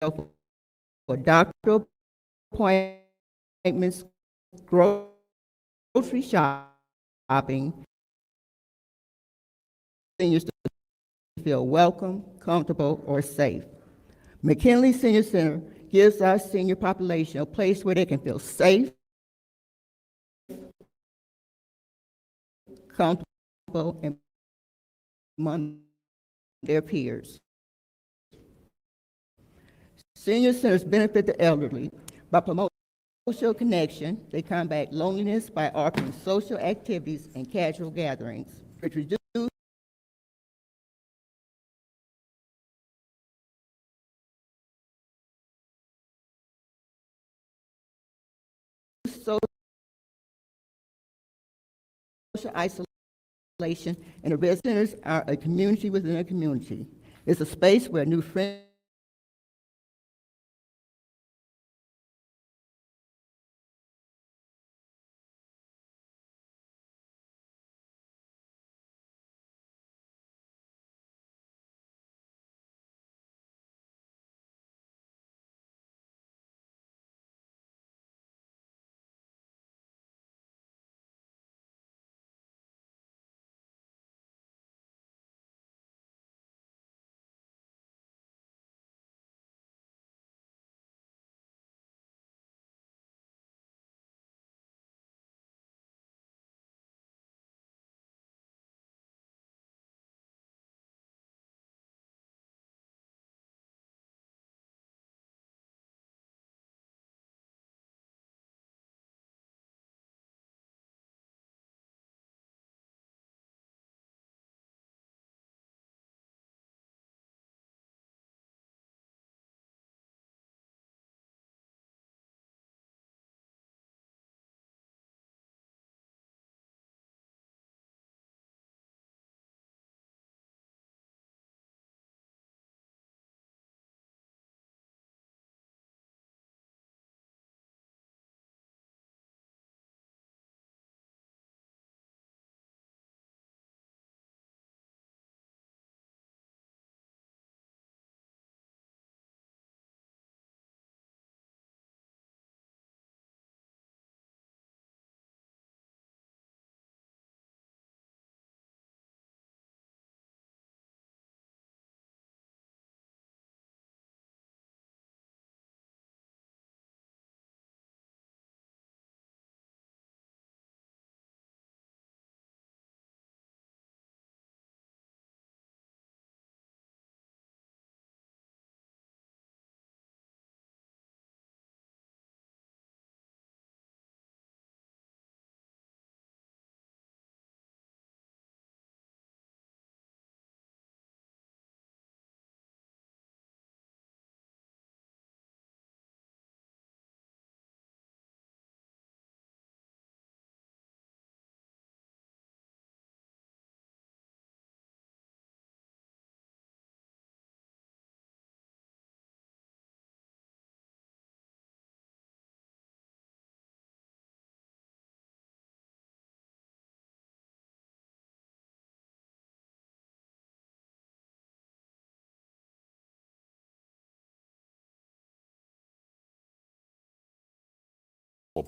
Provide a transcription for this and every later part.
for doctor appointments, grocery shopping, seniors to feel welcome, comfortable, or safe. McKinley Senior Center gives our senior population a place where they can feel safe, comfortable, and among their peers. Senior centers benefit the elderly by promoting social connection. They combat loneliness by offering social activities and casual gatherings, which reduce social isolation, and the residents are a community within a community. It's a space where new friends,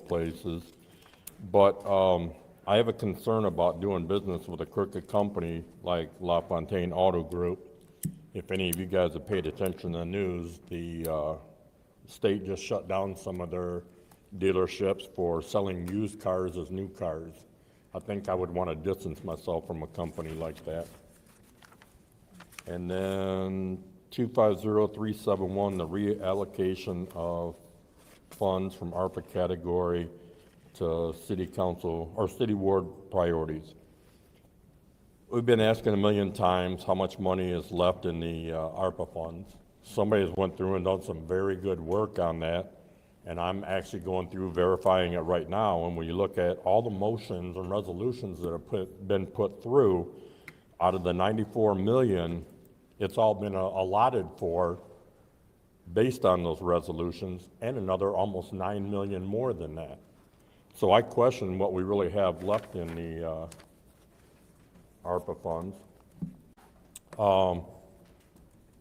places. But I have a concern about doing business with a crooked company like LaFontaine Auto Group. If any of you guys have paid attention to the news, the state just shut down some of their dealerships for selling used cars as new cars. I think I would want to distance myself from a company like that. And then 250371, the reallocation of funds from ARPA category to city council or city ward priorities. We've been asking a million times how much money is left in the ARPA funds. Somebody has went through and done some very good work on that, and I'm actually going through verifying it right now. And when you look at all the motions and resolutions that have been put through, out of the 94 million, it's all been allotted for based on those resolutions, and another almost 9 million more than that. So I question what we really have left in the ARPA funds.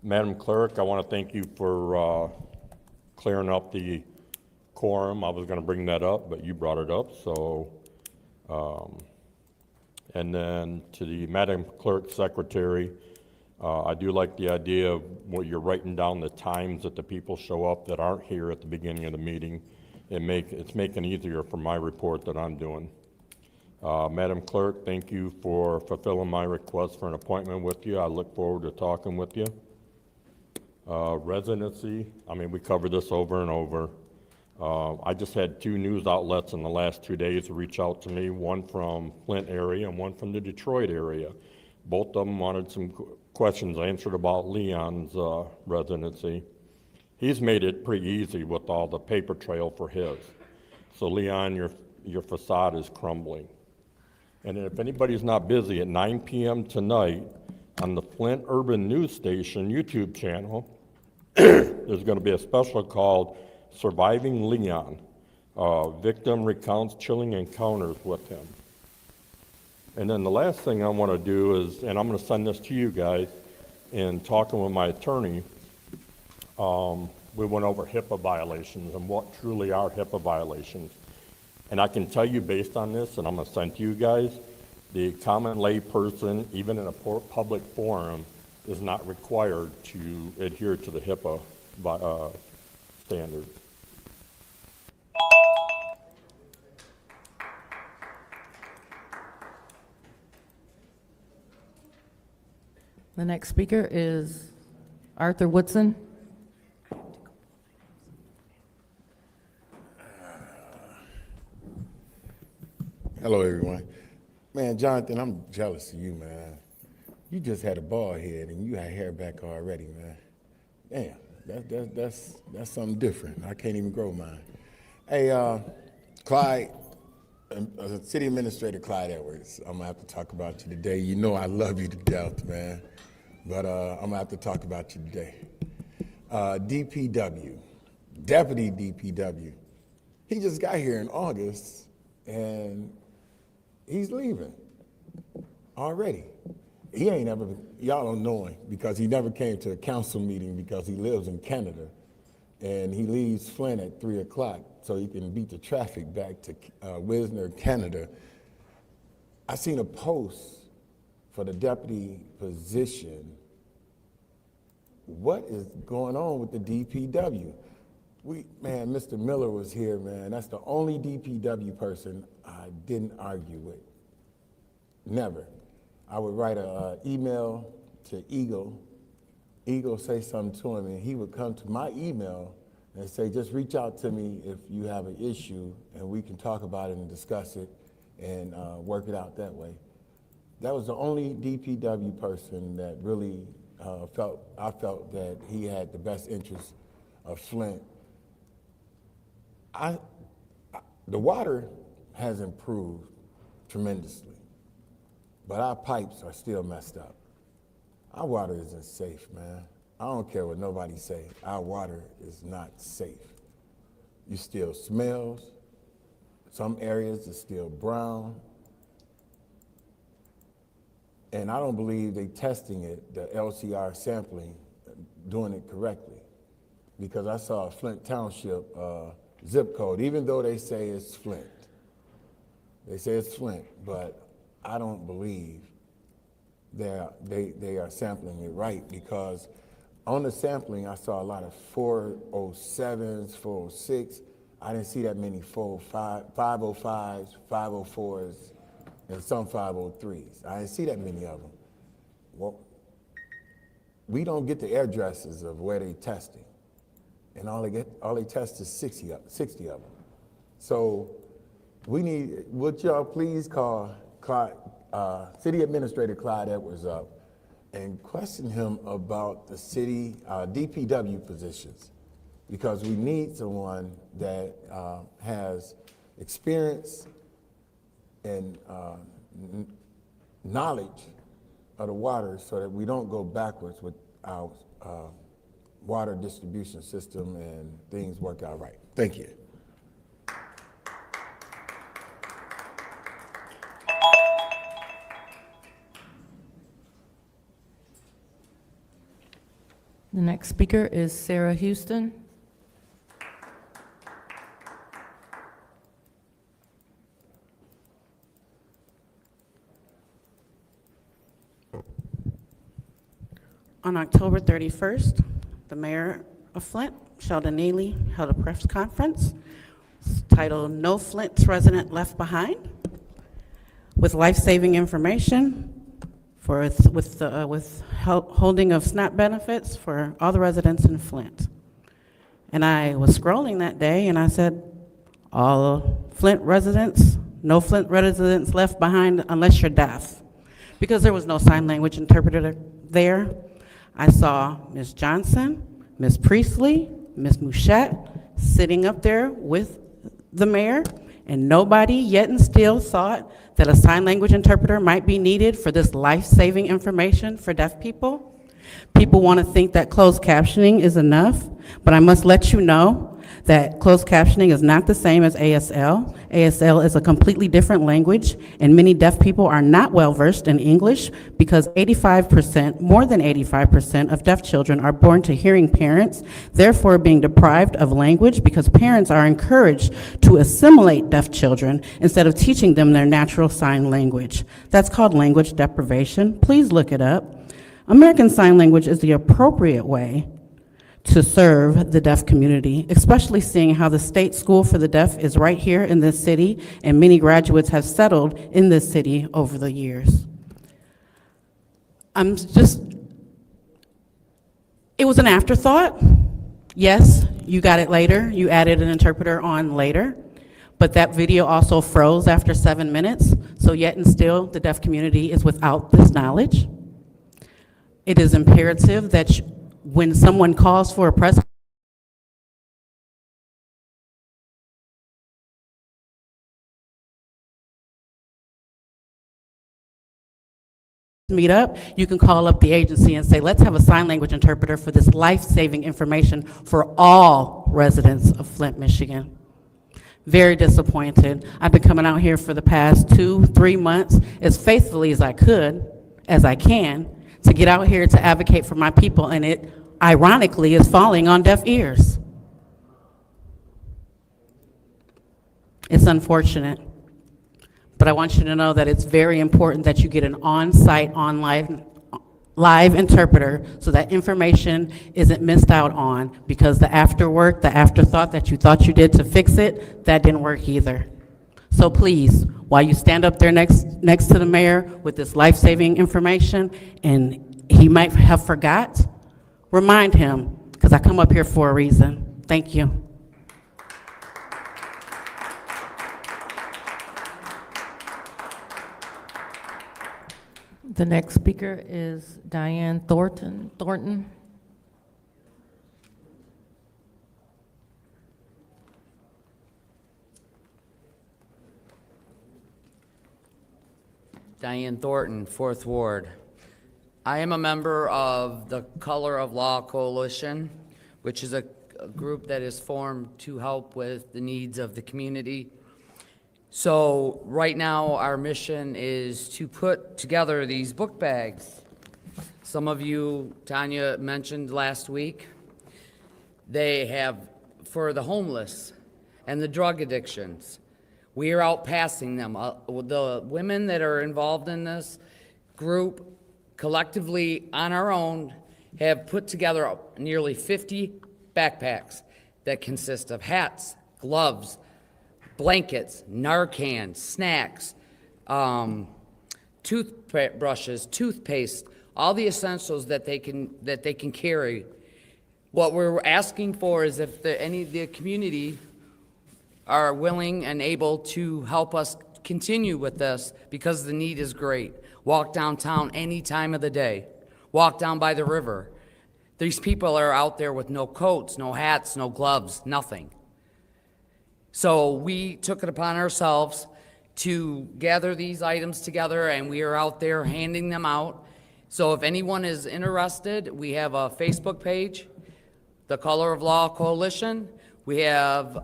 Madam Clerk, I want to thank you for clearing up the quorum. I was going to bring that up, but you brought it up, so. And then to the Madam Clerk Secretary, I do like the idea of what you're writing down the times that the people show up that aren't here at the beginning of the meeting. It's making it easier for my report that I'm doing. Madam Clerk, thank you for fulfilling my request for an appointment with you. I look forward to talking with you. Residency, I mean, we covered this over and over. I just had 2 news outlets in the last 2 days reach out to me, one from Flint area and one from the Detroit area. Both of them wanted some questions answered about Leon's residency. He's made it pretty easy with all the paper trail for his. So Leon, your facade is crumbling. And if anybody's not busy, at 9 p.m. tonight on the Flint Urban News Station YouTube channel, there's going to be a special called Surviving Leon. Victim recounts chilling encounters with him. And then the last thing I want to do is, and I'm going to send this to you guys, in talking with my attorney, we went over HIPAA violations and what truly are HIPAA violations. And I can tell you based on this, and I'm going to send to you guys, the common lay person, even in a public forum, is not required to adhere to the HIPAA standard. The next speaker is Arthur Woodson. Hello, everyone. Man, Jonathan, I'm jealous of you, man. You just had a bald head and you had hair back already, man. Damn, that's something different. I can't even grow mine. Hey, Clyde, City Administrator Clyde Edwards, I'm gonna have to talk about you today. You know I love you to death, man, but I'm gonna have to talk about you today. DPW, Deputy DPW, he just got here in August and he's leaving already. He ain't ever, y'all don't know him because he never came to a council meeting because he lives in Canada and he leaves Flint at 3 o'clock so he can beat the traffic back to Wisner, Canada. I seen a post for the deputy position. What is going on with the DPW? Man, Mr. Miller was here, man. That's the only DPW person I didn't argue with. Never. I would write an email to Eagle. Eagle say something to him, and he would come to my email and say, just reach out to me if you have an issue, and we can talk about it and discuss it and work it out that way. That was the only DPW person that really I felt that he had the best interest of Flint. The water has improved tremendously, but our pipes are still messed up. Our water isn't safe, man. I don't care what nobody say. Our water is not safe. You still smells. Some areas are still brown. And I don't believe they testing it, the LCR sampling, doing it correctly. Because I saw a Flint Township zip code, even though they say it's Flint. They say it's Flint, but I don't believe they are sampling it right, because on the sampling I saw a lot of 407s, 406. I didn't see that many 405, 505s, 504s, and some 503s. I didn't see that many of them. Well, we don't get the addresses of where they testing, and all they test is 60 of them. So we need, would y'all please call City Administrator Clyde Edwards up and question him about the city DPW positions, because we need someone that has experience and knowledge of the water, so that we don't go backwards with our water distribution system and things work out right. Thank you. The next speaker is Sarah Houston. On October 31st, the mayor of Flint, Sheldon Neely, held a press conference titled "No Flint Resident Left Behind," with life-saving information for withholding of SNAP benefits for all the residents in Flint. And I was scrolling that day and I said, all Flint residents, no Flint residents left behind unless you're deaf, because there was no sign language interpreter there. I saw Ms. Johnson, Ms. Priestley, Ms. Mouchette sitting up there with the mayor, and nobody yet and still thought that a sign language interpreter might be needed for this life-saving information for deaf people. People want to think that closed captioning is enough, but I must let you know that closed captioning is not the same as ASL. ASL is a completely different language, and many deaf people are not well-versed in English because 85%, more than 85% of deaf children are born to hearing parents, therefore being deprived of language because parents are encouraged to assimilate deaf children instead of teaching them their natural sign language. That's called language deprivation. Please look it up. American Sign Language is the appropriate way to serve the deaf community, especially seeing how the State School for the Deaf is right here in this city, and many graduates have settled in this city over the years. It was an afterthought. Yes, you got it later. You added an interpreter on later, but that video also froze after 7 minutes, so yet and still the deaf community is without this knowledge. It is imperative that when someone calls for a press meet up, you can call up the agency and say, let's have a sign language interpreter for this life-saving information for all residents of Flint, Michigan. Very disappointed. I've been coming out here for the past 2-3 months as faithfully as I can, to get out here to advocate for my people, and it ironically is falling on deaf ears. It's unfortunate, but I want you to know that it's very important that you get an on-site, live interpreter so that information isn't missed out on, because the afterwork, the afterthought that you thought you did to fix it, that didn't work either. So please, while you stand up there next to the mayor with this life-saving information, and he might have forgot, remind him, because I come up here for a reason. Thank you. The next speaker is Diane Thornton. Diane Thornton, 4th Ward. I am a member of the Color of Law Coalition, which is a group that is formed to help with the needs of the community. So right now, our mission is to put together these book bags. Some of you, Tanya mentioned last week, they have for the homeless and the drug addictions. We are out passing them. The women that are involved in this group collectively on our own have put together nearly 50 backpacks that consist of hats, gloves, blankets, Narcan, snacks, toothbrushes, toothpaste, all the essentials that they can carry. What we're asking for is if any of the community are willing and able to help us continue with this, because the need is great. Walk downtown any time of the day. Walk down by the river. These people are out there with no coats, no hats, no gloves, nothing. So we took it upon ourselves to gather these items together, and we are out there handing them out. So if anyone is interested, we have a Facebook page, the Color of Law Coalition. We have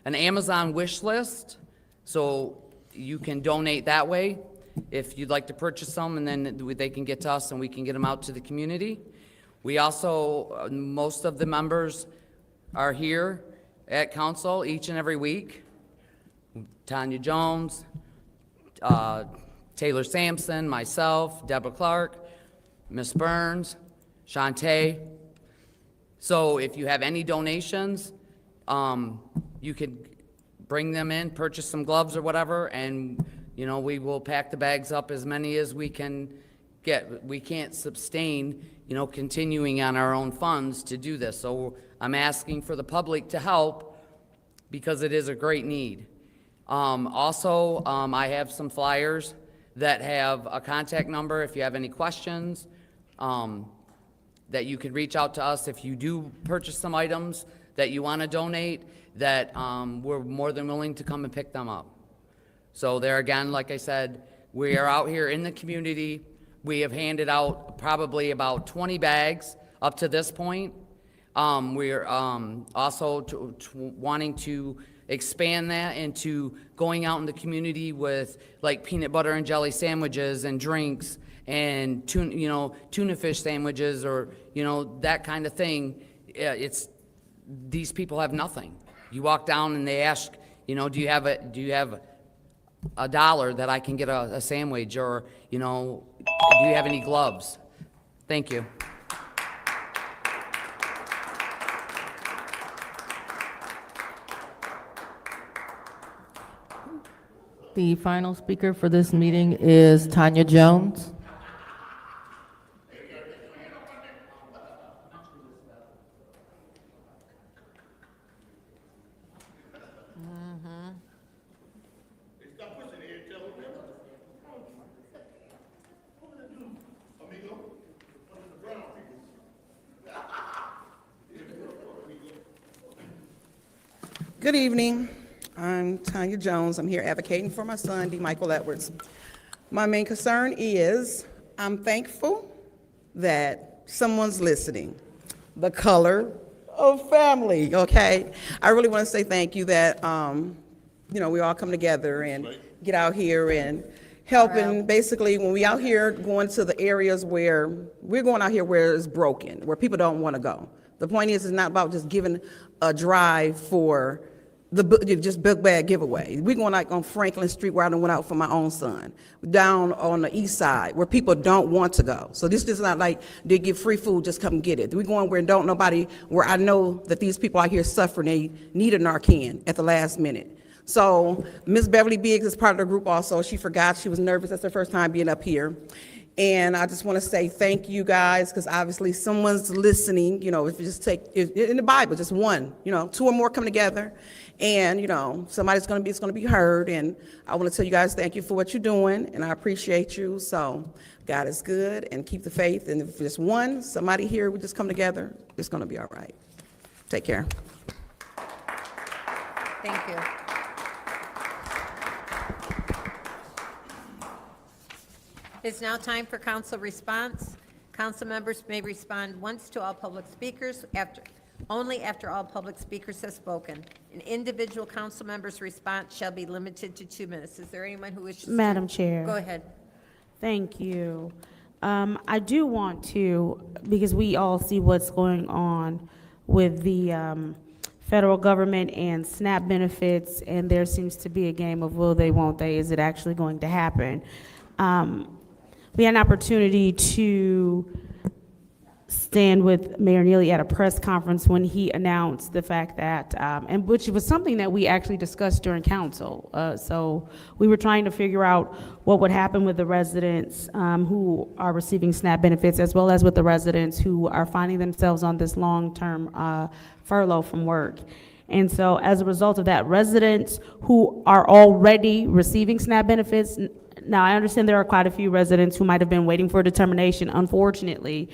an Amazon wish list, so you can donate that way if you'd like to purchase some, and then they can get to us and we can get them out to the community. We also, most of the members are here at council each and every week. Tanya Jones, Taylor Sampson, myself, Deborah Clark, Miss Burns, Shantae. So if you have any donations, you could bring them in, purchase some gloves or whatever, and, you know, we will pack the bags up as many as we can get. We can't sustain, you know, continuing on our own funds to do this. So I'm asking for the public to help because it is a great need. Also, I have some flyers that have a contact number if you have any questions, that you can reach out to us if you do purchase some items that you want to donate, that we're more than willing to come and pick them up. So there again, like I said, we are out here in the community. We have handed out probably about 20 bags up to this point. We're also wanting to expand that into going out in the community with like peanut butter and jelly sandwiches and drinks and tuna fish sandwiches, or, you know, that kind of thing. These people have nothing. You walk down and they ask, you know, do you have a dollar that I can get a sandwich, or, you know, do you have any gloves? Thank you. The final speaker for this meeting is Tanya Jones. Good evening. I'm Tanya Jones. I'm here advocating for my son, D. Michael Edwards. My main concern is I'm thankful that someone's listening. The color of family, okay? I really want to say thank you that, you know, we all come together and get out here and helping. Basically, when we out here going to the areas where, we're going out here where it's broken, where people don't want to go. The point is, it's not about just giving a drive for just book bag giveaway. We're going like on Franklin Street, where I done went out for my own son, down on the east side where people don't want to go. So this is not like they give free food, just come get it. We're going where don't nobody, where I know that these people out here suffering, they need a Narcan at the last minute. So Miss Beverly Biggs is part of the group also. She forgot, she was nervous. That's her first time being up here. And I just want to say thank you guys, because obviously someone's listening. You know, if you just take, in the Bible, just one, you know, two or more come together, and, you know, it's going to be heard. And I want to tell you guys thank you for what you're doing, and I appreciate you. So God is good, and keep the faith. And if there's one, somebody here, we just come together, it's going to be all right. Take care. Thank you. It's now time for council response. Council members may respond once to all public speakers, only after all public speakers have spoken. An individual council member's response shall be limited to 2 minutes. Is there anyone who wishes to? Madam Chair. Go ahead. Thank you. I do want to, because we all see what's going on with the federal government and SNAP benefits, and there seems to be a game of will they, won't they, is it actually going to happen? We had an opportunity to stand with Mayor Neely at a press conference when he announced the fact that, and which was something that we actually discussed during council. So we were trying to figure out what would happen with the residents who are receiving SNAP benefits, as well as with the residents who are finding themselves on this long-term furlough from work. And so as a result of that, residents who are already receiving SNAP benefits, now, I understand there are quite a few residents who might have been waiting for a determination. Unfortunately,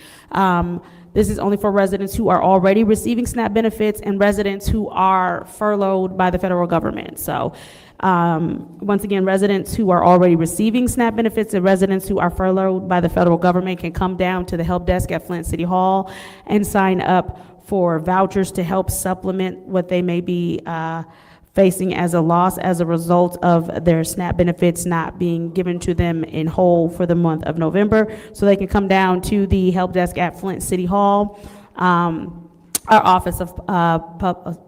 this is only for residents who are already receiving SNAP benefits and residents who are furloughed by the federal government. So, once again, residents who are already receiving SNAP benefits and residents who are furloughed by the federal government can come down to the help desk at Flint City Hall and sign up for vouchers to help supplement what they may be facing as a loss as a result of their SNAP benefits not being given to them in whole for the month of November. So they can come down to the help desk at Flint City Hall. Our Office of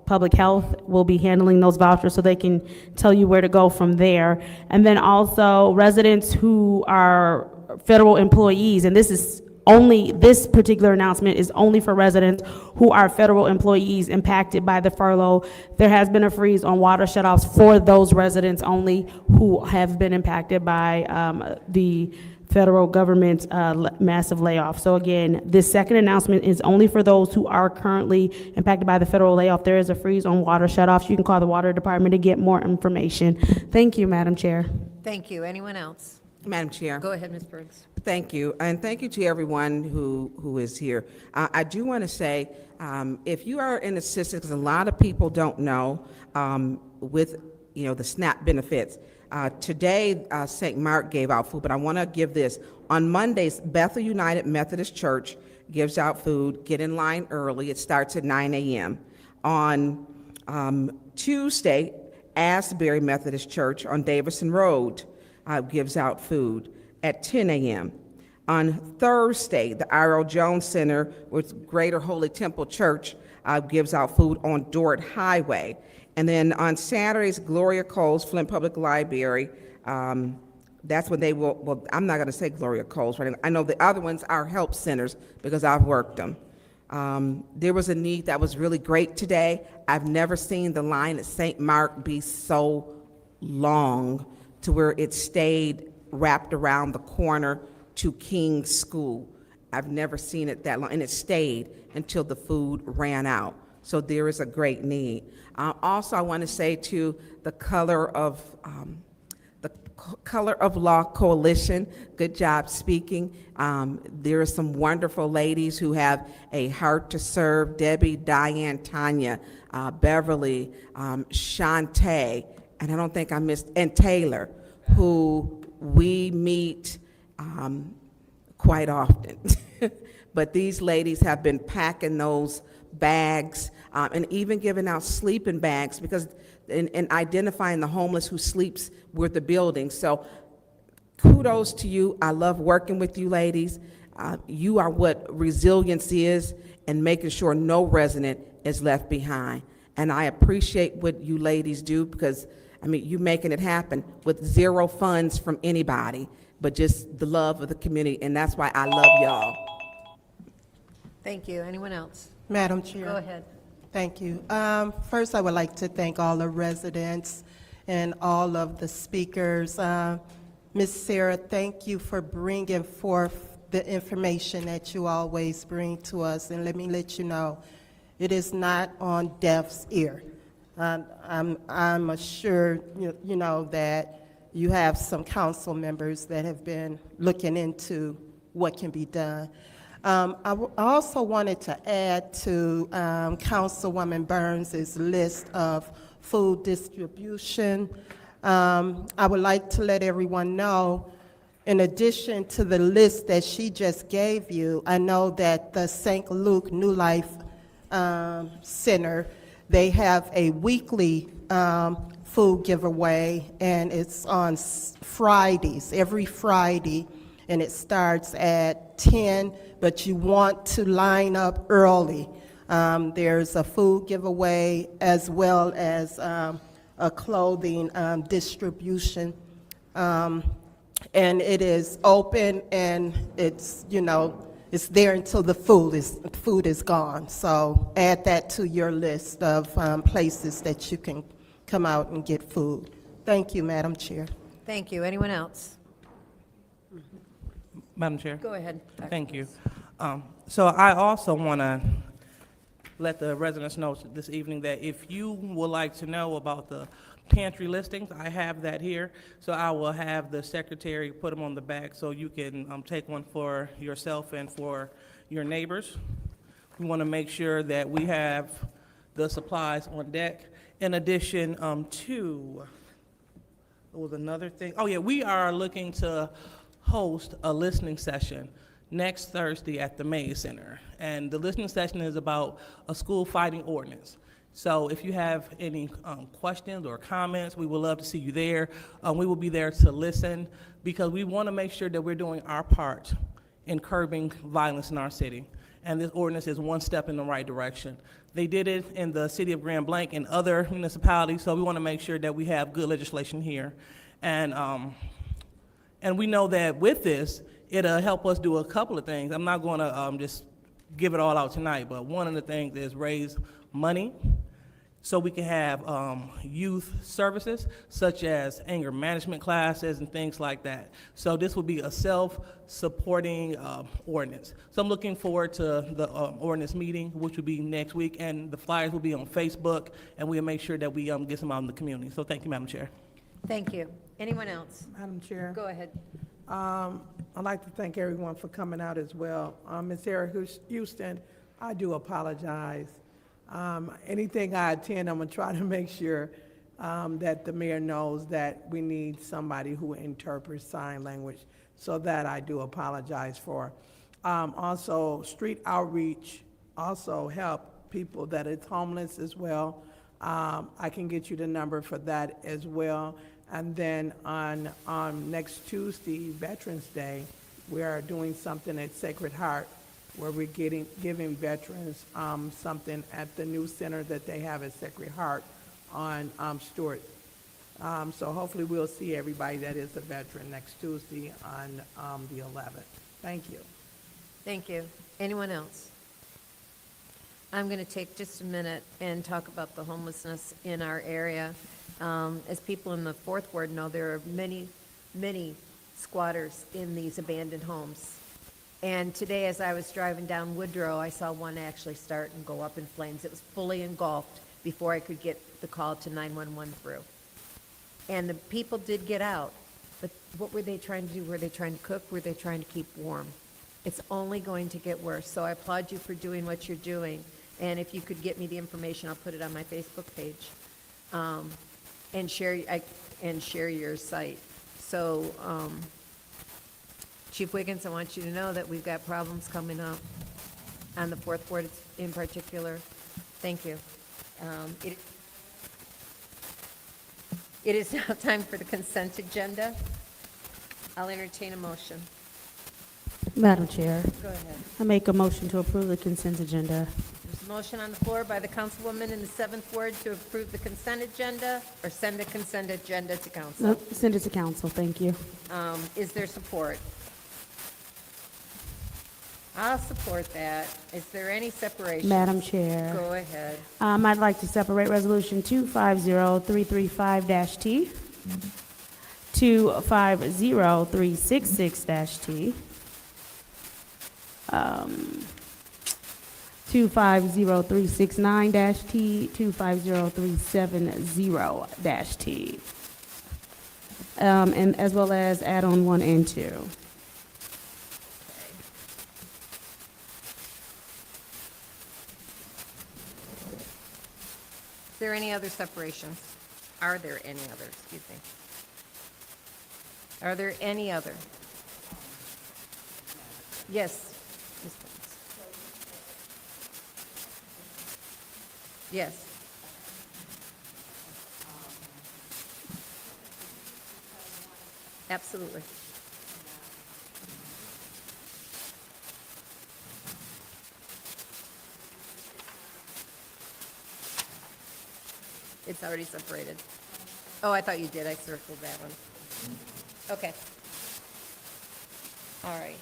Public Health will be handling those vouchers, so they can tell you where to go from there. And then also residents who are federal employees, and this particular announcement is only for residents who are federal employees impacted by the furlough. There has been a freeze on water shutoffs for those residents only who have been impacted by the federal government's massive layoff. So again, this second announcement is only for those who are currently impacted by the federal layoff. There is a freeze on water shutoffs. You can call the water department to get more information. Thank you, Madam Chair. Thank you. Anyone else? Madam Chair. Go ahead, Ms. Briggs. Thank you, and thank you to everyone who is here. I do want to say, if you are in assistance, because a lot of people don't know, with, the SNAP benefits. Today, St. Mark gave out food, but I want to give this. On Mondays, Bethel United Methodist Church gives out food. Get in line early. It starts at 9 a.m. On Tuesday, Asbury Methodist Church on Davison Road gives out food at 10 a.m. On Thursday, the R.L. Jones Center with Greater Holy Temple Church gives out food on Dorrit Highway. And then on Saturdays, Gloria Coles, Flint Public Library, that's when they will, well, I'm not going to say Gloria Coles, right? I know the other ones are help centers because I've worked them. There was a need that was really great today. I've never seen the line at St. Mark be so long to where it stayed wrapped around the corner to King's School. I've never seen it that long, and it stayed until the food ran out. So there is a great need. Also, I want to say to the Color of Law Coalition, good job speaking. There are some wonderful ladies who have a heart to serve. Debbie, Diane, Tanya, Beverly, Shantae, and I don't think I missed, and Taylor, who we meet quite often. But these ladies have been packing those bags and even giving out sleeping bags because in identifying the homeless who sleeps with the building. So kudos to you. I love working with you ladies. You are what resilience is and making sure no resident is left behind. And I appreciate what you ladies do because, I mean, you're making it happen with zero funds from anybody, but just the love of the community. And that's why I love y'all. Thank you. Anyone else? Madam Chair. Go ahead. Thank you. First, I would like to thank all the residents and all of the speakers. Ms. Sarah, thank you for bringing forth the information that you always bring to us. And let me let you know, it is not on deaf's ear. I'm assured, you know, that you have some council members that have been looking into what can be done. I also wanted to add to Councilwoman Burns's list of food distribution. I would like to let everyone know, in addition to the list that she just gave you, I know that the St. Luke New Life Center, they have a weekly food giveaway, and it's on Fridays, every Friday, and it starts at 10, but you want to line up early. There's a food giveaway as well as a clothing distribution. And it is open, and it's, you know, it's there until the food is gone. So add that to your list of places that you can come out and get food. Thank you, Madam Chair. Thank you. Anyone else? Madam Chair. Go ahead. Dr. Thank you. So I also want to let the residents know this evening that if you would like to know about the pantry listings, I have that here. So I will have the secretary put them on the back so you can take one for yourself and for your neighbors. We want to make sure that we have the supplies on deck. In addition to, there was another thing. Oh yeah, we are looking to host a listening session next Thursday at the Mays Center. And the listening session is about a school fighting ordinance. So if you have any questions or comments, we would love to see you there. We will be there to listen because we want to make sure that we're doing our part in curbing violence in our city. And this ordinance is one step in the right direction. They did it in the city of Grand Blanc and other municipalities, so we want to make sure that we have good legislation here. And we know that with this, it'll help us do a couple of things. I'm not going to just give it all out tonight, but one of the things is raise money so we can have youth services such as anger management classes and things like that. So this will be a self-supporting ordinance. So I'm looking forward to the ordinance meeting, which will be next week, and the flyers will be on Facebook, and we'll make sure that we get some out in the community. So thank you, Madam Chair. Thank you. Anyone else? Madam Chair, Go ahead. I'd like to thank everyone for coming out as well. Ms. Sarah Houston, I do apologize. Anything I attend, I'm gonna try to make sure that the mayor knows that we need somebody who interprets sign language, so that I do apologize for. Also, street outreach also help people that is homeless as well. I can get you the number for that as well. And then on next Tuesday, Veterans Day, we are doing something at Sacred Heart where we're giving veterans something at the new center that they have at Sacred Heart on Stewart. So hopefully we'll see everybody that is a veteran next Tuesday on the 11th. Thank you. Thank you. Anyone else? I'm going to take just a minute and talk about the homelessness in our area. As people in the Fourth Ward know, there are many, many squatters in these abandoned homes. And today, as I was driving down Woodrow, I saw one actually start and go up in flames. It was fully engulfed before I could get the call to 911 through. And the people did get out, but what were they trying to do? Were they trying to cook? Were they trying to keep warm? It's only going to get worse. So I applaud you for doing what you're doing. And if you could get me the information, I'll put it on my Facebook page and share your site. So, Chief Wiggins, I want you to know that we've got problems coming up on the Fourth Ward in particular. Thank you. It is now time for the consent agenda. I'll entertain a motion. Madam Chair, Go ahead. I make a motion to approve the consent agenda. There's a motion on the floor by the councilwoman in the 7th Ward to approve the consent agenda or send a consent agenda to council. No, send it to council, thank you. Is there support? I'll support that. Is there any separation? Madam Chair. Go ahead. I'd like to separate Resolution 250335-T, 250366-T, 250369-T, 250370-T, and as well as add-on 1 and 2. Is there any other separations? Are there any other, excuse me? Are there any other? Yes. Ms. Collins. Yes. Absolutely. It's already separated. Oh, I thought you did. I circled that one. Okay. All right.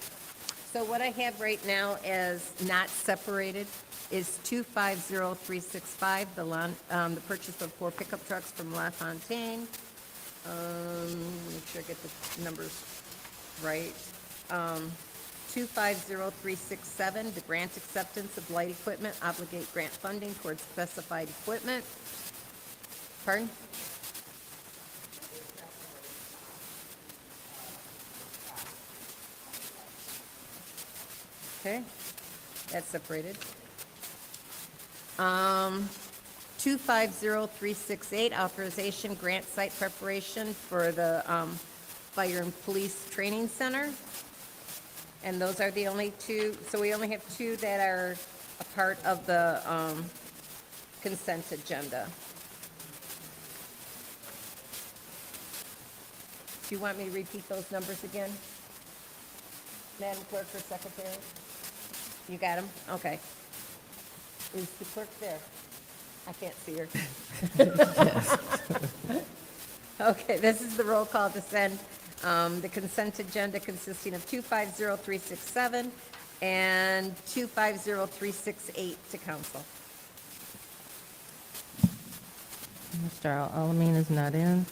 So what I have right now as not separated is 250365, the purchase of 4 pickup trucks from LaFontaine. Make sure I get the numbers right. 250367, the grant acceptance of light equipment, obligate grant funding towards specified equipment. Pardon? Okay, that's separated. 250368, authorization grant site preparation for the Fire and Police Training Center. And those are the only two, so we only have two that are a part of the consent agenda. Do you want me to repeat those numbers again? Madam Clerk or Secretary? You got them? Okay. Is the clerk there? I can't see her. Okay, this is the roll call to send the consent agenda consisting of 250367 and 250368 to council. Mr. Alamin is not in.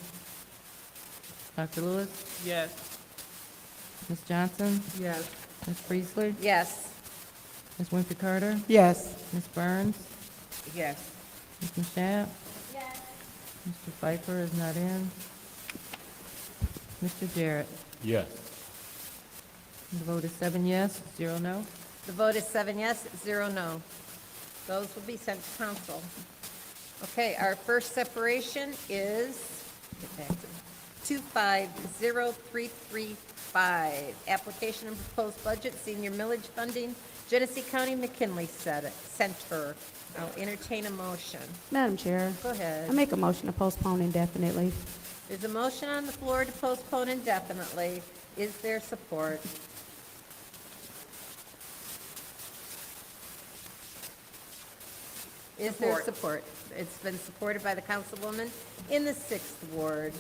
Dr. Lewis? Yes. Ms. Johnson? Yes. Ms. Priestley? Yes. Ms. Winfrey Carter? Yes. Ms. Burns? Yes. Ms. Mashat? Mr. Pfeiffer is not in. Mr. Jarrett? Yes. The vote is 7 yes, 0 no. The vote is 7 yes, 0 no. Those will be sent to council. Okay, our first separation is, get back to 250335, application and proposed budget, senior millage funding, Genesee County McKinley Center. I'll entertain a motion. Madam Chair, Go ahead. I make a motion to postpone indefinitely. There's a motion on the floor to postpone indefinitely. Is there support? Is there support? It's been supported by the councilwoman in the 6th Ward.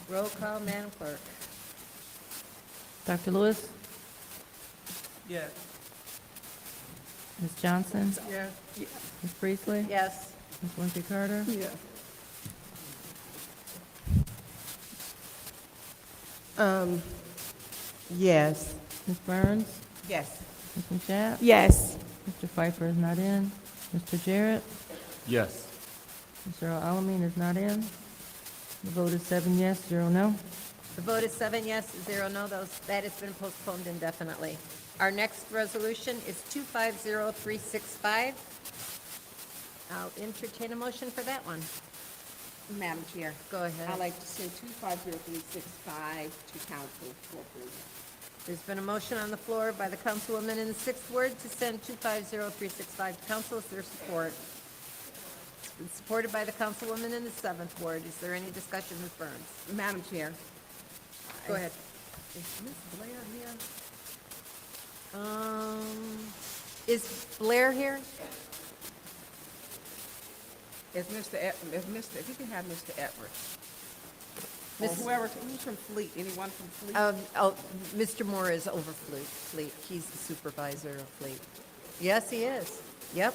Roll call, Madam Clerk. Dr. Lewis? Yes. Ms. Johnson? Yes. Ms. Priestley? Yes. Ms. Winfrey Carter? Yes. Yes. Ms. Burns? Yes. Ms. Mashat? Yes. Mr. Pfeiffer is not in. Mr. Jarrett? Yes. Mr. Alamin is not in. The vote is 7 yes, 0 no. The vote is 7 yes, 0 no. That has been postponed indefinitely. Our next resolution is 250365. I'll entertain a motion for that one. Madam Chair, Go ahead. I'd like to send 250365 to council for approval. There's been a motion on the floor by the councilwoman in the 6th Ward to send 250365 to council. Is there support? It's been supported by the councilwoman in the 7th Ward. Is there any discussion, Ms. Burns? Madam Chair. Go ahead. Is Ms. Blair here? Is Blair here? If you can have Mr. Edwards. Or Miss- whoever, who's from Fleet, anyone from Fleet? Mr. Moore is over Fleet. He's the supervisor of Fleet. Yes, he is. Yep.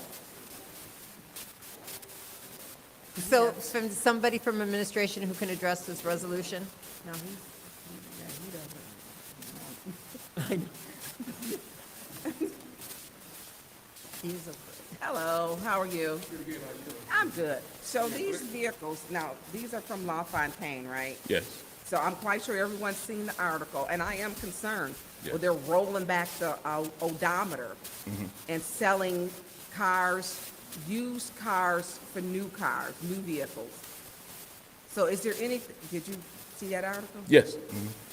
So, from somebody from administration who can address this resolution? No, he doesn't. He's over. Hello, how are you? I'm good. So these vehicles, now, these are from LaFontaine, right? Yes. So I'm quite sure everyone's seen the article, and I am concerned. Yes. Well, they're rolling back the odometer and selling cars, used cars for new cars, new vehicles. So is there any, did you see that article? Yes.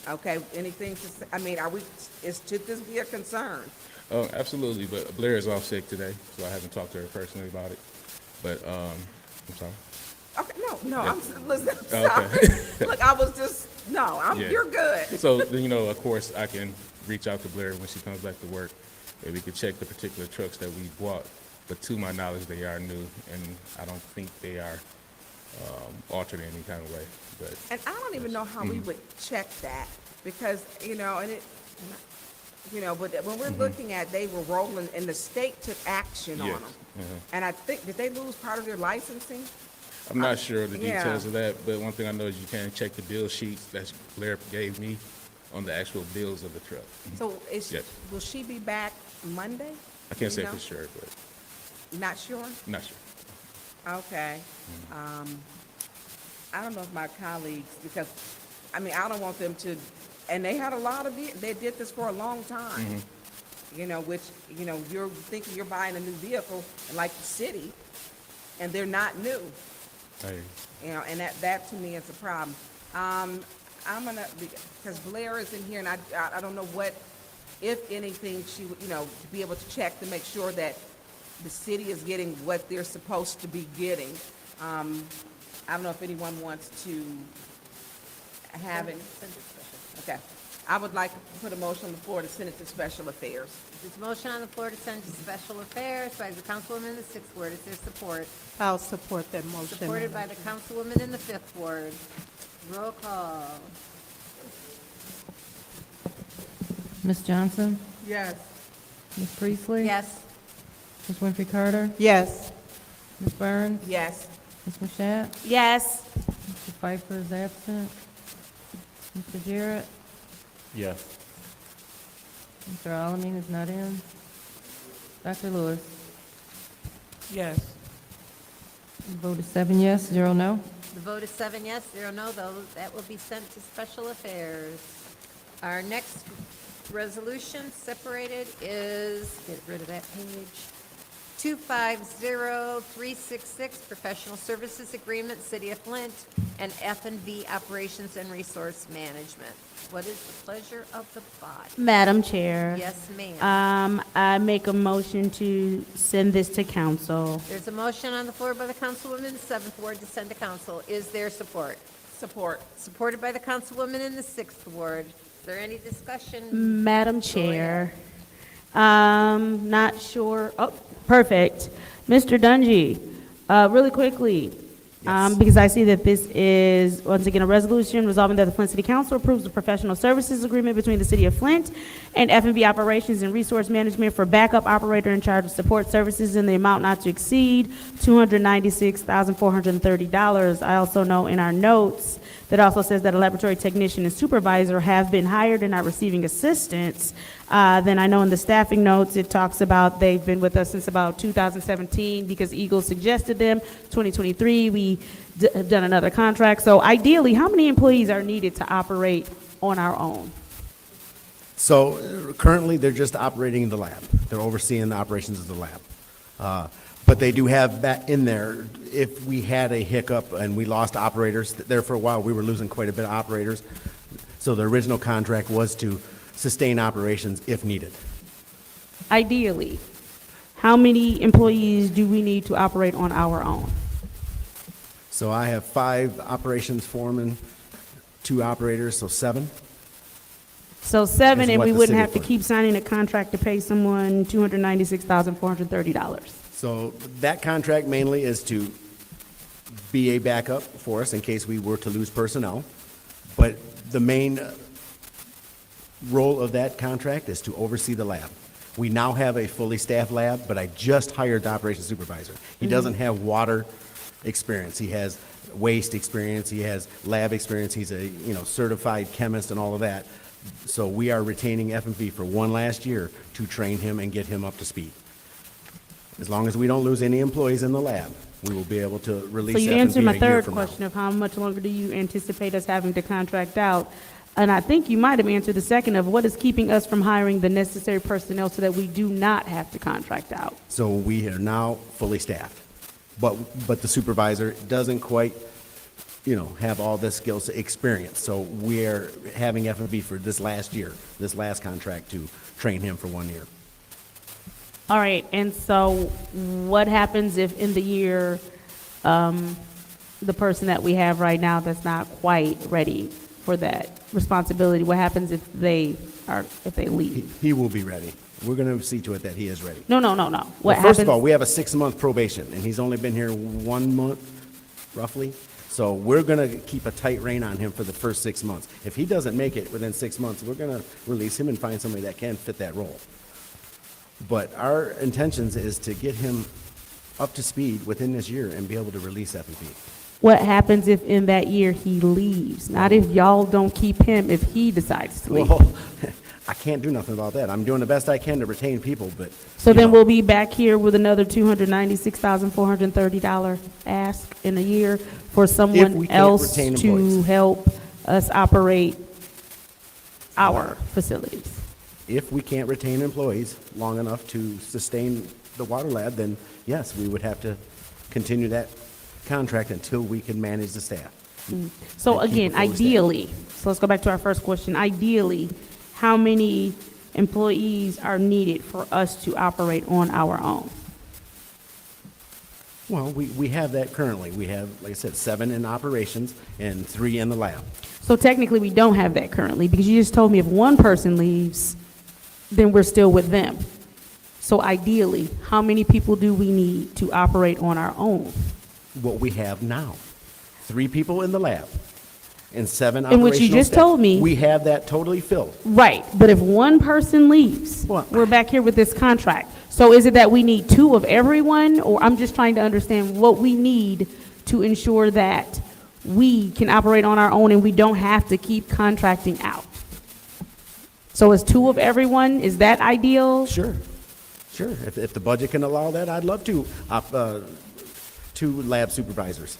Okay, anything to say, I mean, should this be a concern? Absolutely, but Blair is off sick today, so I haven't talked to her personally about it. But, I'm sorry. Okay, no, I'm, listen, I'm Okay. sorry. Look, I was just, no, Yeah. you're good. So, of course, I can reach out to Blair when she comes back to work, and we can check the particular trucks that we bought. But to my knowledge, they are new, and I don't think they are altered in any kind of way. But And I don't even know how we would check that, because, but when we're looking at, they were rolling, and the state took action on Yes. them. And I think, did they lose part of their licensing? I'm not sure of the yeah. details of that, but one thing I know is you can check the bill sheets that Blair gave me on the actual bills of the truck. So Yes. will she be back Monday? I can't Do say you know? for sure, but Not sure? I'm not sure. Okay. I don't know if my colleagues, because, I don't want them to, and they had a lot of, they did this for a long time. Which, you're thinking you're buying a new vehicle, like the city, and they're not new. And that to me is a problem. I'm gonna, because Blair is in here, and I don't know what, if anything, she would, to be able to check to make sure that the city is getting what they're supposed to be getting. I don't know if anyone wants to have it. Okay. I would like to put a motion on the floor to send it to Special Affairs. There's a motion on the floor to send to Special Affairs by the Councilwoman in the 6th Ward. Is there support? I'll support that motion. Supported by the Councilwoman in the 5th Ward. Roll call. Ms. Johnson? Yes. Ms. Priestley? Yes. Ms. Winfrey Carter? Yes. Ms. Burns? Yes. Ms. Mashat? Yes. Mr. Pfeiffer is absent. Mr. Jarrett? Yes. Mr. Alamin is not in. Dr. Lewis? Yes. The vote is 7 yes, 0 no. The vote is 7 yes, 0 no, though that will be sent to Special Affairs. Our next resolution separated is, get rid of that page, 250366, Professional Services Agreement, City of Flint, and F&B Operations and Resource Management. What is the pleasure of the body? Madam Chair. Yes, ma'am. I make a motion to send this to council. There's a motion on the floor by the Councilwoman in the 7th Ward to send to council. Is there support? Support. Supported by the Councilwoman in the 6th Ward. Is there any discussion? Madam Chair. Not sure, oh, perfect. Mr. Dungy, really quickly, because I see that this is, once again, a resolution resolving that the Flint City Council approves the professional services agreement between the City of Flint and F&B Operations and Resource Management for backup operator in charge of support services in the amount not to exceed $296,430. I also know in our notes that also says that a laboratory technician and supervisor have been hired and are receiving assistance. Then I know in the staffing notes, it talks about they've been with us since about 2017 because Eagle suggested them. 2023, we have done another contract. So ideally, how many employees are needed to operate on our own? So currently, they're just operating the lab. They're overseeing the operations of the lab. But they do have that in there, if we had a hiccup and we lost operators, there for a while, we were losing quite a bit of operators. So the original contract was to sustain operations if needed. Ideally, how many employees do we need to operate on our own? So I have 5 operations foremen, 2 operators, so 7. So 7, Is and what we the wouldn't city have to funds. keep signing a contract to pay someone $296,430. So that contract mainly is to be a backup for us in case we were to lose personnel. But the main role of that contract is to oversee the lab. We now have a fully staffed lab, but I just hired the operations supervisor. He doesn't have water experience. He has waste experience. He has lab experience. He's a certified chemist and all of that. So we are retaining F&B for one last year to train him and get him up to speed. As long as we don't lose any employees in the lab, we will be able to release So you F&B answered my a year third from now. question of how much longer do you anticipate us having to contract out? And I think you might have answered the second of what is keeping us from hiring the necessary personnel so that we do not have to contract out? So we are now fully staffed. But the supervisor doesn't quite, have all the skills experience. So we're having F&B for this last year, this last contract to train him for 1 year. All right, and so what happens if in the year, the person that we have right now that's not quite ready for that responsibility, what happens if they leave? He will be ready. We're going to see to it that he is ready. No. What Well, first of happens- all, we have a 6-month probation, and he's only been here 1 month, roughly. So we're going to keep a tight rein on him for the first 6 months. If he doesn't make it within 6 months, we're going to release him and find somebody that can fit that role. But our intentions is to get him up to speed within this year and be able to release F&B. What happens if in that year he leaves? Not if y'all don't keep him, if he decides to leave. Well, I can't do nothing about that. I'm doing the best I can to retain people, but. So then we'll be back here with another $296,430 ask in a year for someone we can't else retain to employees. help us operate our facilities. If we can't retain employees long enough to sustain the water lab, then yes, we would have to continue that contract until we can manage the staff. So And keep again, it fully staffed. ideally, so let's go back to our first question. Ideally, how many employees are needed for us to operate on our own? Well, we have that currently. We have, like I said, 7 in operations and 3 in the lab. So technically, we don't have that currently, because you just told me if one person leaves, then we're still with them. So ideally, how many people do we need to operate on our own? What we have now, 3 people in the lab and 7 And what you operational just staff. told me- We have that totally filled. Right, but if one person leaves, Well- we're back here with this contract. So is it that we need 2 of everyone, or I'm just trying to understand what we need to ensure that we can operate on our own and we don't have to keep contracting out? So is 2 of everyone, is that ideal? Sure. If the budget can allow that, I'd love to, 2 lab supervisors,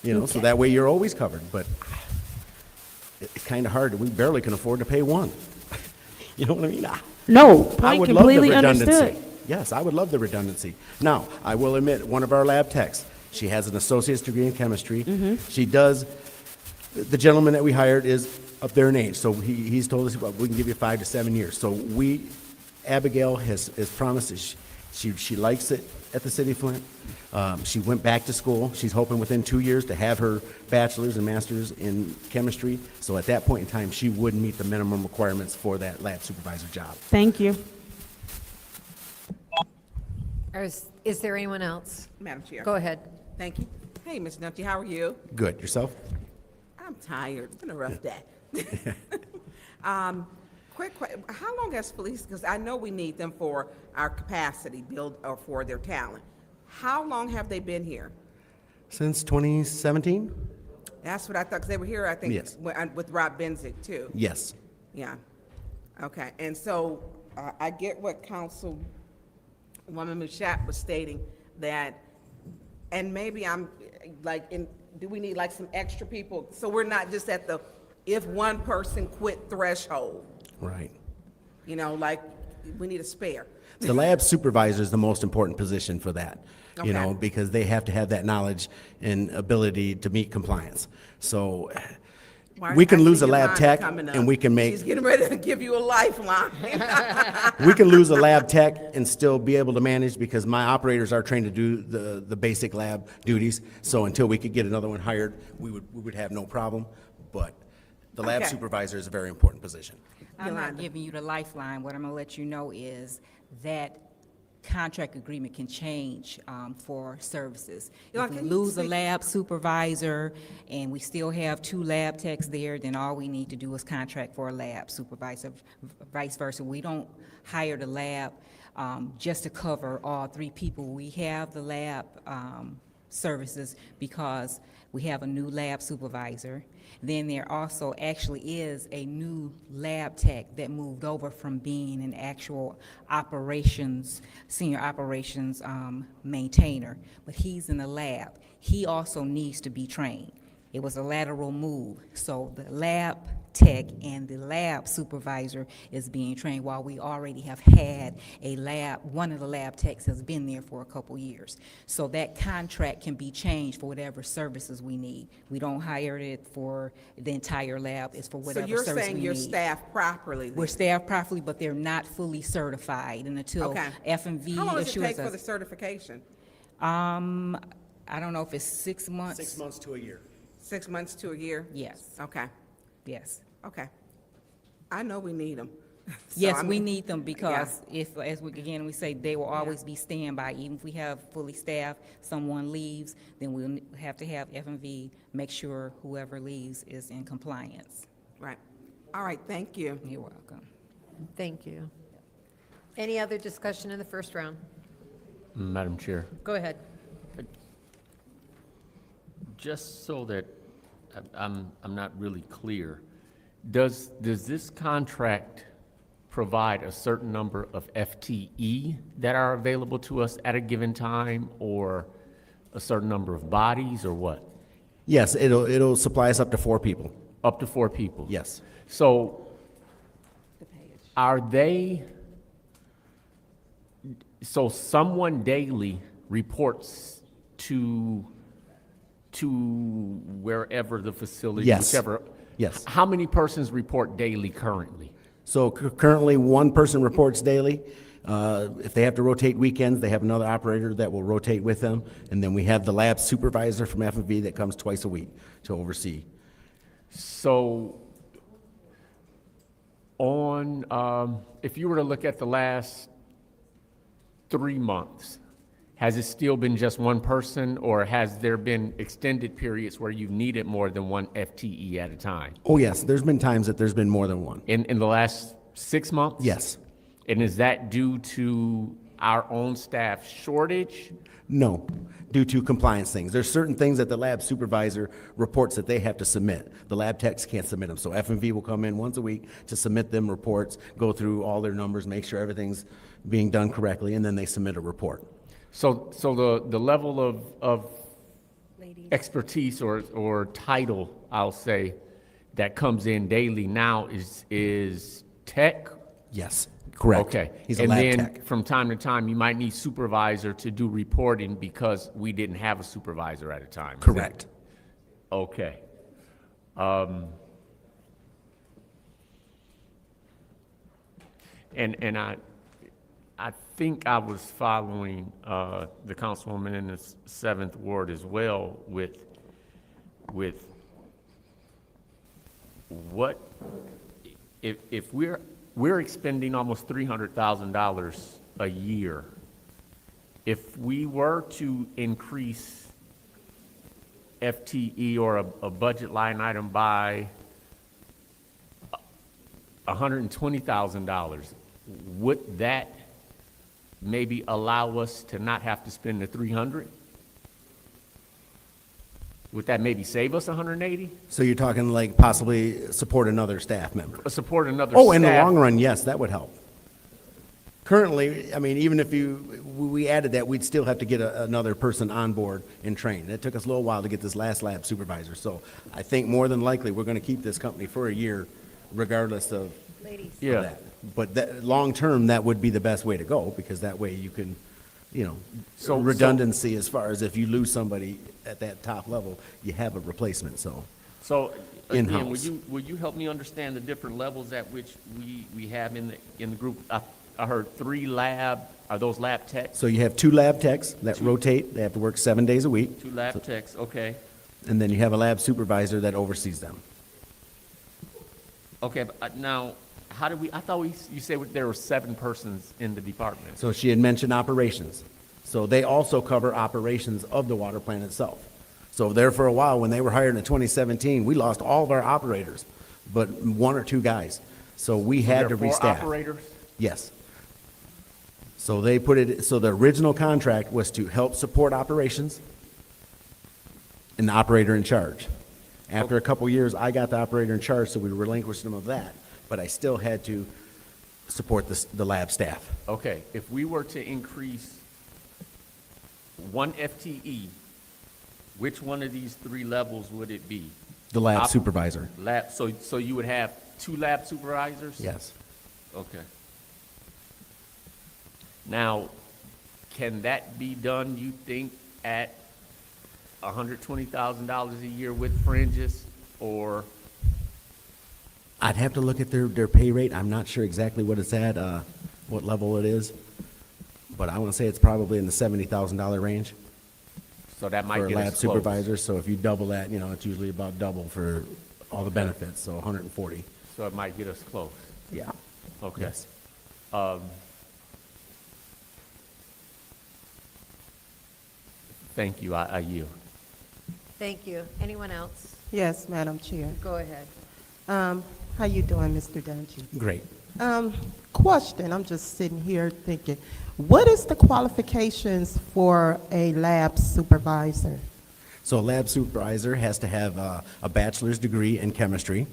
so Okay. that way you're always covered, but it's kind of hard. We barely can afford to pay 1. You know what I mean? No, I point would love the completely redundancy. understood. Yes, I would love the redundancy. Now, I will admit, one of our lab techs, she has an associate's degree in chemistry. Mm-hmm. She does, the gentleman that we hired is up there in age, so he's told us, well, we can give you 5 to 7 years. So Abigail has promised that she likes it at the City of Flint. She went back to school. She's hoping within 2 years to have her bachelor's and master's in chemistry. So at that point in time, she would meet the minimum requirements for that lab supervisor job. Thank you. Is there anyone else? Madam Chair. Go ahead. Thank you. Hey, Ms. Numpty, how are you? Good. Yourself? I'm tired. It's been a rough day. Quick question, how long has police, because I know we need them for our capacity build or for their talent. How long have they been here? Since 2017? That's what I thought, because they were here, I think, Yes. with Rob Benzick, too. Yes. Yeah. Okay, and so I get what Councilwoman Mushat was stating, that, and maybe I'm, like, do we need like some extra people? So we're not just at the, if one person quit threshold, Right. like, we need a spare. The lab supervisor is the most important position for that, Okay. because they have to have that knowledge and ability to meet compliance. So we can I lose see a your lab line tech coming up. and we can make, She's getting ready to give you a lifeline. we can lose a lab tech and still be able to manage because my operators are trained to do the basic lab duties. So until we could get another one hired, we would have no problem. But the lab Okay. supervisor is a very important position. I'm Yolanda. not giving you the lifeline. What I'm going to let you know is that contract agreement can change for services. Yolanda, If we can you lose a speak- lab supervisor and we still have 2 lab techs there, then all we need to do is contract for a lab supervisor, vice versa. We don't hire the lab just to cover all 3 people. We have the lab services because we have a new lab supervisor. Then there also actually is a new lab tech that moved over from being an actual operations, senior operations maintainer, but he's in the lab. He also needs to be trained. It was a lateral move, so the lab tech and the lab supervisor is being trained while we already have had a lab, one of the lab techs has been there for a couple years. So that contract can be changed for whatever services we need. We don't hire it for the entire lab, it's for So whatever you're service we need. saying you're staffed properly then? We're staffed properly, but they're not fully certified, and until Okay. F&V How long does it assures take for the us. certification? I don't know if it's 6 months. 6 months to a year. 6 months to a year? Yes, Okay, yes. okay. I know we need them. Yes, we need them because if, as we, again, we say they will always be standby. Even if we have fully staffed, someone leaves, then we'll have to have F&V make sure whoever leaves is in compliance. Right. All right, thank you. You're welcome. Thank you. Any other discussion in the first round? Madam Chair, Go ahead. just so that I'm not really clear, does this contract provide a certain number of FTE that are available to us at a given time, or a certain number of bodies, or what? Yes, it'll supply us up to 4 people. Up to 4 people? Yes. So are they, so someone daily reports to wherever the facility, Yes. whichever? Yes. How many persons report daily currently? So currently, 1 person reports daily. If they have to rotate weekends, they have another operator that will rotate with them. And then we have the lab supervisor from F&V that comes twice a week to oversee. So if you were to look at the last 3 months, has it still been just one person, or has there been extended periods where you've needed more than one FTE at a time? Oh, yes, there's been times that there's been more than one. In the last 6 months? Yes. And is that due to our own staff shortage? No, due to compliance things. There's certain things that the lab supervisor reports that they have to submit. The lab techs can't submit them. So F&V will come in once a week to submit them reports, go through all their numbers, make sure everything's being done correctly, and then they submit a report. So the level of expertise or title, I'll say, that comes in daily now is tech? Yes, correct. Okay. He's a and lab then tech. from time to time, you might need supervisor to do reporting because we didn't have a supervisor at a time. Is Correct. that- Okay. And I think I was following the councilwoman in the 7th Ward as well with what, if we're expending almost $300,000 a year. If we were to increase FTE or a budget line item by $120,000, would that maybe allow us to not have to spend the 300? Would that maybe save us 180? So you're talking like possibly support another staff member? Support another Oh, in the staff. long run, yes, that would help. Currently, I mean, even if we added that, we'd still have to get another person on board and trained. It took us a little while to get this last lab supervisor. So I think more than likely, we're going to keep this company for a year regardless of Yeah. that. But that, long-term, that would be the best way to go, because that way you can, So- redundancy as far as if you lose somebody at that top level, you have a replacement, so. So, again, In-house. would you help me understand the different levels at which we have in the group? I heard 3 lab, are those lab techs? So you have 2 lab techs that rotate, they have to work 7 days a week, 2 lab techs, okay. and then you have a lab supervisor that oversees them. Okay, but now, how do I thought you said there were 7 persons in the department. So she had mentioned operations. So they also cover operations of the water plant itself. So there for a while, when they were hired in 2017, we lost all of our operators, but 1 or 2 guys. So we had to There are 4 restaff. operators? Yes. So they put it, so the original contract was to help support operations and the operator in charge. After a couple years, I got the operator in charge, so we relinquished them of that, but I still had to support the lab staff. Okay, if we were to increase 1 FTE, which one of these 3 levels would it be? The lab supervisor. Lab, so you would have 2 lab supervisors? Yes. Okay. Now, can that be done, you think, at $120,000 a year with fringes, or? I'd have to look at their pay rate. I'm not sure exactly what it's at, what level it is, but I want to say it's probably in the $70,000 range So that might for a get lab us close. supervisor. So if you double that, it's usually about double for all the benefits, so 140. So it might get us close. Yeah. Okay. Yes. Thank you, I yield. Thank you. Anyone else? Yes, Madam Chair. Go ahead. How you doing, Mr. Dungy? Great. Question, I'm just sitting here thinking, what is the qualifications for a lab supervisor? So a lab supervisor has to have a bachelor's degree in chemistry.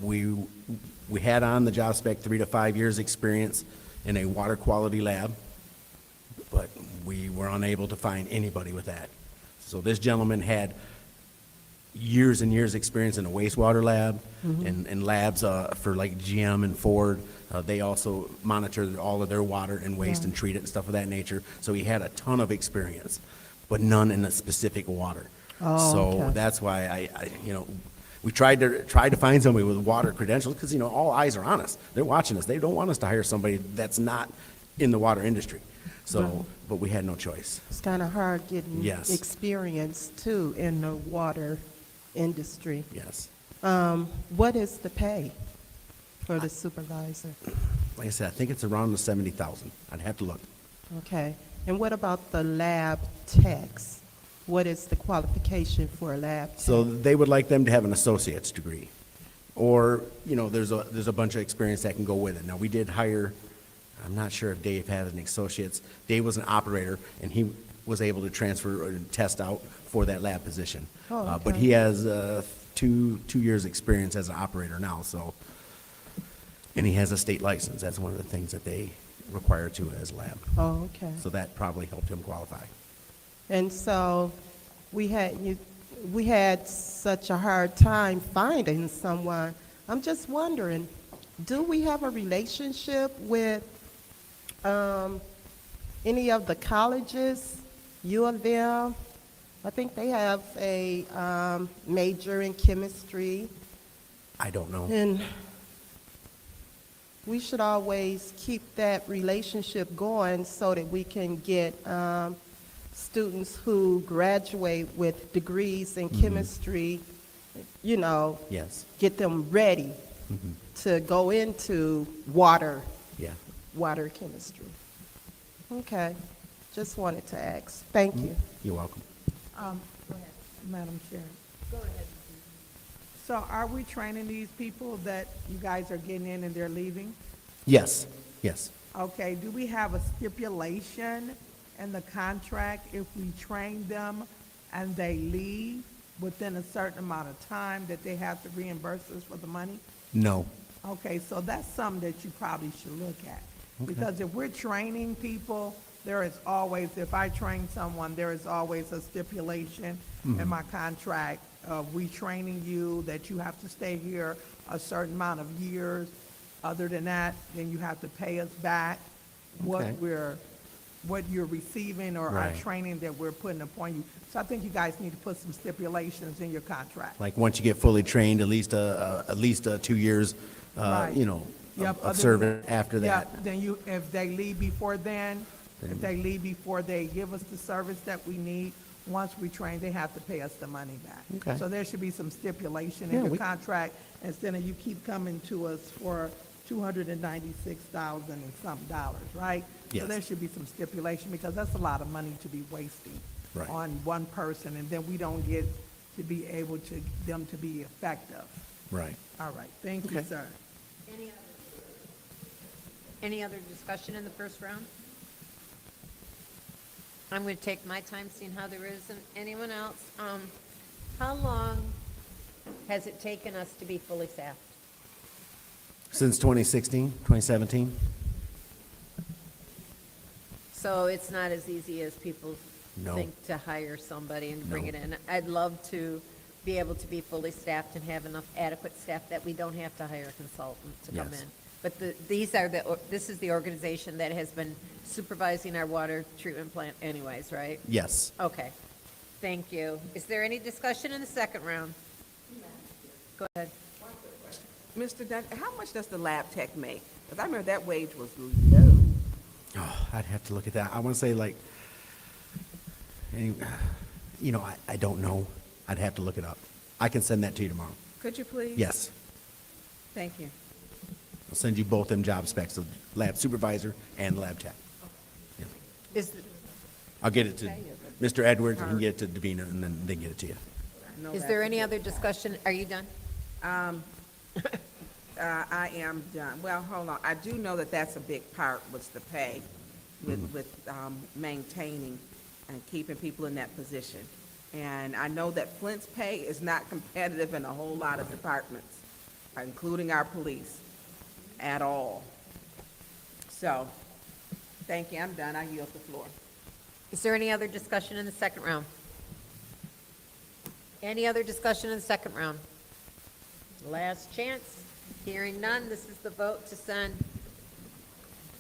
We had on the job spec 3 to 5 years experience in a water quality lab, but we were unable to find anybody with that. So this gentleman had years and years experience in a wastewater lab and labs for like GM and Ford. They also monitor all of their water and waste and treat it and stuff of that nature. So he had a ton of experience, but none in a specific water. Oh, So okay. that's why We tried to find somebody with water credentials, because, you know, all eyes are on us. They're watching us. They don't want us to hire somebody that's not in the water industry. So, but we had no choice. It's kind of hard getting Yes. experience, too, in the water industry. Yes. What is the pay for the supervisor? Like I said, I think it's around the 70,000. I'd have to look. Okay. And what about the lab techs? What is the qualification for a lab tech? So they would like them to have an associate's degree. Or, you know, there's a bunch of experience that can go with it. Now, we did hire, I'm not sure if Dave had an associate's. Dave was an operator, and he was able to transfer and test out for that lab position. Oh, But okay. he has 2 years' experience as an operator now, so, and he has a state license. That's one of the things that they require to as lab. Oh, okay. So that probably helped him qualify. And so we had such a hard time finding someone. I'm just wondering, do we have a relationship with any of the colleges, U of M? I think they have a major in chemistry. I don't know. And we should always keep that relationship going so that we can get students who graduate with degrees in chemistry, you know, Yes. get them ready to go into water Yeah. chemistry. Okay, just wanted to ask. Thank you. You're welcome. Madam Chair. Go ahead. So are we training these people that you guys are getting in and they're leaving? Yes, yes. Okay, do we have a stipulation in the contract if we train them and they leave within a certain amount of time that they have to reimburse us for the money? No. Okay, so that's something that you probably should look at. Because if we're training people, there is always, if I train someone, there is always a stipulation in my contract of we training you, that you have to stay here a certain amount of years. Other than that, then you have to pay us back Okay. what you're receiving or our Right. training that we're putting upon you. So I think you guys need to put some stipulations in your contract. Like, once you get fully trained, at least 2 years, Right. you know, Yep, of other service than- after yeah, that. then you, if they leave before then, if they leave before they give us the service that we need, once we train, they have to pay us the money back. Okay. So there should be some stipulation Yeah, in your we- contract, instead of you keep coming to us for $296,000 and some dollars, right? Yes. So there should be some stipulation, because that's a lot of money to be wasting Right. on one person, and then we don't get to be able to, them to be effective. Right. All right, thank you, Okay. sir. Any other discussion in the first round? I'm going to take my time, seeing how there isn't anyone else. How long has it taken us to be fully staffed? Since 2016, 2017? So it's not as easy as people No. think to hire somebody and bring No. it in. I'd love to be able to be fully staffed and have enough adequate staff that we don't have to hire a consultant to come Yes. in. But this is the organization that has been supervising our water treatment plant anyways, right? Yes. Okay, thank you. Is there any discussion in the second round? Go ahead. Mr. Duncan, how much does the lab tech make? Because I remember that wage was low. Oh, I'd have to look at that. I want to say, like, you know, I don't know. I'd have to look it up. I can send that to you tomorrow. Could you please? Yes. Thank you. I'll send you both them job specs, of lab supervisor and lab tech. Yeah. Is, I'll get it to Mr. Edwards, and he can get it to Davina, and then they get it to you. No, is that's there any good. other discussion? Are you done? I am done. Well, hold on. I do know that that's a big part, was the pay, with maintaining and keeping people in that position. And I know that Flint's pay is not competitive in a whole lot of departments, including our police, at all. So, thank you. I'm done. I yield the floor. Is there any other discussion in the second round? Any other discussion in the second round? Last chance. Hearing none, this is the vote to send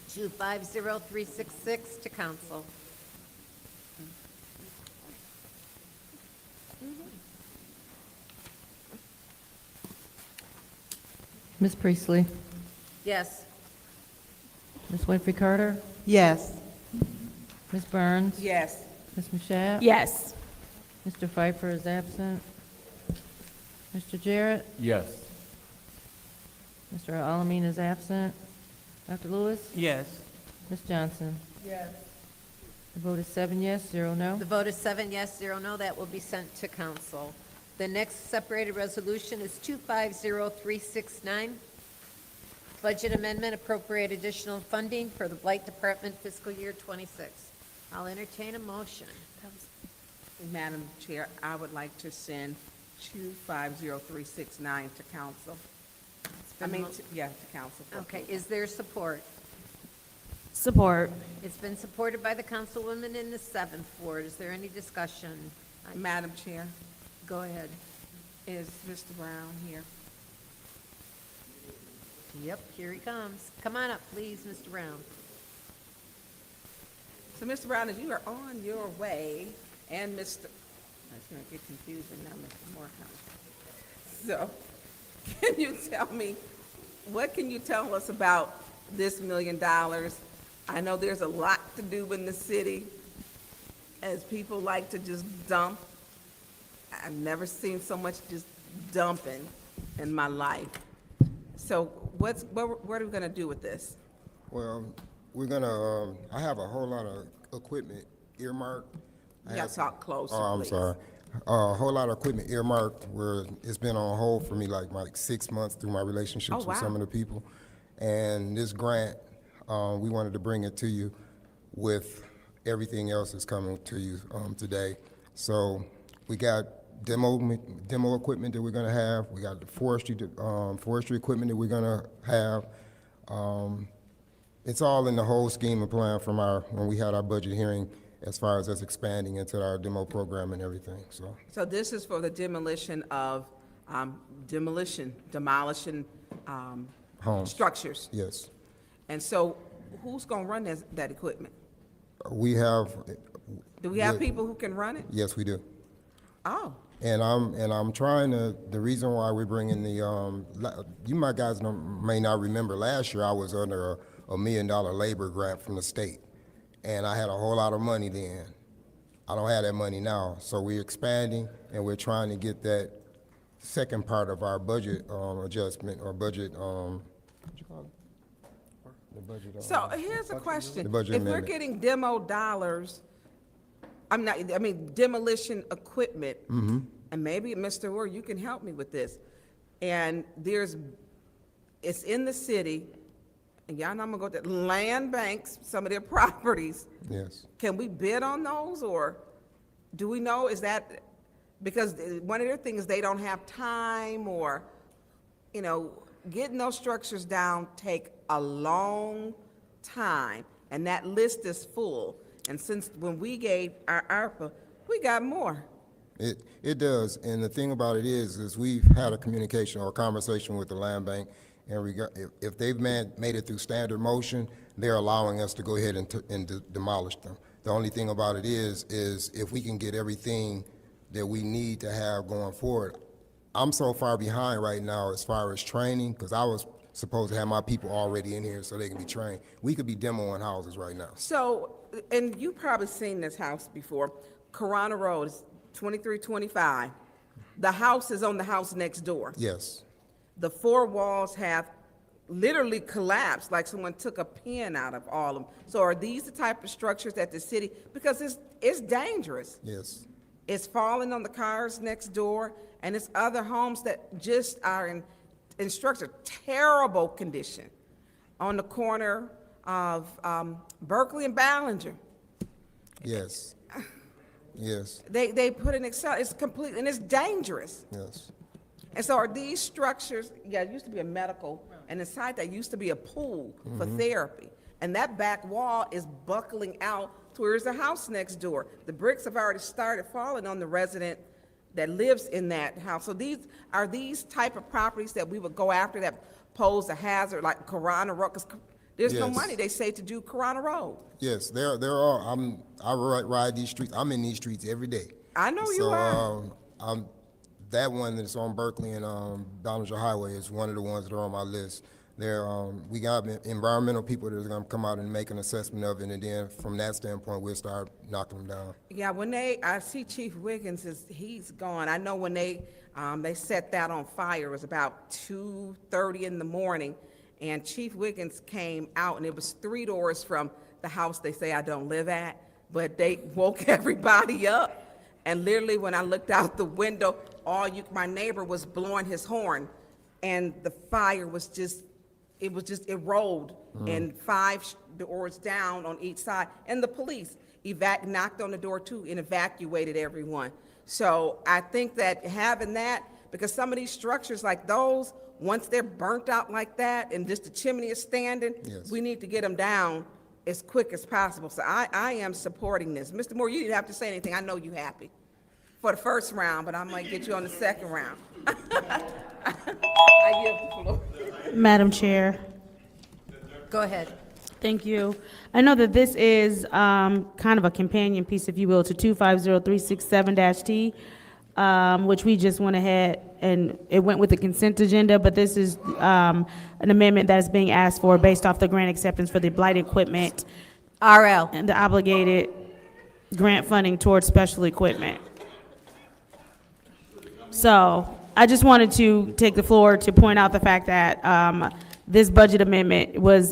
250366 to council. Ms. Priestley? Yes. Ms. Winfrey Carter? Yes. Ms. Burns? Yes. Ms. Mashat? Yes. Mr. Pfeiffer is absent. Mr. Jarrett? Yes. Mr. Alamin is absent. Dr. Lewis? Yes. Ms. Johnson? Yes. The vote is 7 yes, 0 no. The vote is 7 yes, 0 no. That will be sent to council. The next separated resolution is 250369. Budget amendment, appropriate additional funding for the Blight Department fiscal year 26. I'll entertain a motion. Madam Chair, I would like to send 250369 to council. I mean, to council. Okay, is there support? Support. It's been supported by the councilwoman in the 7th ward. Is there any discussion? Madam Chair, Go ahead. is Mr. Brown here? Yep, here he comes. Come on up, please, Mr. Brown. So, Mr. Brown, as you are on your way, and Mr., it's going to get confusing now, Mr. Morehouse. So, can you tell me, what can you tell us about this $1 million? I know there's a lot to do in the city, as people like to just dump. I've never seen so much just dumping in my life. So what are we gonna do with this? Well, we're gonna, I have a whole lot of equipment earmarked. You gotta talk closer, Oh, I'm please. sorry. A whole lot of equipment earmarked where it's been on hold for me like 6 months through my relationships Oh, with some wow. of the people. And this grant, we wanted to bring it to you with everything else that's coming to you today. So we got demo equipment that we're gonna have. We got the forestry equipment that we're gonna have. It's all in the whole scheme and plan from when we had our budget hearing as far as us expanding into our demo program and everything, so. So this is for the demolition of, demolishing Homes. structures. Yes. And so who's gonna run that equipment? We have. Do we have people who can run it? Yes, we do. Oh, And I'm trying to, the reason why we're bringing you guys may not remember, last year I was under a $1 million labor grant from the state. And I had a whole lot of money then. I don't have that money now. So we're expanding and we're trying to get that second part of our budget adjustment or budget, what you call it? The budget. so here's a question. The budget If we're amendment. getting demo dollars, demolition equipment, Mm-hmm. and maybe, Mr. Ward, you can help me with this. And it's in the city, and y'all know I'm gonna go to land banks, some of their properties. Yes. Can we bid on those, or do we know, because one of their things, they don't have time, or, getting those structures down take a long time, and that list is full. And since when we gave our ARPA, we got more. It does, and the thing about it is we've had a communication or a conversation with the land bank, and if they've made it through standard motion, they're allowing us to go ahead and demolish them. The only thing about it is if we can get everything that we need to have going forward. I'm so far behind right now as far as training, because I was supposed to have my people already in here so they can be trained. We could be demoing houses right now. So, and you've probably seen this house before, Corona Road is 2325. The house is on the house next door. Yes. The four walls have literally collapsed, like someone took a pin out of all of them. So are these the type of structures that the city, because it's dangerous. Yes. It's falling on the cars next door, and it's other homes that just are in structure, terrible condition, on the corner of Berkeley and Ballinger. Yes. Yes. They put an it's complete, and it's dangerous. Yes. And so are these structures, it used to be a medical, and inside that used to be a pool for therapy. And that back wall is buckling out to where there's a house next door. The bricks have already started falling on the resident that lives in that house. So these type of properties that we would go after that pose a hazard, like Corona Road, because there's no Yes. money, they say, to do Corona Road. Yes, there are. I ride these streets. I'm in these streets every day. I know you are. that one that's on Berkeley and Ballinger Highway is one of the ones that are on my list. There, we got environmental people that are going to come out and make an assessment of it, and then from that standpoint, we'll start knocking them down. Yeah, I see Chief Wiggins he's gone. I know when they set that on fire, it was about 2:30 in the morning, and Chief Wiggins came out, and it was 3 doors from the house they say I don't live at, but they woke everybody up, and literally when I looked out the window, my neighbor was blowing his horn, and the fire was it rolled, and 5 doors down on each side, and the police knocked on the door too and evacuated everyone. So I think that having that, because some of these structures like those, once they're burnt out like that and just the chimney is standing, Yes. we need to get them down as quick as possible. So I am supporting this. Mr. Moore, you didn't have to say anything. I know you're happy for the first round, but I might get you on the second round. I yield the floor. Madam Chair. Go ahead. Thank you. I know that this is kind of a companion piece, if you will, to 250367-T, which we just went ahead and it went with the consent agenda, but this is an amendment that is being asked for based off the grant acceptance for the blight equipment RL. and the obligated grant funding towards special equipment. So I just wanted to take the floor to point out the fact that this budget amendment was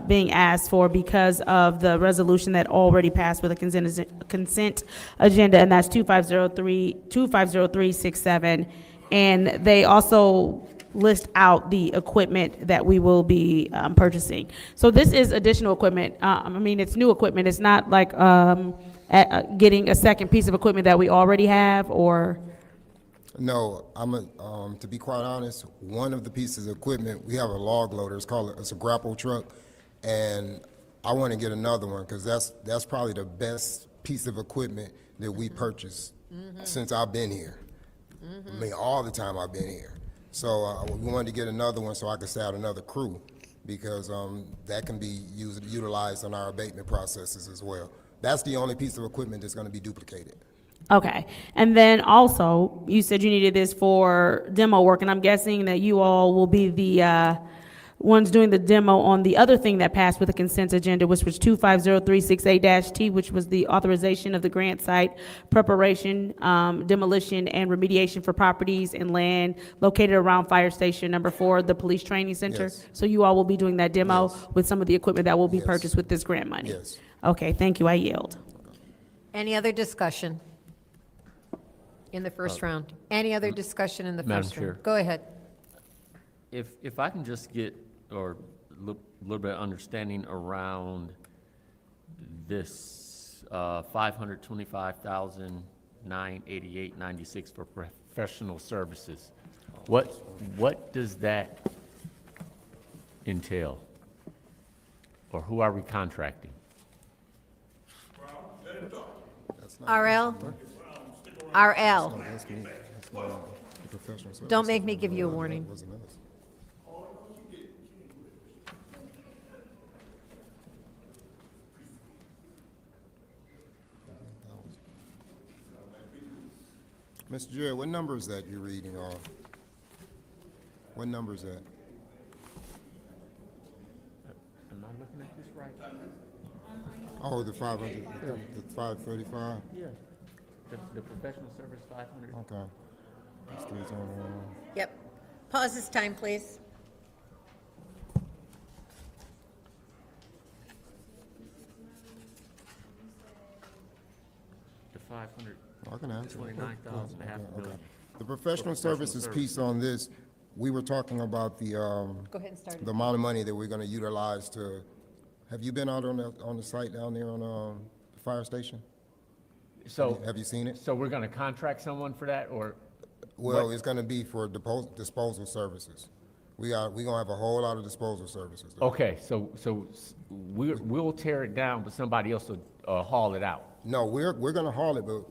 being asked for because of the resolution that already passed with a consent agenda, and that's 250367. And they also list out the equipment that we will be purchasing. So this is additional equipment. I mean, it's new equipment. It's not like getting a second piece of equipment that we already have, or... No, to be quite honest, one of the pieces of equipment, we have a log loader, it's a grapple truck, and I want to get another one, because that's probably the best piece of equipment that we purchased since I've been here. I mean, all the time I've been here. So we wanted to get another one so I could start another crew, because that can be utilized on our abatement processes as well. That's the only piece of equipment that's going to be duplicated. Okay, and then also, you said you needed this for demo work, and I'm guessing that you all will be the ones doing the demo on the other thing that passed with the consent agenda, which was 250368-T, which was the authorization of the grant site preparation, demolition, and remediation for properties and land located around Fire Station Number 4, the Police Training Center. Yes. So you all will be doing that demo Yes. with some of the equipment that will be Yes. purchased with this grant money? Yes. Okay, thank you, I yield. Any other discussion in the first round? Any other discussion in the Madam first round? Chair. Go ahead. If I can just get, or a little bit of understanding around this, 525,988.96 for professional services. What does that entail? Or who are we contracting? RL? RL. Don't make me give you a warning. Mr. Jared, what number is that you're reading off? What number is that? Am I looking at this right? Oh, the 500, the 535? Yeah. The professional service 500. Okay. Let's do it on, Yep. Pause this time, please. The 500. I can answer. 29,000, half a billion. The professional services piece on this, we were talking about the, Go ahead and start. the amount of money that we're gonna utilize to, have you been out on the site down there on, the fire station? So. Have you seen it? So we're gonna contract someone for that, or? Well, what- it's gonna be for disposal we gonna have a whole lot of disposal services. Okay, so we'll tear it down, but somebody else will haul it out. No, we're gonna haul it, but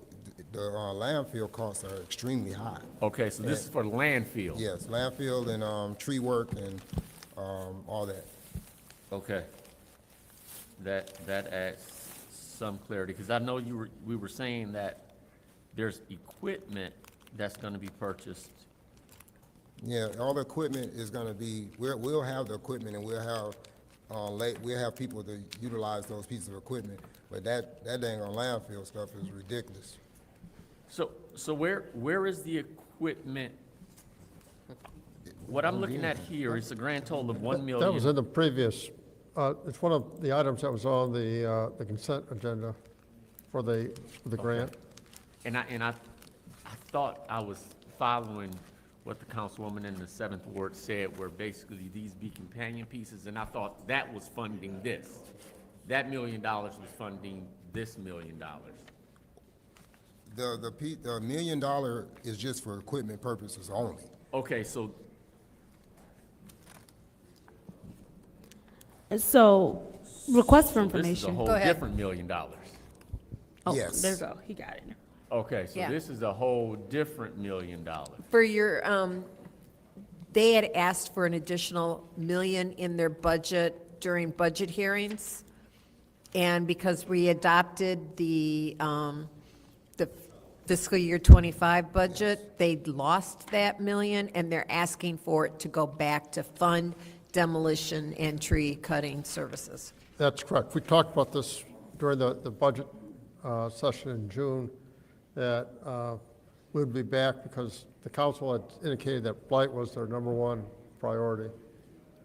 the landfill costs are extremely high. Okay, so this is for landfill? Yes, landfill and, tree work and, all that. Okay. That adds some clarity, because I know we were saying that there's equipment that's gonna be purchased? Yeah, all the equipment is gonna be, we'll have the equipment and we'll have people to utilize those pieces of equipment, but that dang on landfill stuff is ridiculous. So where is the equipment? What I'm looking at here is a grand total of 1 million. That was in the previous, it's one of the items that was on the consent agenda for the grant. And I thought I was following what the councilwoman in the 7th Ward said, where basically these be companion pieces, and I thought that was funding this. That $1 million was funding this $1 million. The $1 million is just for equipment purposes only. Okay, so So, request for this is a information. whole Go ahead. different $1 million. Oh, Yes. there you go, he got it. Okay, so Yeah. this is a whole different $1 million. For your, they had asked for an additional million in their budget during budget hearings. And because we adopted the fiscal year '25 budget, they lost that million, and they're asking for it to go back to fund demolition and tree cutting services. That's correct. We talked about this during the budget session in June, that we'd be back because the council had indicated that blight was their #1 priority.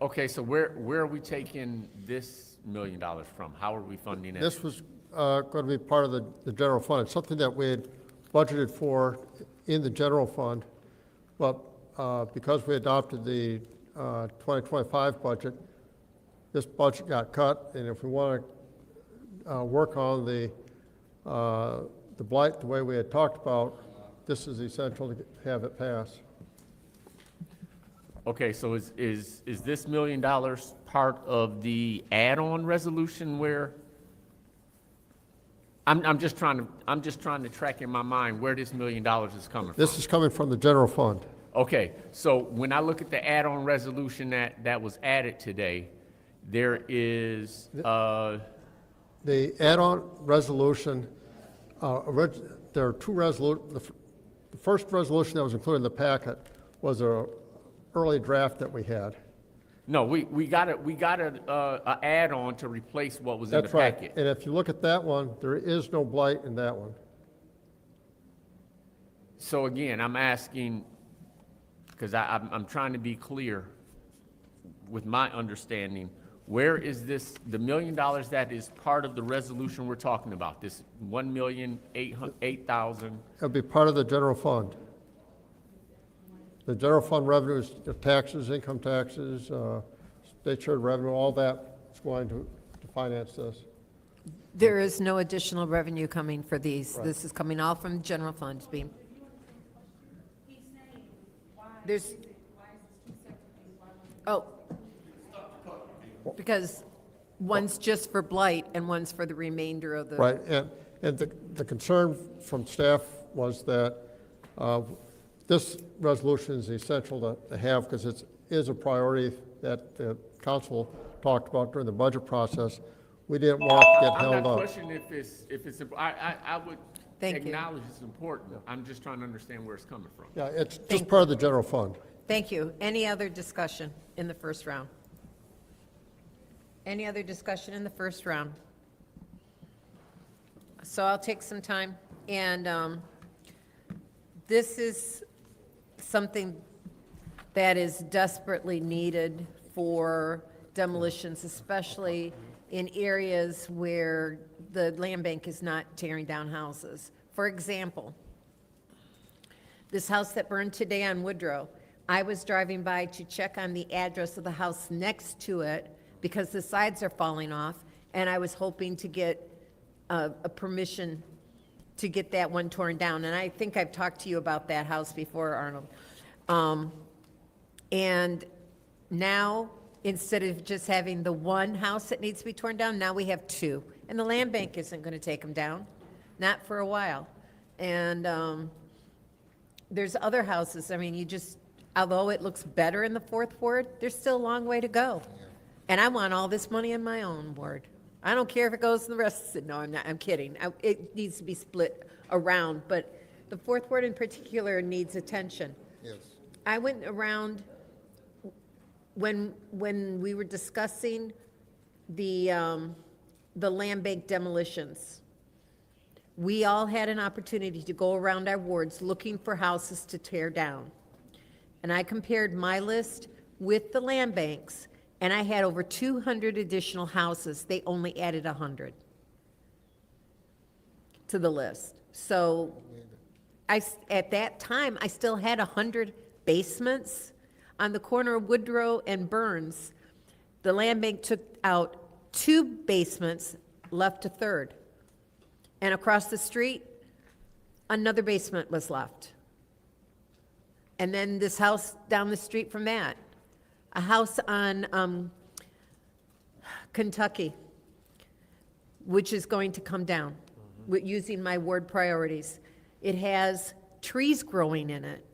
Okay, so where are we taking this $1 million from? How are we funding it? This was going to be part of the general fund. It's something that we had budgeted for in the general fund, but because we adopted the 2025 budget, this budget got cut, and if we want to work on the blight the way we had talked about, this is essential to have it pass. Okay, so is this $1 million part of the add-on resolution where? I'm just trying to track in my mind where this $1 million is coming from. This is coming from the general fund. Okay, so when I look at the add-on resolution that was added today, there is, The add-on resolution, there are two resolutions. The first resolution that was included in the packet was a early draft that we had. no, we got a add-on to replace what was in the That's right. packet. And if you look at that one, there is no blight in that one. So again, I'm asking, because I'm trying to be clear with my understanding, where is this, the $1 million that is part of the resolution we're talking about, this 1,008,000? It'll be part of the general fund. The general fund revenues, taxes, income taxes, state shared revenue, all that is going to finance this. There is no additional revenue coming for these. Right. This is coming all from the general funds being. There's. Oh. Because one's just for blight and one's for the remainder of the. Right, and the concern from staff was that this resolution is essential to have because it is a priority that the council talked about during the budget process. We didn't want to get held I'm not up. questioning if it's, I would Thank you. acknowledge it's important. I'm just trying to understand where it's coming from. Yeah, it's just part of the general fund. Thank you. Any other discussion in the first round? Any other discussion in the first round? So I'll take some time, and this is something that is desperately needed for demolitions, especially in areas where the land bank is not tearing down houses. For example, this house that burned today on Woodrow, I was driving by to check on the address of the house next to it because the sides are falling off, and I was hoping to get a permission to get that one torn down. And I think I've talked to you about that house before, Arnold. And now, instead of just having the one house that needs to be torn down, now we have two. And the land bank isn't going to take them down, not for a while. And there's other houses, I mean, although it looks better in the 4th Ward, there's still a long way to go. And I want all this money in my own ward. I don't care if it goes in the rest of the, no, I'm kidding. It needs to be split around, but The fourth ward in particular needs attention. Yes. I went around when we were discussing the land bank demolitions. We all had an opportunity to go around our wards looking for houses to tear down. And I compared my list with the land banks, and I had over 200 additional houses. They only added 100 to the list. So at that time, I still had 100 basements on the corner of Woodrow and Burns. The land bank took out 2 basements, left a third. And across the street, another basement was left. And then this house down the street from that, a house on Kentucky, which is going to come down with using my ward priorities. It has trees growing in it,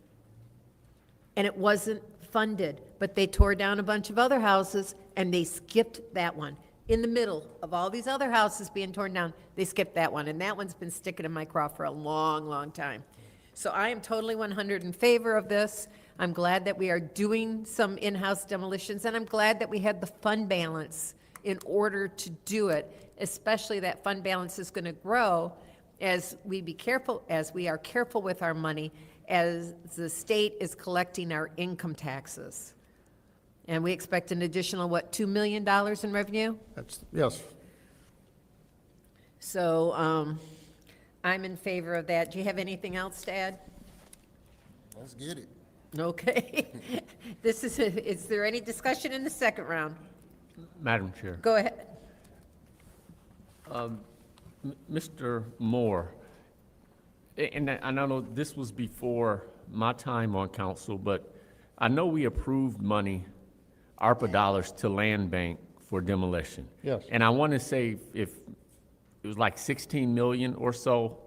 and it wasn't funded, but they tore down a bunch of other houses, and they skipped that one. In the middle of all these other houses being torn down, they skipped that one, and that one's been sticking in my craw for a long, long time. So I am totally 100 in favor of this. I'm glad that we are doing some in-house demolitions, and I'm glad that we had the fund balance in order to do it, especially that fund balance is going to grow as we are careful with our money, as the state is collecting our income taxes. And we expect an additional, what, $2 million in revenue? Yes. So I'm in favor of that. Do you have anything else to add? Let's get it. Okay. Is there any discussion in the second round? Madam Chair. Go ahead. Mr. Moore, and I know this was before my time on council, but I know we approved money, ARPA dollars, to land bank for demolition. Yes. And I want to say if it was like 16 million or so.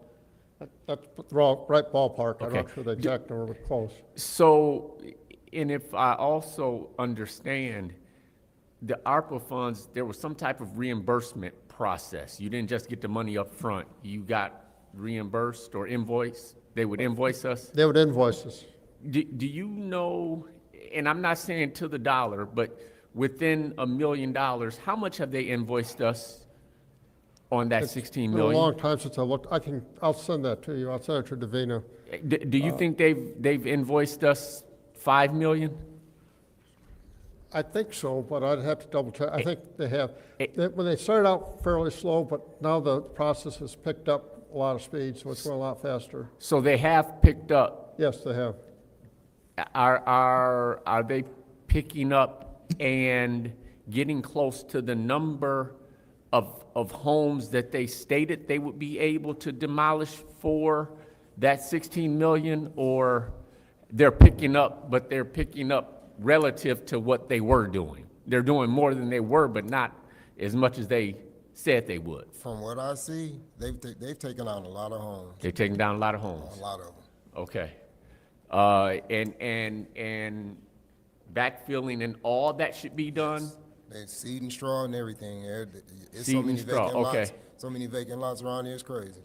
That's the right ballpark. I'm Okay. not sure the exact number, but close. So, and if I also understand, the ARPA funds, there was some type of reimbursement process. You didn't just get the money up front. You got reimbursed or invoiced? They would invoice us? They would invoice us. Do you know, and I'm not saying to the dollar, but within $1 million, how much have they invoiced us on that 16 It's been million? a long time since I looked. I'll send that to you. I'll send it to Davina. Do you think they've invoiced us 5 million? I think so, but I'd have to double check. I think they have. When they started out fairly slow, but now the process has picked up a lot of speed, so it's going a lot faster. So they have picked up. Yes, they have. Are they picking up and getting close to the number of homes that they stated they would be able to demolish for that 16 million, or they're picking up, but they're picking up relative to what they were doing? They're doing more than they were, but not as much as they said they would. From what I see, they've taken out a lot of homes. They're taking down a lot of homes. A lot of them. Okay. And backfilling and all that should be done? They seed and straw and everything. It's Seed so and many straw, vacant okay. lots. So many vacant lots around here, it's crazy.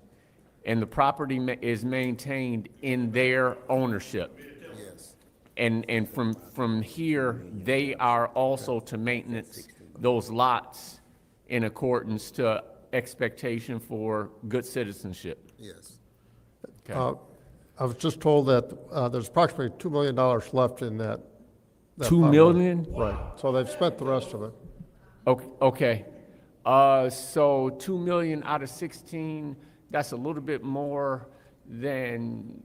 And the property is maintained in their ownership? Yes. And from here, they are also to maintenance those lots in accordance to expectation for good citizenship? Yes. Okay. I was just told that there's approximately $2 million left in that. $2 fund. million? Right. So they've spent the rest of it. Okay. So 2 million out of 16, that's a little bit more than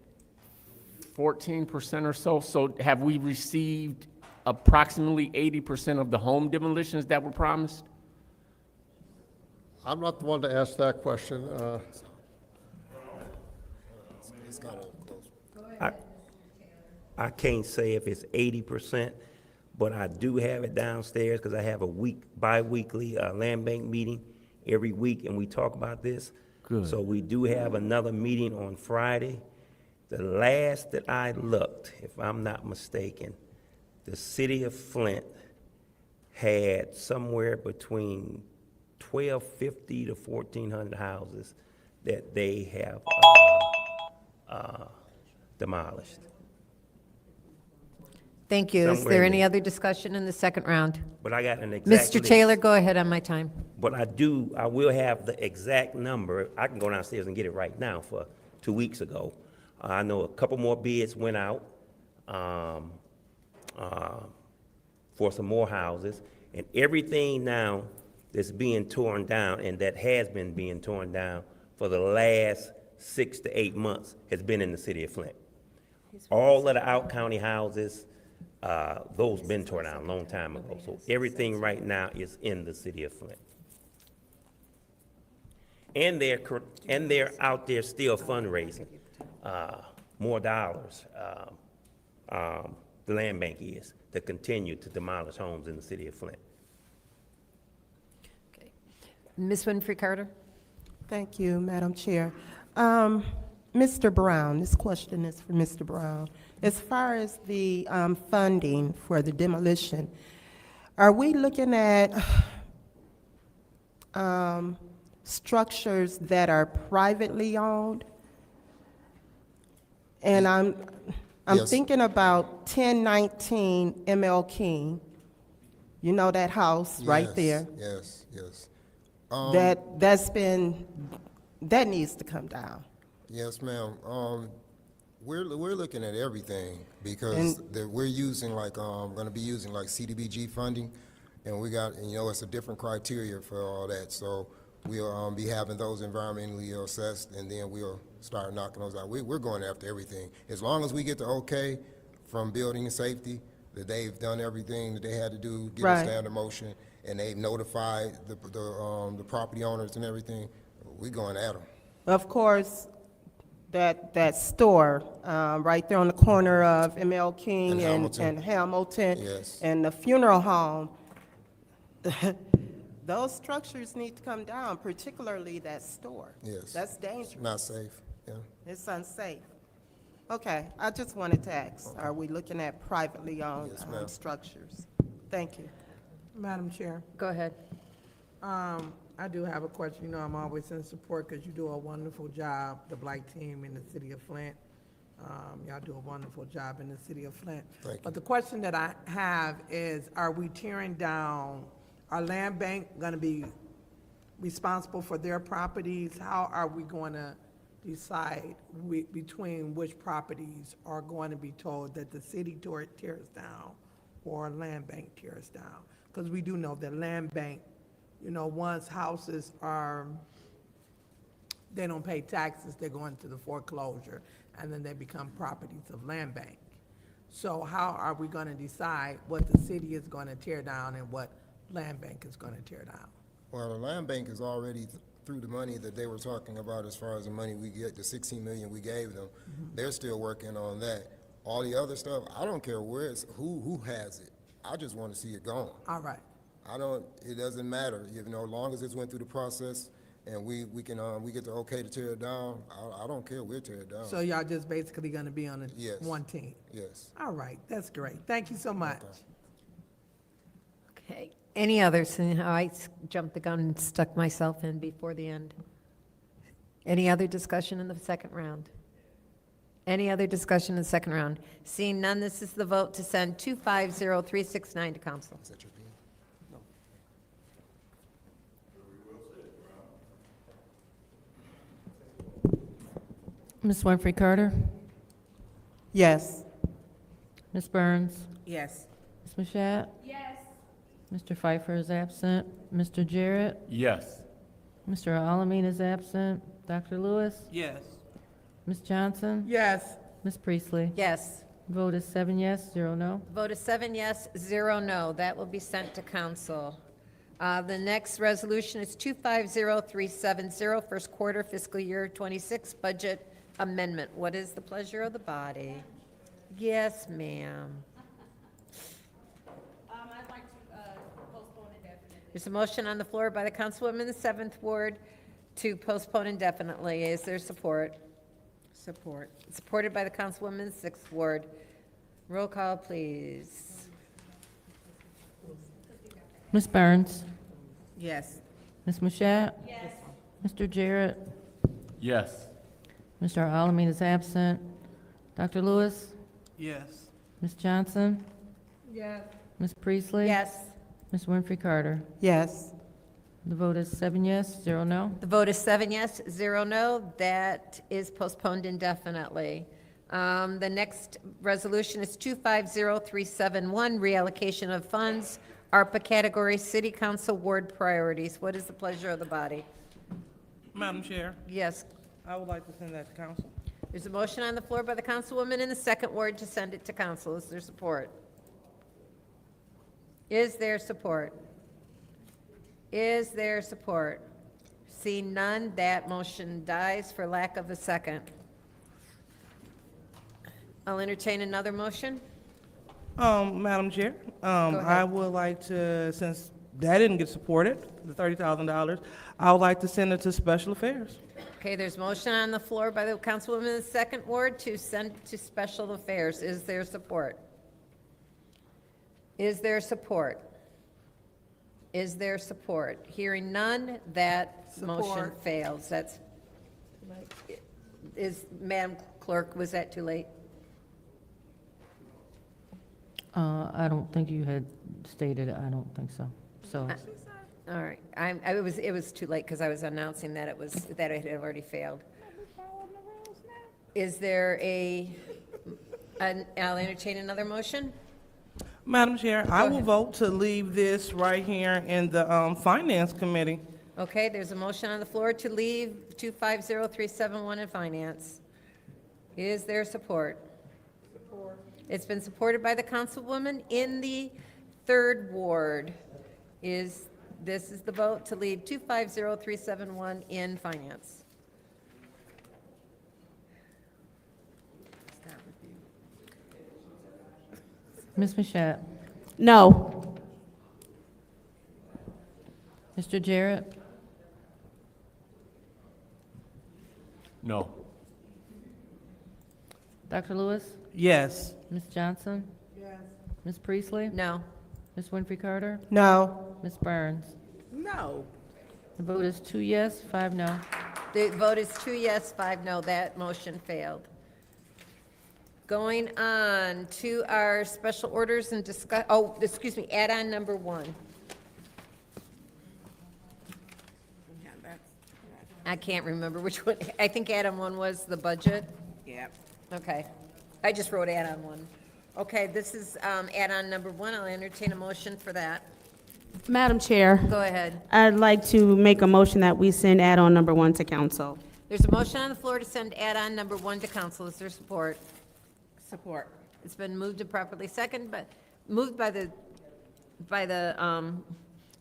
14% or so. So have we received approximately 80% of the home demolitions that were promised? I'm not the one to ask that question. It's kind of close. I can't say if it's 80%, but I do have it downstairs because I have a bi-weekly land bank meeting every week, and we talk about this. Good. So we do have another meeting on Friday. The last that I looked, if I'm not mistaken, the city of Flint had somewhere between 1,250 to 1,400 houses that they have demolished. Thank you. Is Somewhere there in any there. other discussion in the second round? But I got an exact Mr. list. Taylor, go ahead on my time. But I will have the exact number. I can go downstairs and get it right now for 2 weeks ago. I know a couple more bids went out for some more houses, and everything now that's being torn down and that has been being torn down for the last 6 to 8 months has been in the city of Flint. All of the out-county houses, those been torn down a long time ago. So everything right now is in the city of Flint. And they're out there still fundraising, more dollars, the land bank is, to continue to demolish homes in the city of Flint. Ms. Winfrey Carter? Thank you, Madam Chair. Mr. Brown, this question is for Mr. Brown. As far as the funding for the demolition, are we looking at structures that are privately owned? And I'm Yes. thinking about 1019 ML King. You know that house right Yes, there? Yes, yes. That needs to come down. Yes, ma'am. We're looking at everything because we're using like, gonna be using like CDBG funding, and we got, it's a different criteria for all that. So we'll be having those environmentally assessed, and then we'll start knocking those out. We're going after everything. As long as we get the okay from building and safety, that they've done everything that they had to do, get a Right. standard motion, and they've notified the property owners and everything, we're going at them. Of course, that store right there on the corner of ML King And Hamilton. and Hamilton. Yes. And the funeral home, those structures need to come down, particularly that store. Yes. That's dangerous. Not safe, yeah. It's unsafe. Okay, I just wanted to ask, are we looking at privately owned Yes, ma'am. structures? Thank you. Madam Chair, Go ahead. I do have a question. You know, I'm always in support because you do a wonderful job, the Black team in the city of Flint. Y'all do a wonderful job in the city of Flint. Thank you. But the question that I have is, are we tearing down, our land bank going to be responsible for their properties? How are we going to decide between which properties are going to be told that the city tears down or land bank tears down? Because we do know that land bank, once houses they don't pay taxes, they go into the foreclosure, and then they become properties of land bank. So how are we going to decide what the city is going to tear down and what land bank is going to tear down? Well, the land bank is already through the money that they were talking about as far as the money we get, the 16 million we gave them. They're still working on that. All the other stuff, I don't care where it's, who has it. I just want to see it gone. All right. It doesn't matter, as long as it's went through the process and we get the okay to tear it down, I don't care, we'll tear it down. So y'all just basically going to be on Yes. one team? Yes. All right, that's great. Thank you so much. Okay. Any others? Seeing how I jumped the gun and stuck myself in before the end. Any other discussion in the second round? Any other discussion in the second round? Seeing none, this is the vote to send 250369 to council. Is that your pen? No. Ms. Winfrey Carter? Yes. Ms. Burns? Yes. Ms. Mashat? Yes. Mr. Pfeiffer is absent. Mr. Jarrett? Yes. Mr. Alamin is absent. Dr. Lewis? Yes. Ms. Johnson? Yes. Ms. Priestley? Yes. Vote is 7 yes, 0 no. Vote is 7 yes, 0 no. That will be sent to council. The next resolution is 250370, first quarter fiscal year 26 budget amendment. What is the pleasure of the body? Yes, ma'am. I'd like to postpone indefinitely. There's a motion on the floor by the councilwoman in the 7th ward to postpone indefinitely. Is there support? Support. Supported by the councilwoman in the 6th ward. Roll call, please. Ms. Burns? Yes. Ms. Mashat? Yes. Mr. Jarrett? Yes. Mr. Alamin is absent. Dr. Lewis? Yes. Ms. Johnson? Yes. Ms. Priestley? Yes. Ms. Winfrey Carter? Yes. The vote is 7 yes, 0 no. The vote is 7 yes, 0 no. That is postponed indefinitely. The next resolution is 250371, reallocation of funds, ARPA category, City Council Ward priorities. What is the pleasure of the body? Madam Chair, Yes. I would like to send that to council. There's a motion on the floor by the councilwoman in the second ward to send it to council. Is there support? Is there support? Is there support? Seeing none, that motion dies for lack of a second. I'll entertain another motion. Madam Chair, I would like to, since that didn't get supported, the $30,000, I would like to send it to Special Affairs. Okay, there's motion on the floor by the councilwoman in the second ward to send to special affairs. Is there support? Is there support? Is there support? Hearing none, that motion Support. fails. That's, Madam Clerk, was that too late? I don't think you had stated it. I don't think so. So, All right, it was too late because I was announcing that it had already failed. Is there I'll entertain another motion? Madam Chair, I will ahead. vote to leave this right here in the Finance Committee. Okay, there's a motion on the floor to leave 250371 in finance. Is there support? Support. It's been supported by the councilwoman in the third ward. This is the vote to leave 250371 in finance. Ms. Mashat? No. Mr. Jarrett? No. Dr. Lewis? Yes. Ms. Johnson? Yes. Ms. Priestley? No. Ms. Winfrey Carter? No. Ms. Burns? No. The vote is 2 yes, 5 no. The vote is 2 yes, 5 no. That motion failed. Going on to our special orders and add-on number 1. I can't remember which one. I think add-on 1 was the budget. Yep. Okay. I just wrote add-on 1. Okay, this is add-on number 1. I'll entertain a motion for that. Madam Chair, Go ahead. I'd like to make a motion that we send add-on number 1 to council. There's a motion on the floor to send add-on number 1 to council. Is there support? Support. It's been moved and properly second, but moved by the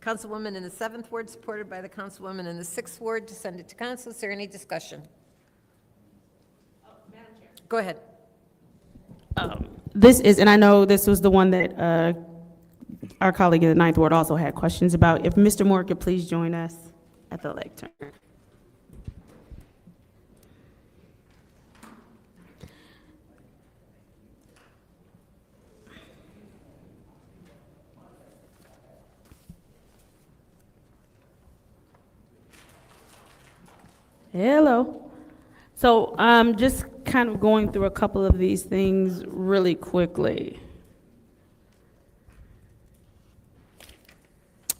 councilwoman in the 7th ward, supported by the councilwoman in the 6th ward to send it to council. Is there any discussion? Madam Chair. Go ahead. This is, and I know this was the one that our colleague in the 9th ward also had questions about. If Mr. Moore could please join us at the lectern. Hello. So I'm just kind of going through a couple of these things really quickly.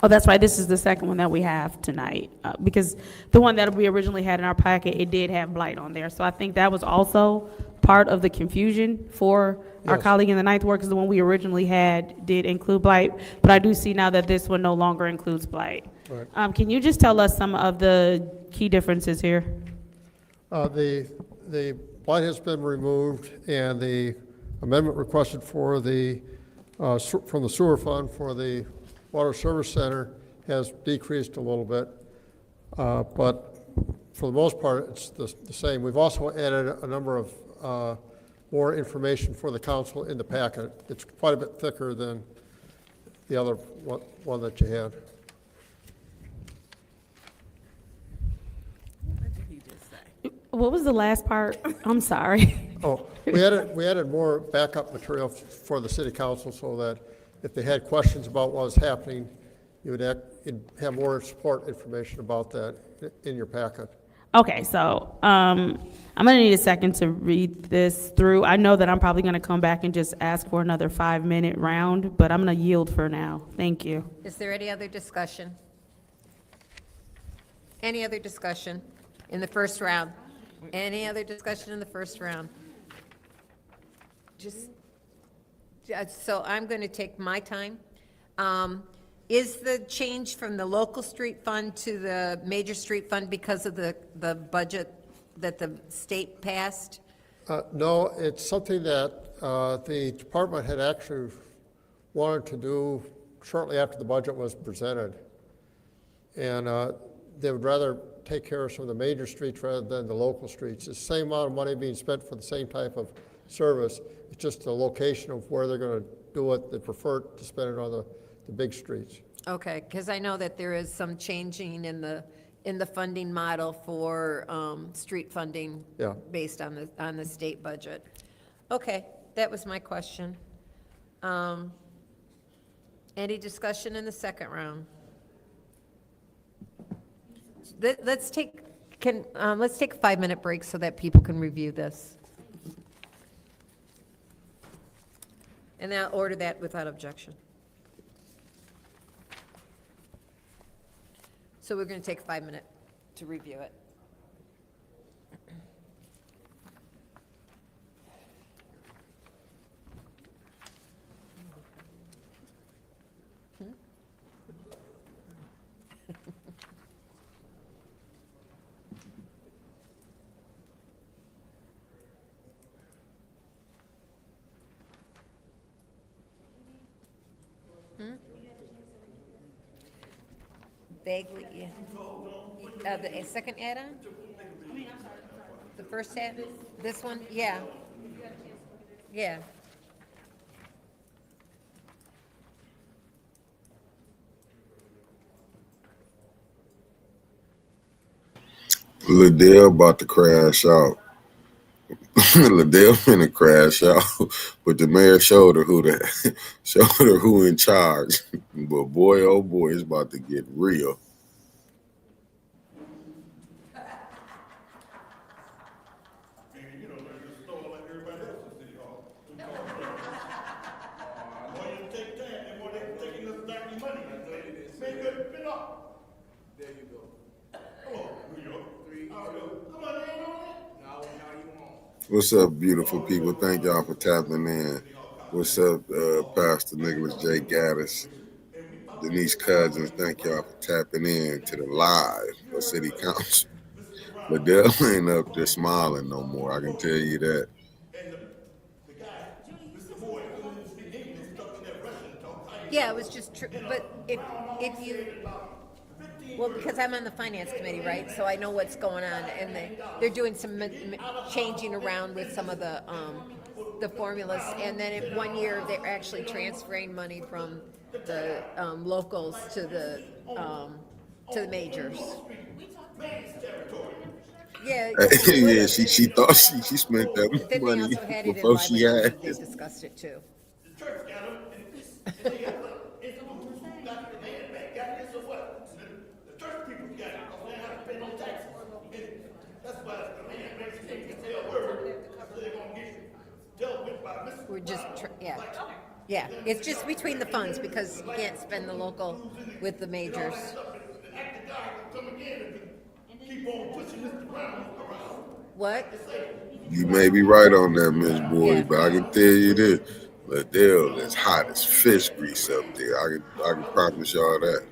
Oh, that's right, this is the second one that we have tonight, because the one that we originally had in our packet, it did have blight on there. So I think that was also part of the confusion for our Yes. colleague in the 9th ward, because the one we originally had did include blight. But I do see now that this one no longer includes blight. Right. Can you just tell us some of the key differences here? The blight has been removed, and the amendment requested for from the sewer fund for the Water Service Center has decreased a little bit, but for the most part, it's the same. We've also added a number of more information for the council in the packet. It's quite a bit thicker than the other one that you had. What was the last part? I'm sorry. Oh, we added more backup material for the city council so that if they had questions about what was happening, you'd have more support information about that in your packet. Okay, so I'm gonna need a second to read this through. I know that I'm probably gonna come back and just ask for another 5-minute round, but I'm gonna yield for now. Thank you. Is there any other discussion? Any other discussion in the first round? Any other discussion in the first round? So I'm going to take my time. Is the change from the local street fund to the major street fund because of the budget that the state passed? No, it's something that the department had actually wanted to do shortly after the budget was presented. And they would rather take care of some of the major streets rather than the local streets. It's the same amount of money being spent for the same type of service. It's just the location of where they're going to do it. They prefer to spend it on the big streets. Okay, because I know that there is some changing in the funding model for street funding Yeah. based on the state budget. Okay, that was my question. Any discussion in the second round? Let's take a 5-minute break so that people can review this. And I'll order that without objection. So we're going to take a 5-minute to review it. Vaguely, yeah. The second add-on? The first add, this one? Yeah. Yeah. Liddell about to crash out. Liddell finna crash out, but the mayor showed her who in charge. But boy, oh boy, it's about to get real. What's up, beautiful people? Thank y'all for tapping in. What's up, Pastor Nicholas J. Gaddis, Denise Cousins? Thank y'all for tapping in to the live for City Council. Liddell ain't up there smiling no more. I can tell you that. Yeah, it was just true, but if you, well, because I'm on the finance committee, right, so I know what's going on, and they're doing some changing around with some of the formulas, and then in 1 year, they're actually transferring money from the locals to the majors. Yeah. Yeah, she thought she spent that But then they money also had it in before she liability, had they it. discussed it too. We're just, yeah, it's just between the funds, because you can't spend the local with the majors. What? You may be right on that, Miss Boyd, Yeah. but I can tell you this: Liddell is hot as fish grease up there. I can promise y'all that.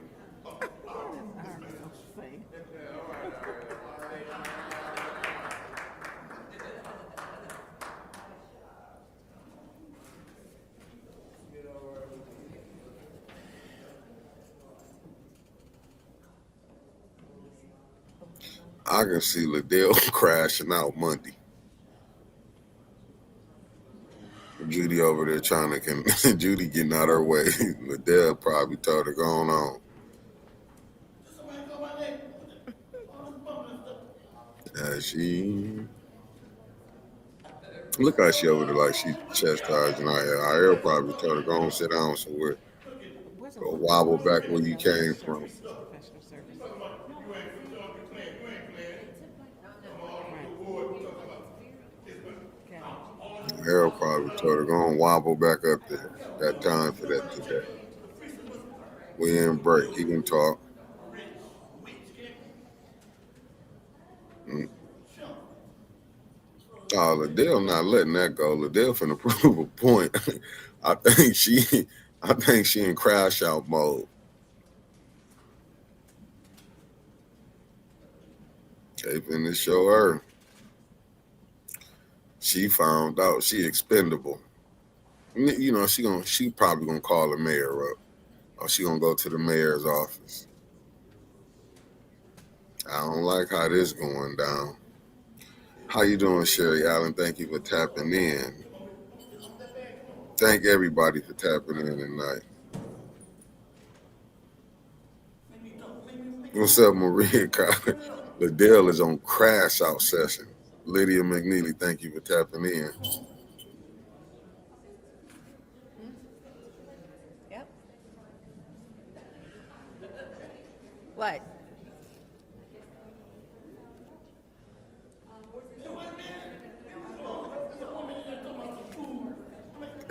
I can see Liddell crashing out Monday. Judy over there trying to Judy getting out her way. Liddell probably told her going on. She look how she over there like she chastising our hair probably told her go on sit down somewhere. Go wobble back where you came from. Harold probably told her, go and wobble back up there. Got time for that today. We in break. He can talk. Oh, Liddell not letting that go. Liddell finna prove a point. I think she in crash out mode. They finna show her. She found out she expendable. You know, she probably gonna call the mayor up. Or she gonna go to the mayor's office. I don't like how this going down. How you doing, Sherry Allen? Thank you for tapping in. Thank everybody for tapping in tonight. What's up, Maria? Liddell is on crash out session. Lydia McNeely, thank you for tapping in. Yep. What?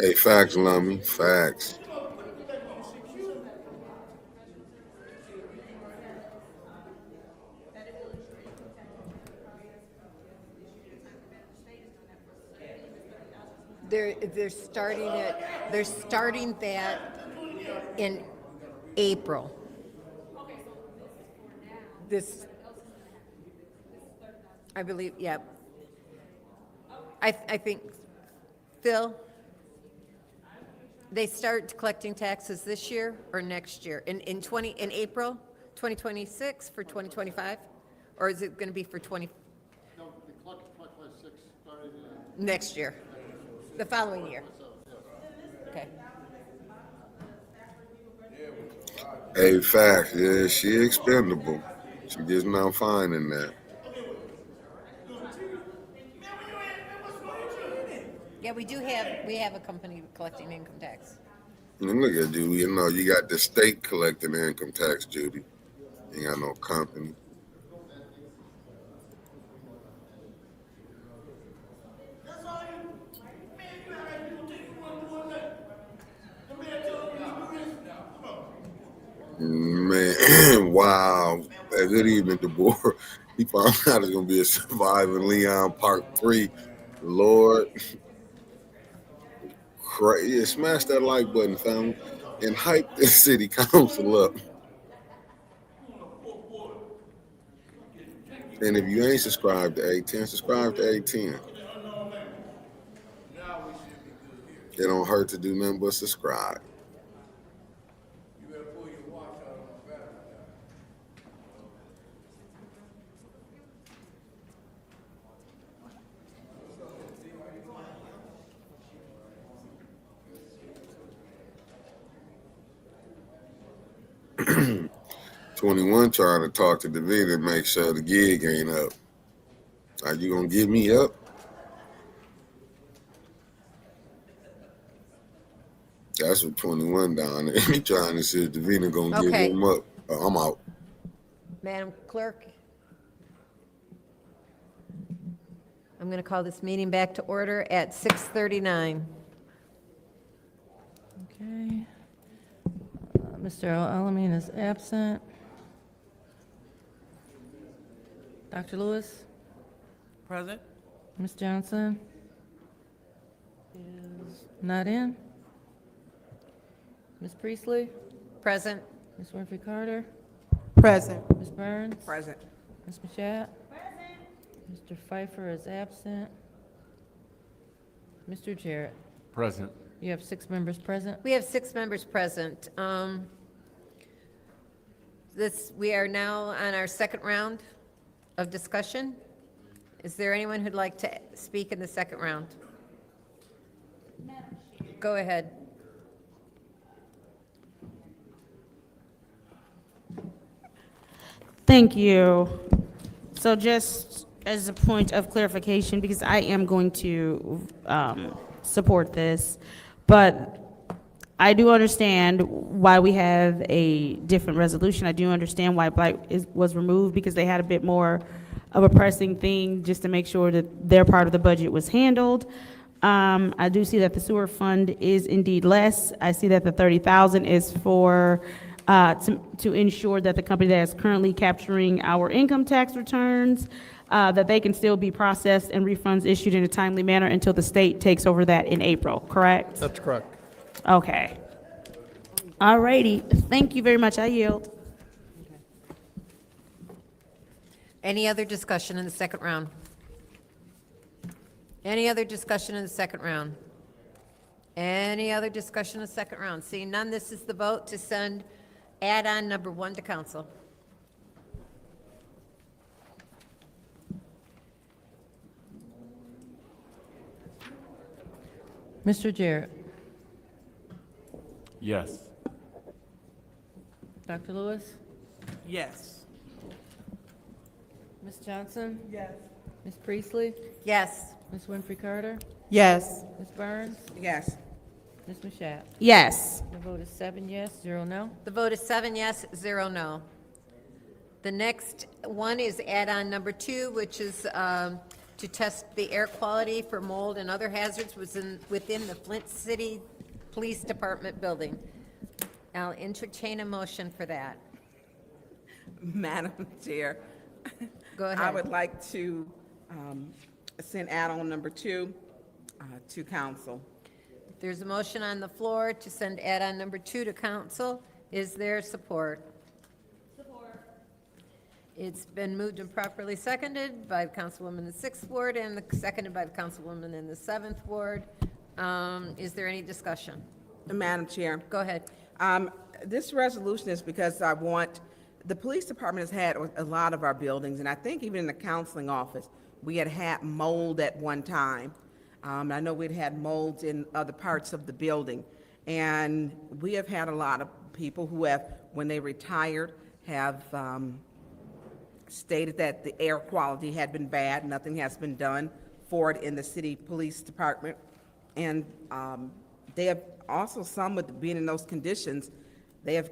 Hey, facts, Lummy, facts. They're starting that in April. This, I believe, yeah. I think, Phil, they start collecting taxes this year or next year? In April 2026 for 2025? Or is it going to be for 20? No, the clock 2026 started Next year, the following year. Okay. Hey, facts. Yeah, she expendable. She just not finding that. Yeah, we have a company collecting income tax. And look at you. You know, you got the state collecting income tax, Judy. You ain't got no company. Man, wow. Hey, good evening, DeBoer. He found out it's going to be a Surviving Leon Part 3. Lord. Yeah, smash that like button, family, and hype this city council up. And if you ain't subscribed to A10, subscribe to A10. It don't hurt to do nothing but subscribe. 21 trying to talk to David and make sure the gig ain't up. Are you gonna give me up? That's what 21 down there. He trying to see if Davina gonna give Okay. him up. I'm out. Madam Clerk, I'm going to call this meeting back to order at 6:39. Okay. Mr. Alamin is absent. Dr. Lewis? Present? Ms. Johnson? Is not in. Ms. Priestley? Present. Ms. Winfrey Carter? Present. Ms. Burns? Present. Ms. Mashat? Present. Mr. Pfeiffer is absent. Mr. Jarrett? Present. You have 6 members present. We have 6 members present. We are now on our second round of discussion. Is there anyone who'd like to speak in the second round? Go ahead. Thank you. So just as a point of clarification, because I am going to support this, but I do understand why we have a different resolution. I do understand why Blight was removed, because they had a bit more of a pressing thing just to make sure that their part of the budget was handled. I do see that the sewer fund is indeed less. I see that the 30,000 is for, to ensure that the company that is currently capturing our income tax returns, that they can still be processed and refunds issued in a timely manner until the state takes over that in April, correct? That's correct. Okay. All righty. Thank you very much. I yield. Any other discussion in the second round? Any other discussion in the second round? Any other discussion in the second round? Seeing none, this is the vote to send add-on number 1 to council. Mr. Jarrett. Yes. Dr. Lewis. Yes. Ms. Johnson. Yes. Ms. Priestley. Yes. Ms. Winfrey Carter. Yes. Ms. Burns. Yes. Ms. Mashat. Yes. The vote is 7 yes, 0 no. The vote is 7 yes, 0 no. The next one is add-on number 2, which is to test the air quality for mold and other hazards within the Flint City Police Department building. I'll entertain a motion for that. Madam Chair. Go ahead. I would like to send add-on number 2 to council. There's a motion on the floor to send add-on number 2 to council. Is there support? Support. It's been moved and properly seconded by the Councilwoman in the 6th Ward and seconded by the Councilwoman in the 7th Ward. Is there any discussion? Madam Chair. Go ahead. This resolution is because I want, the police department has had a lot of our buildings, and I think even in the counseling office, we had mold at one time. I know we'd had molds in other parts of the building. And we have had a lot of people who have, when they retired, have stated that the air quality had been bad. Nothing has been done for it in the city police department. And they have also, some with being in those conditions, they have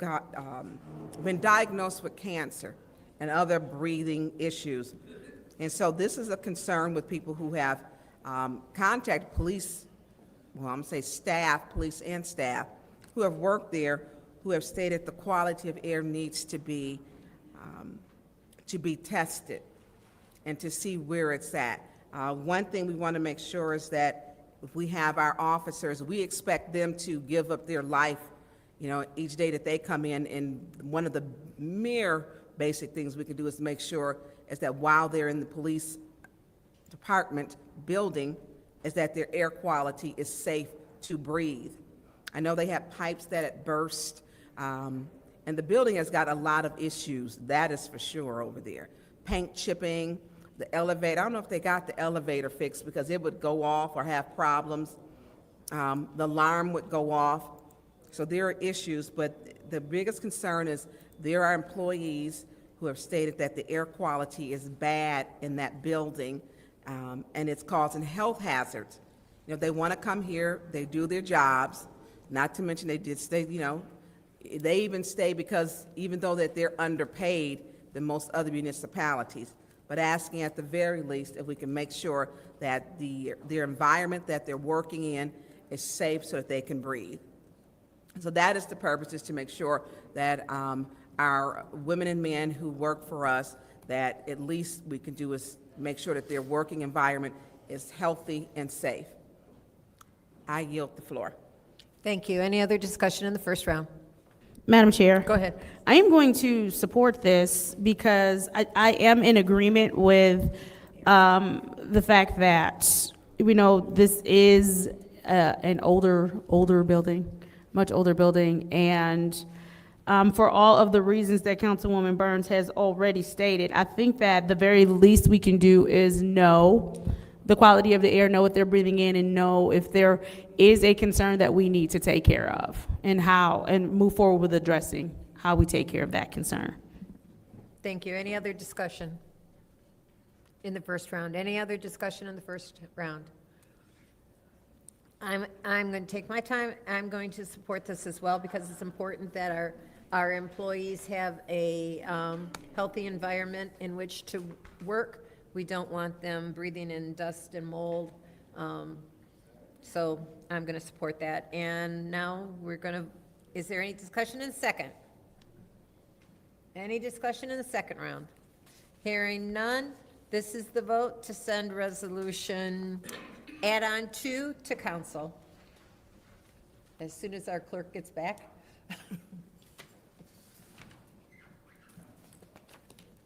been diagnosed with cancer and other breathing issues. And so this is a concern with people who have contacted police, well, I'm gonna say staff, police and staff, who have worked there, who have stated the quality of air needs to be tested and to see where it's at. One thing we want to make sure is that if we have our officers, we expect them to give up their life, you know, each day that they come in, and one of the mere basic things we can do is make sure is that while they're in the police department building, is that their air quality is safe to breathe. I know they have pipes that had burst, and the building has got a lot of issues, that is for sure over there. Paint chipping, the elevator, I don't know if they got the elevator fixed because it would go off or have problems. The alarm would go off. So there are issues, but the biggest concern is there are employees who have stated that the air quality is bad in that building, and it's causing health hazards. You know, they want to come here, they do their jobs, not to mention they did stay, you know, they even stay because even though that they're underpaid than most other municipalities, but asking at the very least if we can make sure that their environment that they're working in is safe so that they can breathe. So that is the purpose, is to make sure that our women and men who work for us, that at least we can do is make sure that their working environment is healthy and safe. I yield the floor. Thank you. Any other discussion in the first round? Madam Chair. Go ahead. I am going to support this because I am in agreement with the fact that, we know, this is an older building, much older building, and for all of the reasons that Councilwoman Burns has already stated, I think that the very least we can do is know the quality of the air, know what they're breathing in, and know if there is a concern that we need to take care of, and how, and move forward with addressing how we take care of that concern. Thank you. Any other discussion in the first round? Any other discussion in the first round? I'm going to take my time. I'm going to support this as well because it's important that our employees have a healthy environment in which to work. We don't want them breathing in dust and mold. so I'm going to support that. And now we're going to, is there any discussion in second? Any discussion in the second round? Hearing none, this is the vote to send resolution add-on 2 to council. As soon as our clerk gets back.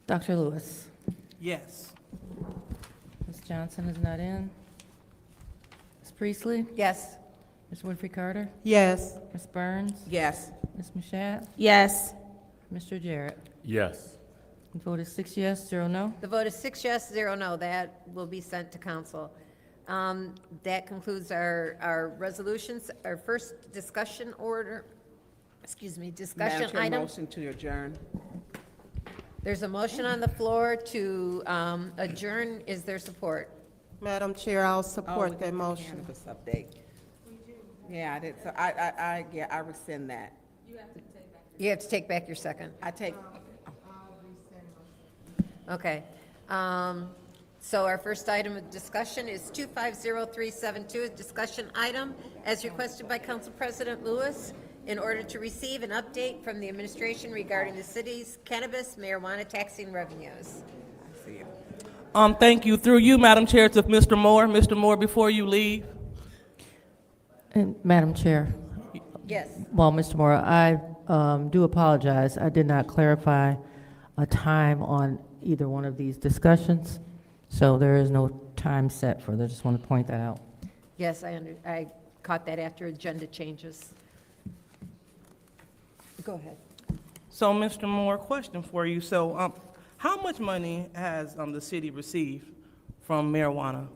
Dr. Lewis. Yes. Ms. Johnson is not in. Ms. Priestley? Yes. Ms. Winfrey Carter? Yes. Ms. Burns? Yes. Ms. Mashat? Yes. Mr. Jarrett? Yes. The vote is 6 yes, 0 no. The vote is 6 yes, 0 no. That will be sent to council. That concludes our resolutions. Our first discussion order, discussion Madam Chair, item. motion to adjourn. There's a motion on the floor to adjourn. Is there support? Madam Chair, I'll Oh, we support got that the motion. cannabis update. Yeah, I did, so I rescind that. You have to take back your second. I take, Okay. So our first item of discussion is 250372, a discussion item as requested by Council President Lewis in order to receive an update from the administration regarding the city's cannabis marijuana taxing revenues. Thank you. Through you, Madam Chair, to Mr. Moore. Mr. Moore, before you leave. And Madam Chair, Yes. well, Mr. Moore, I do apologize. I did not clarify a time on either one of these discussions, so there is no time set for it. I just want to point that out. Yes, I caught that after agenda changes. Go ahead. So, Mr. Moore, question for you. So, how much money has the city received from marijuana?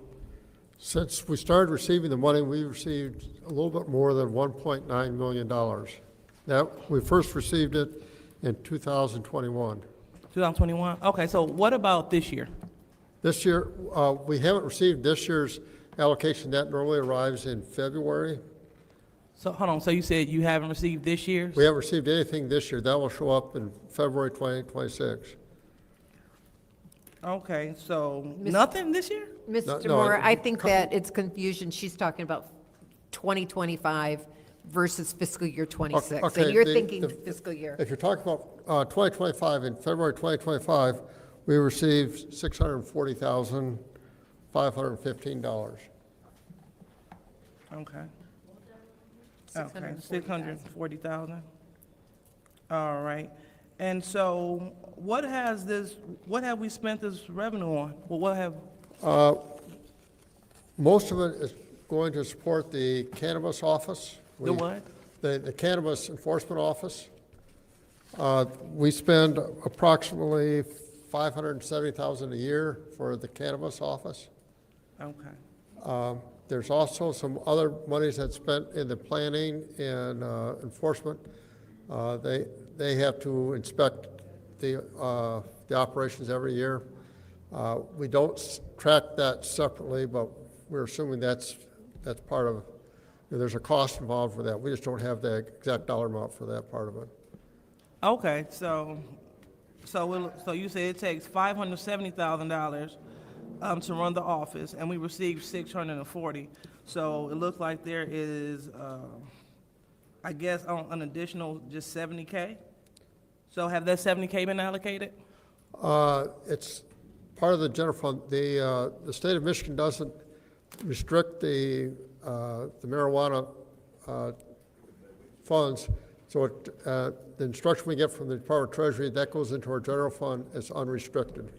Since we started receiving the money, we received a little bit more than $1.9 million. That, we first received it in 2021. 2021? Okay, so what about this year? This year, we haven't received this year's allocation. That normally arrives in February. So, hold on, so you said you haven't received this year's? We haven't received anything this year. That will show up in February 2026. Okay, so nothing this year? Mr. No, Moore, I think that it's confusion. She's talking about 2025 versus fiscal year 26. Okay, And you're the- thinking the- fiscal year. If you're talking about 2025, in February 2025, we received $640,515. Okay. Okay, 640,000. All right. And so what have we spent this revenue on? Well, what have, Most of it is going to support the cannabis office. The what? The cannabis enforcement office. We spend approximately $570,000 a year for the cannabis office. okay. There's also some other monies that's spent in the planning and enforcement. They have to inspect the operations every year. We don't track that separately, but we're assuming that's part of, there's a cost involved for that. We just don't have the exact dollar amount for that part of it. Okay, so you say it takes $570,000 to run the office, and we received 640. So it looks like there is, I guess, an additional just 70K. So have that 70K been allocated? It's part of the general fund. The state of Michigan doesn't restrict the marijuana funds. So the instruction we get from the Department of Treasury, that goes into our general fund as unrestricted.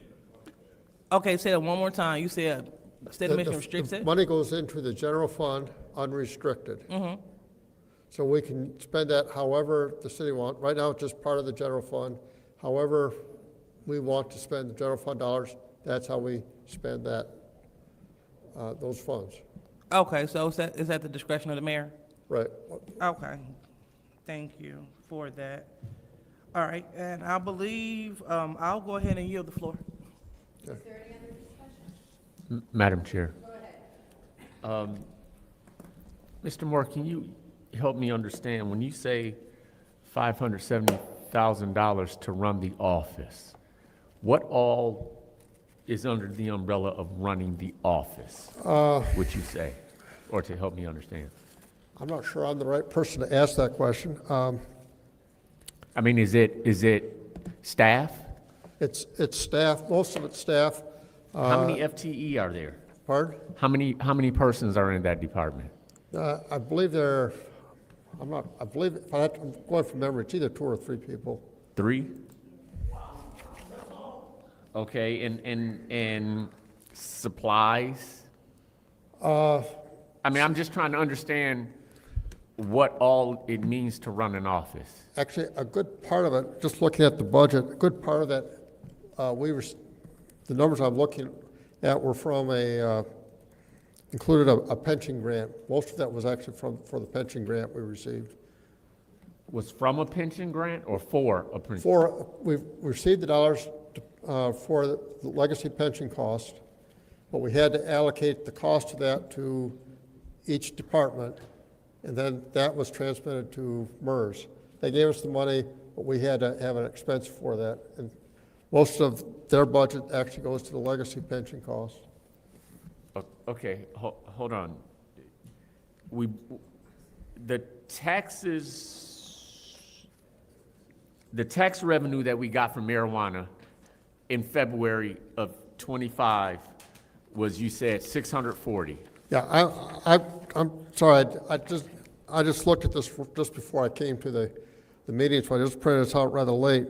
Okay, say that one more time. You said the state of Michigan restricts The it? money goes into the general fund unrestricted. Mm-hmm. So we can spend that however the city wants. Right now, it's just part of the general fund. However we want to spend the general fund dollars, that's how we spend that, those funds. Okay, so is that the discretion of the mayor? Right. Okay, thank you for that. All right, and I believe, I'll go ahead and yield the floor. Madam Chair. Mr. Moore, can you help me understand, when you say $570,000 to run the office, what all is under the umbrella of running the office, would you say? or to help me understand? I'm not sure I'm the right person to ask that question. I mean, is it staff? It's staff, most of it's staff. How many FTE are there? Pardon? How many persons are in that department? I believe I believe, I'm going from memory, it's either 2 or 3 people. 3? Okay, and supplies? I mean, I'm just trying to understand what all it means to run an office. Actually, a good part of it, just looking at the budget, a good part of that, the numbers I'm looking at were from included a pension grant. Most of that was actually for the pension grant we received. Was from a pension grant or for a pension? We received the dollars for the legacy pension cost, but we had to allocate the cost of that to each department, and then that was transmitted to MERS. They gave us the money, but we had to have an expense for that. And most of their budget actually goes to the legacy pension cost. Okay, hold on. The tax revenue that we got from marijuana in February of 25 was, you said, 640. Yeah, I'm sorry, I just looked at this just before I came to the meeting, so I just printed this out rather late.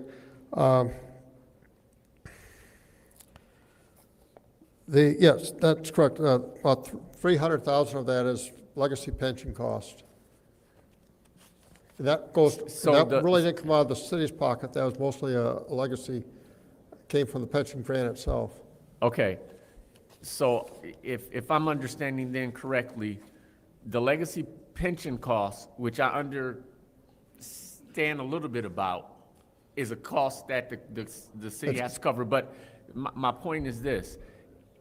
Yes, that's correct. About 300,000 of that is legacy pension cost. And that really didn't come out of the city's pocket. That was mostly a legacy, came from the pension grant itself. Okay, so if I'm understanding then correctly, the legacy pension cost, which I understand a little bit about, is a cost that the city has to cover. But my point is this: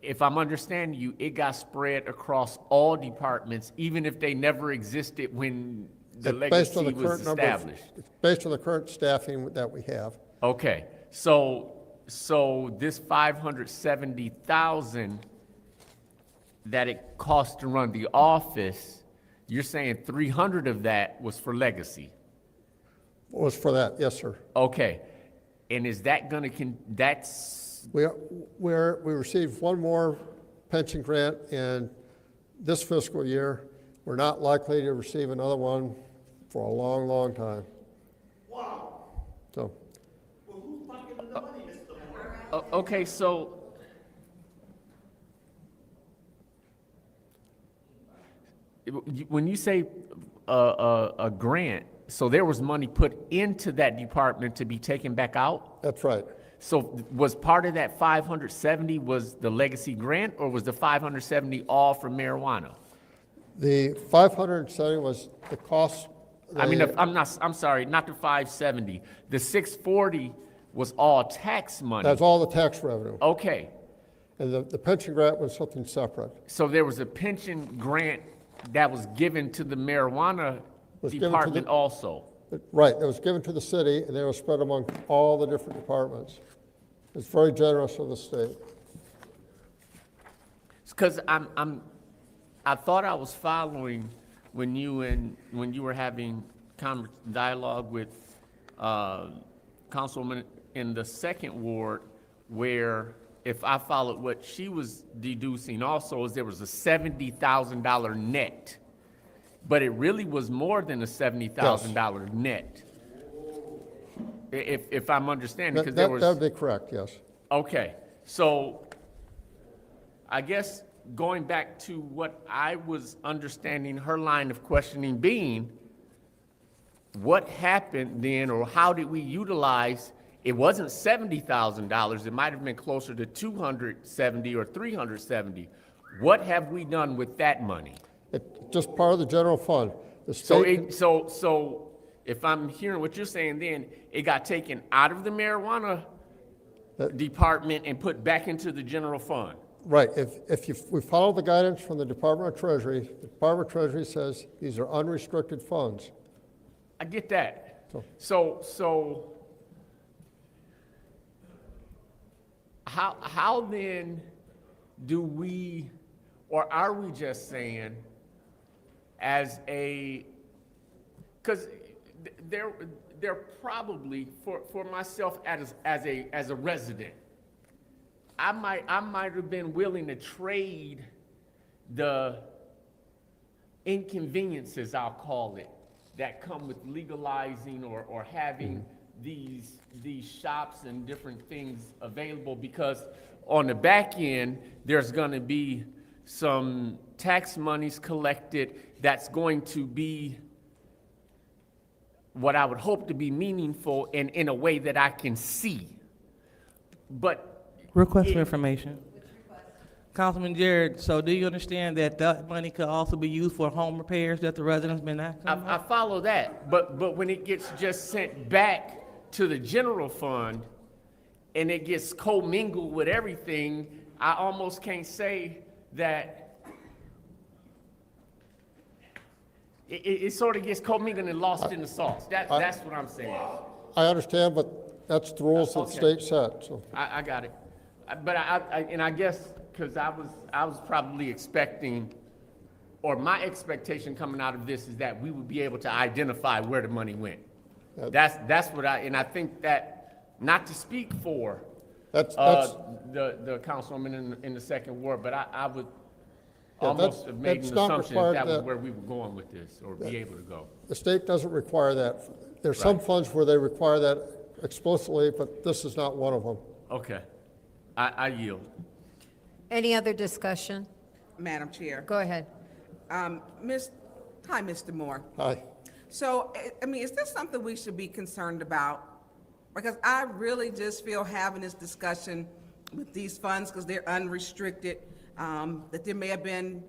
if I'm understanding you, it got spread across all departments, even if they never existed when the legacy was established. It's based on the current staffing that we have. Okay, so this 570,000 that it cost to run the office, you're saying 300 of that was for legacy? Was for that, yes, sir. Okay, and is that gonna, We received one more pension grant in this fiscal year. We're not likely to receive another one for a long, long time. Wow. So. Well, who's pocketing the money, Mr. Moore? Okay, so when you say a grant, so there was money put into that department to be taken back out? That's right. So was part of that 570 was the legacy grant, or was the 570 all for marijuana? The 570 was the cost. I'm sorry, not the 570. The 640 was all tax money. That's all the tax revenue. Okay. And the pension grant was something separate. So there was a pension grant that was given to the marijuana department also? Right, it was given to the city, and they were spread among all the different departments. It's very generous of the state. Because I thought I was following when you were having dialogue with Councilwoman in the second ward, where if I followed what she was deducing also, is there was a $70,000 net, but it really was more than a $70,000 net. If I'm understanding, because there was. That would be correct, yes. Okay, so I guess going back to what I was understanding her line of questioning being, what happened then, or how did we utilize, it wasn't $70,000, it might have been closer to 270 or 370. What have we done with that money? It's just part of the general fund. The state So if I'm hearing what you're saying, then it got taken out of the marijuana department and put back into the general fund. Right, we follow the guidance from the Department of Treasury, the Department of Treasury says these are unrestricted funds. I get that. So how then do we, or are we just saying, as a, because they're probably, for myself as a resident, I might have been willing to trade the inconveniences, I'll call it, that come with legalizing or having these shops and different things available, because on the back end, there's gonna be some tax monies collected that's going to be what I would hope to be meaningful and in a way that I can see. But Request for information. Councilman Jared, so do you understand that that money could also be used for home repairs that the residents been asking I about? follow that, but when it gets just sent back to the general fund and it gets commingled with everything, I almost can't say that it sort of gets commingled and lost in the sauce. That's what I'm saying. I understand, but that's the rules that the Okay. state set, so. I got it. But I guess, because I was probably expecting, or my expectation coming out of this is that we would be able to identify where the money went. That's what and I think that, not to speak for the councilwoman in the second ward, but I would almost have made that's an not assumption required that was that- where we were going with this, or be able to go. The state doesn't require that. There's some Right. funds where they require that explicitly, but this is not one of them. Okay, I yield. Any other discussion? Madam Chair. Go ahead. Hi, Mr. Moore. Hi. So, I mean, is this something we should be concerned about? Because I really just feel having this discussion with these funds, because they're unrestricted, that there may have been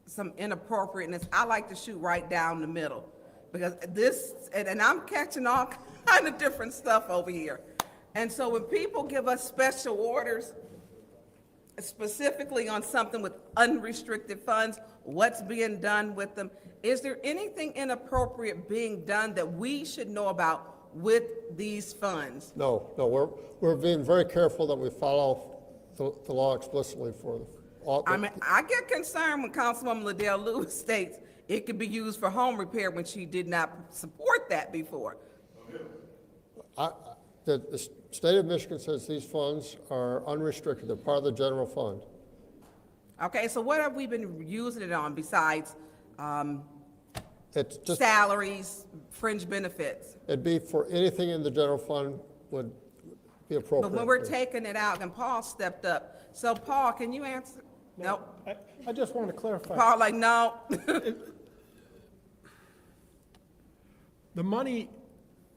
some inappropriateness. I like to shoot right down the middle, because this, and I'm catching all kind of different stuff over here. And so when people give us special orders, specifically on something with unrestricted funds, what's being done with them, is there anything inappropriate being done that we should know about with these funds? No, we're being very careful that we follow the law explicitly for all. I mean, I get concerned when Councilwoman Liddell Lewis states it could be used for home repair when she did not support that before. The state of Michigan says these funds are unrestricted. They're part of the general fund. Okay, so what have we been using it on besides It's just, salaries, fringe benefits? it'd be for anything in the general fund would be appropriate. But when we're taking it out, and Paul stepped up. So Paul, can you answer? No. I just want to clarify. Paul, like, no. The money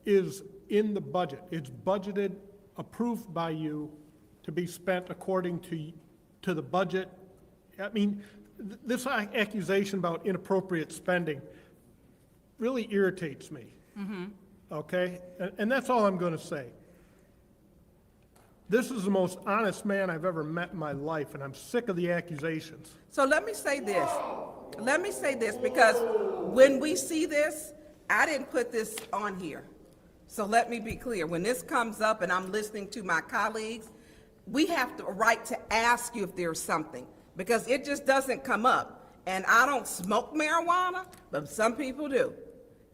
is in the budget. It's budgeted, approved by you to be spent according to the budget. I mean, this accusation about inappropriate spending really irritates me. Okay? And that's all I'm going to say. This is the most honest man I've ever met in my life, and I'm sick of the accusations. So let me say this. Let me say this, because when we see this, I didn't put this on here. So let me be clear. When this comes up and I'm listening to my colleagues, we have the right to ask you if there's something, because it just doesn't come up. And I don't smoke marijuana, but some people do.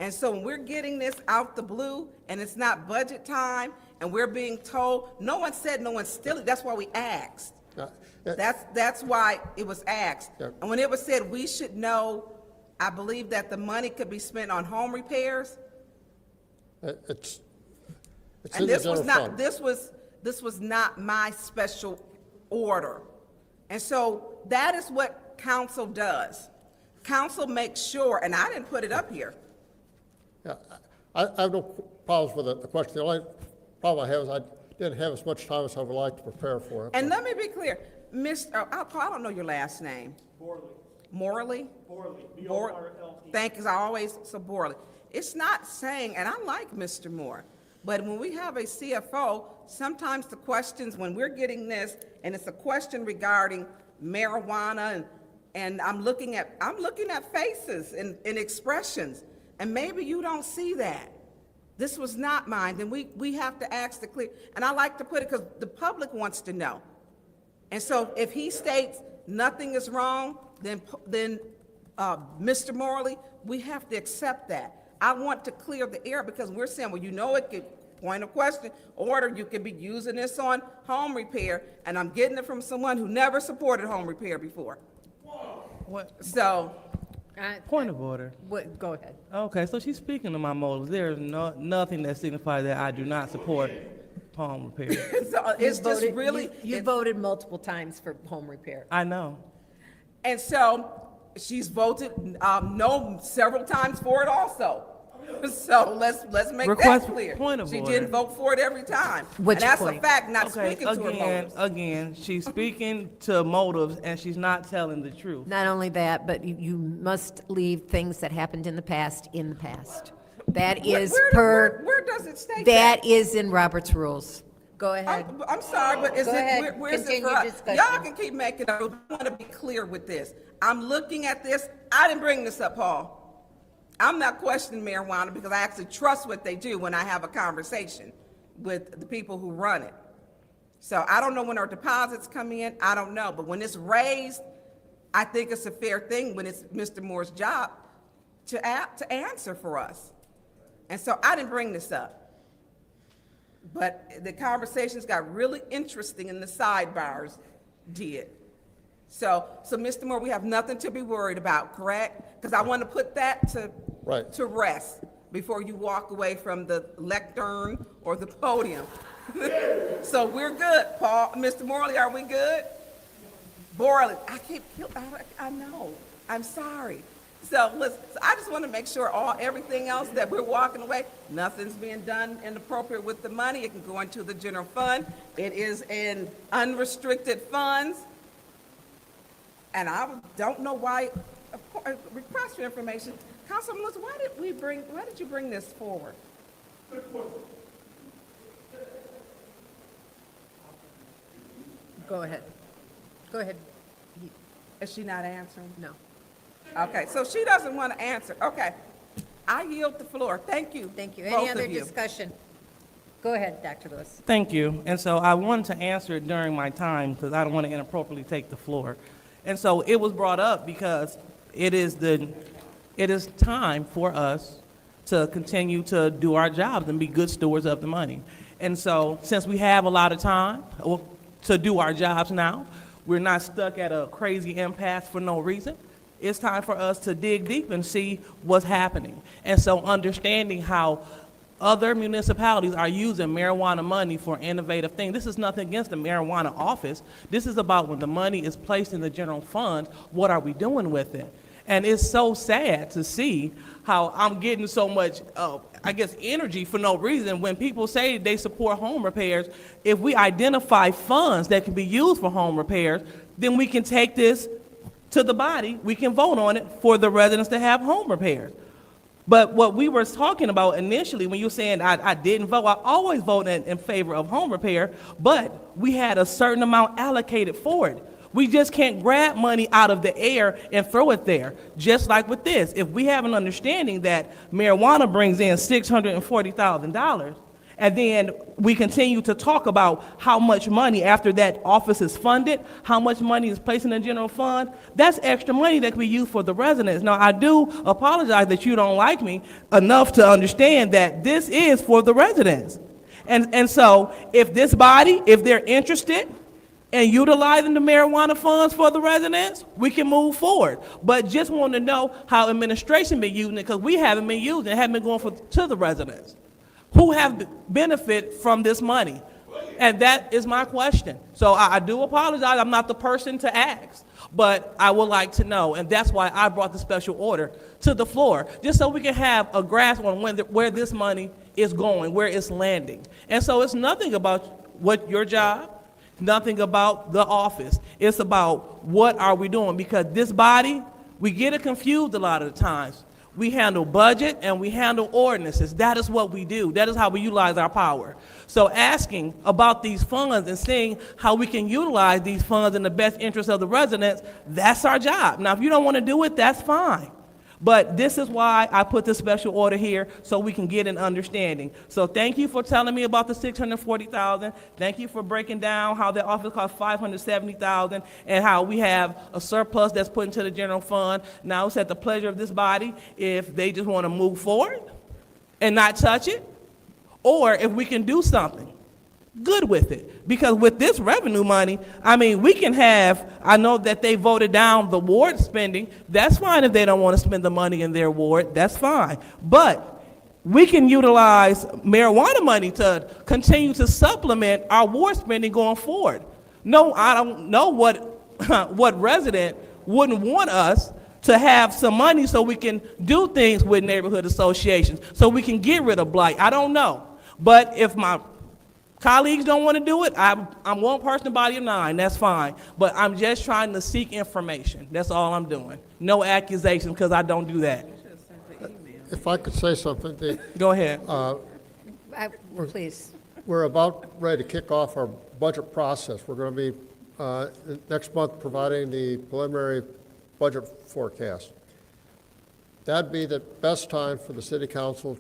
And so when we're getting this out the blue and it's not budget time and we're being told, no one said no one's stealing, that's why we asked. That's why it was asked. And when it was said we should know, I believe that the money could be spent on home repairs. It's And in the this was general not, fund. this was not my special order. And so that is what council does. Council makes sure, and I didn't put it up here. Yeah, I have no problems with the question. The only problem I have is I didn't have as much time as I would like to prepare for it. And let me be clear, I don't know your last name. Morley? B-O-R-L-E. Thank you, I always, so Borley. It's not saying, and I like Mr. Moore, but when we have a CFO, sometimes the questions, when we're getting this, and it's a question regarding marijuana, and I'm looking at faces and expressions, and maybe you don't see that. This was not mine, then we have to ask the clear, and I like to put it because the public wants to know. And so if he states nothing is wrong, then Mr. Morley, we have to accept that. I want to clear the air because we're saying, well, you know, it could, point of question, order, you could be using this on home repair, and I'm getting it from someone who never supported home repair before. What? So, Point of order. Go ahead. Okay, so she's speaking to my motives. There is nothing that signifies that I do not support home repair. so it's just really. You voted multiple times for home repair. I know. And so she's voted no several times for it also. So let's make Request that clear. point of She order. didn't vote for it every time. What's and that's your a point? fact, not Okay, speaking to her motives. again, she's speaking to motives and she's not telling the truth. Not only that, but you must leave things that happened in the past in the past. That is Where does it state that is in Robert's rules. Go ahead. I'm sorry, but is Go it, ahead. where's it Continue for us? discussion. Y'all can keep making up. I want to be clear with this. I'm looking at this. I didn't bring this up, Paul. I'm not questioning marijuana because I actually trust what they do when I have a conversation with the people who run it. So I don't know when our deposits come in. I don't know. But when it's raised, I think it's a fair thing when it's Mr. Moore's job to answer for us. And so I didn't bring this up. But the conversations got really interesting and the sidebars did. So Mr. Moore, we have nothing to be worried about, correct? Because I want to put that to rest before you walk away from the lectern or the podium. So we're good, Paul. Mr. Morley, are we good? Borley, I know. I'm sorry. So listen, I just want to make sure everything else that we're walking away, nothing's being done inappropriate with the money. It can go into the general fund. It is in unrestricted funds. And I don't know why, of course, request for information. Councilman Lewis, why did you bring this forward? Go ahead. Go ahead. Is she not answering? No. Okay, so she doesn't want to answer. Okay. I yield the floor. Thank you. Thank you. both Any of other you. discussion? Go ahead, Dr. Lewis. Thank you. And so I wanted to answer it during my time because I don't want to inappropriately take the floor. And so it was brought up because it is time for us to continue to do our jobs and be good stewards of the money. And so since we have a lot of time to do our jobs now, we're not stuck at a crazy impasse for no reason. It's time for us to dig deep and see what's happening. And so understanding how other municipalities are using marijuana money for innovative things. This is nothing against the marijuana office. This is about when the money is placed in the general fund, what are we doing with it? And it's so sad to see how I'm getting so much, energy for no reason when people say they support home repairs. If we identify funds that can be used for home repairs, then we can take this to the body, we can vote on it for the residents to have home repairs. But what we were talking about initially, when you were saying I didn't vote, I always vote in favor of home repair, but we had a certain amount allocated for it. We just can't grab money out of the air and throw it there. Just like with this, if we have an understanding that marijuana brings in $640,000, and then we continue to talk about how much money after that office is funded, how much money is placed in the general fund, that's extra money that can be used for the residents. Now, I do apologize that you don't like me enough to understand that this is for the residents. And so if this body, if they're interested in utilizing the marijuana funds for the residents, we can move forward. But just want to know how administration been using it, because we haven't been using it, haven't been going to the residents. Who have benefit from this money? And that is my question. So I do apologize, I'm not the person to ask, but I would like to know, and that's why I brought the special order to the floor, just so we can have a grasp on where this money is going, where it's landing. And so it's nothing about what your job, nothing about the office. It's about what are we doing, because this body, we get it confused a lot of the times. We handle budget and we handle ordinances. That is what we do. That is how we utilize our power. So asking about these funds and seeing how we can utilize these funds in the best interest of the residents, that's our job. Now, if you don't want to do it, that's fine. But this is why I put this special order here, so we can get an understanding. So thank you for telling me about the $640,000. Thank you for breaking down how the office costs $570,000 and how we have a surplus that's put into the general fund. Now it's at the pleasure of this body if they just want to move forward and not touch it, or if we can do something good with it. Because with this revenue money, I mean, we can have, I know that they voted down the ward spending. That's fine if they don't want to spend the money in their ward, that's fine. But we can utilize marijuana money to continue to supplement our ward spending going forward. No, I don't know what resident wouldn't want us to have some money so we can do things with neighborhood associations, so we can get rid of blight. I don't know. But if my colleagues don't want to do it, I'm one person, body of nine, that's fine. But I'm just trying to seek information. That's all I'm doing. No accusations, because I don't do that. If I could say something, Go ahead. Please. we're about ready to kick off our budget process. We're going to be, next month, providing the preliminary budget forecast. That'd be the best time for the city council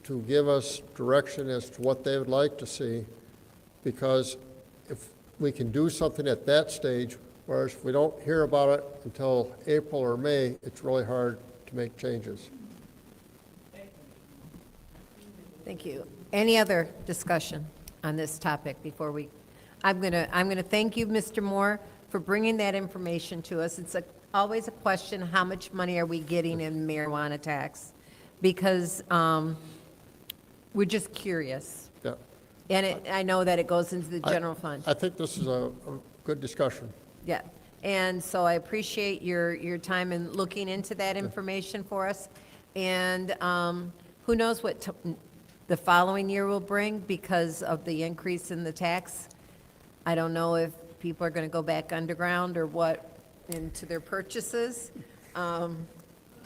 to give us direction as to what they would like to see, because if we can do something at that stage, whereas if we don't hear about it until April or May, it's really hard to make changes. Thank you. Any other discussion on this topic before we, I'm gonna thank you, Mr. Moore, for bringing that information to us. It's always a question, how much money are we getting in marijuana tax? Because we're just curious. Yeah. And I know that it goes into the general fund. I think this is a good discussion. Yeah, and so I appreciate your time in looking into that information for us. And who knows what the following year will bring because of the increase in the tax. I don't know if people are going to go back underground or what into their purchases.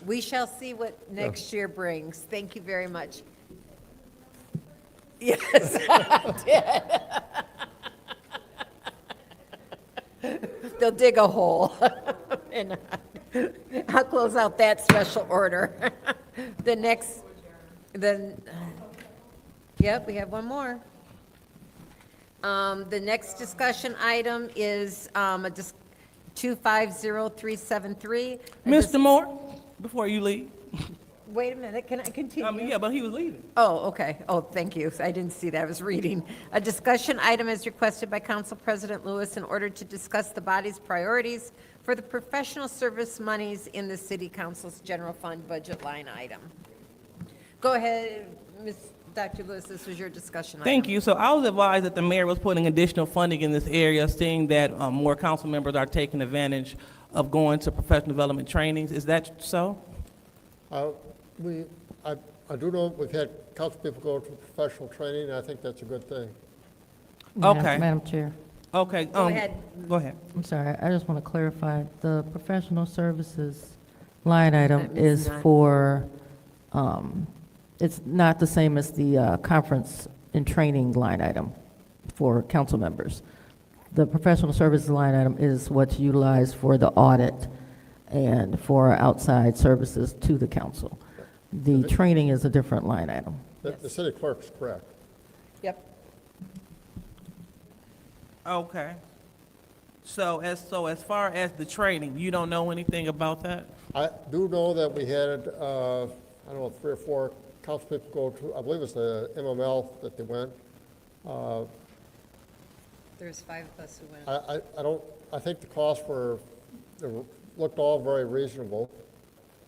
We shall see what next year brings. Thank you very much. Yes, I did. They'll dig a hole. And I'll close out that special order. Yep, we have one more. The next discussion item is 250373. Mr. Moore, before you leave. Wait a minute, can I continue? Yeah, but he was leaving. Oh, okay. Oh, thank you. I didn't see that. I was reading. A discussion item is requested by Council President Lewis in order to discuss the body's priorities for the professional service monies in the City Council's general fund budget line item. Go ahead, Dr. Lewis, this was your discussion item. Thank you. So I was advised that the mayor was putting additional funding in this area, seeing that more council members are taking advantage of going to professional development trainings. Is that so? I do know we've had council people go to professional training, and I think that's a good thing. Okay. Madam Chair, Okay. Go ahead. Go ahead. I'm sorry, I just want to clarify, the professional services line item That means is not- for, it's not the same as the conference and training line item for council members. The professional services line item is what's utilized for the audit and for outside services to the council. The training is a different line item. The city clerk's correct. Yep. Okay. So as far as the training, you don't know anything about that? I do know that we had, I don't know, 3 or 4 council people go to, I believe it's the MML that they went. There's 5 of us who went. I think the costs looked all very reasonable.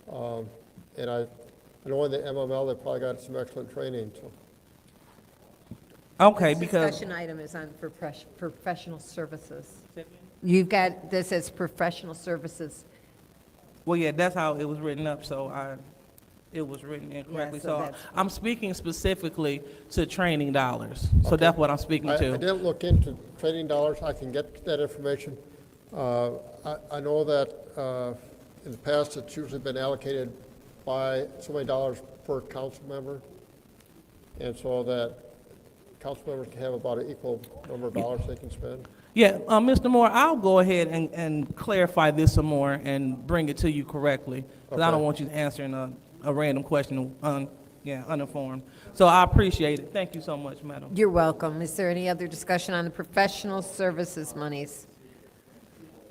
And I know in the MML, they probably got some excellent training, so. Okay, This because, discussion item is on professional services. You've got this as professional services. well, yeah, that's how it was written up, so it was written incorrectly. so So that's- I'm speaking specifically to training dollars. So that's what I'm speaking I to. didn't look into training dollars. I can get that information. I know that in the past, it's usually been allocated by so many dollars per council member. And so that council members can have about an equal number of dollars they can spend. Yeah, Mr. Moore, I'll go ahead and clarify this some more and bring it to you correctly, because I don't Okay. want you answering a random question, uninformed. So I appreciate it. Thank you so much, madam. You're welcome. Is there any other discussion on the professional services monies?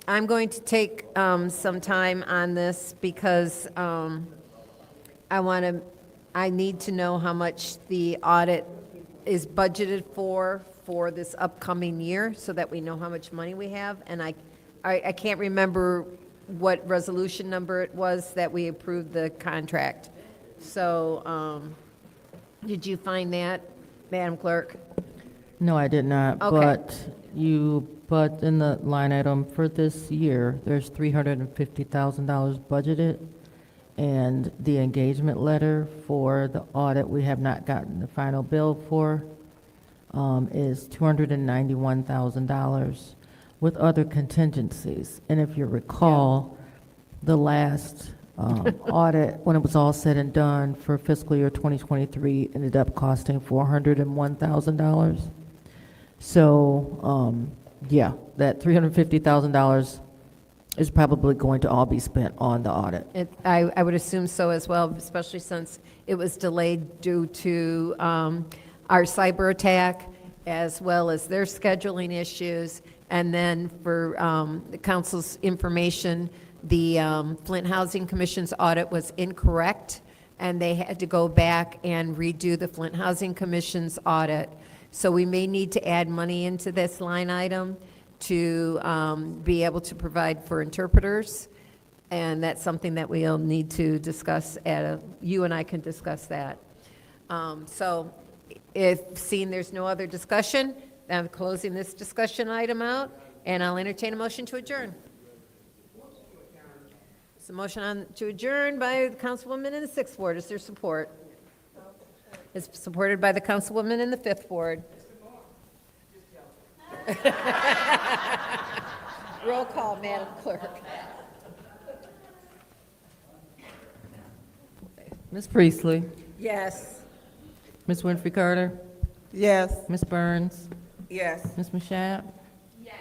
I'm going to take some time on this because I need to know how much the audit is budgeted for this upcoming year, so that we know how much money we have. And I can't remember what resolution number it was that we approved the contract. So, did you find that, Madam Clerk? No, I did not. Okay. But in the line item for this year, there's $350,000 budgeted. And the engagement letter for the audit, we have not gotten the final bill for, is $291,000 with other contingencies. And if you recall, the last audit, when it was all said and done for fiscal year 2023, ended up costing $401,000. So, yeah, that $350,000 is probably going to all be spent on the audit. I would assume so as well, especially since it was delayed due to our cyber attack, as well as their scheduling issues. And then for the council's information, the Flint Housing Commission's audit was incorrect, and they had to go back and redo the Flint Housing Commission's audit. So we may need to add money into this line item to be able to provide for interpreters, and that's something that we'll need to discuss you and I can discuss that. So if seeing there's no other discussion, I'm closing this discussion item out, and I'll entertain a motion to adjourn. It's a motion to adjourn by the councilwoman in the 6th Ward. Is there support? It's supported by the councilwoman in the 5th Ward. Roll call, Madam Clerk. Ms. Priestley? Yes. Ms. Winfrey Carter? Yes. Ms. Burns? Yes. Ms. Mashat? Yes.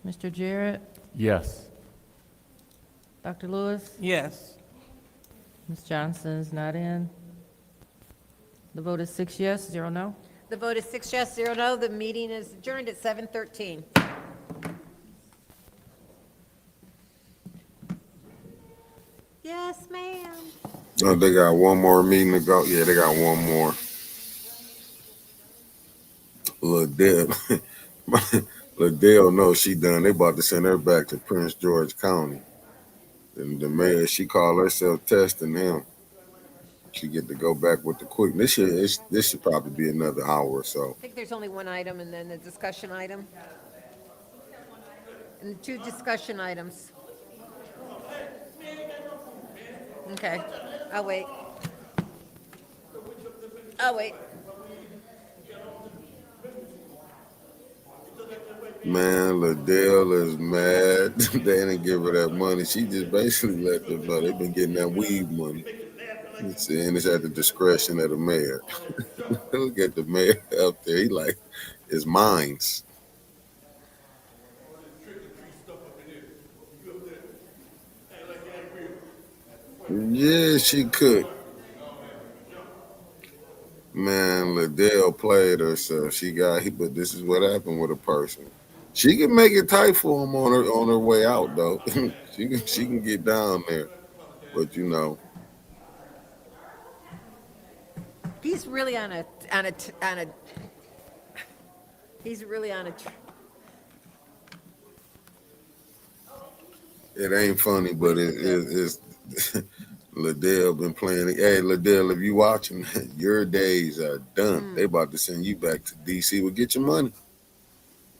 Mr. Jarrett? Yes. Dr. Lewis? Yes. Ms. Johnson is not in. The vote is 6 yes, 0 no. The vote is 6 yes, 0 no. The meeting is adjourned at 7:13. Yes, ma'am. Oh, they got one more meeting to go. Yeah, they got one more. Liddell, Liddell knows she done. They about to send her back to Prince George County. And the mayor, she called herself testing him. She get to go back with the quick. This should probably be another hour or so. I think there's only one item and then the discussion item. And 2 discussion items. Okay, I'll wait. I'll wait. Man, Liddell is mad. They didn't give her that money. She just basically let them know they've been getting that weed money. And it's at the discretion of the mayor. Look at the mayor up there. He like, it's mines. Yeah, she could. Man, Liddell played herself. But this is what happened with a person. She can make it tight for him on her way out though. she can get down there, but you know. He's really he's really on a. It ain't funny, but it's Liddell been playing. Hey, Liddell, if you watching, your days are done. They about to send you back to D.C. Well, get your money.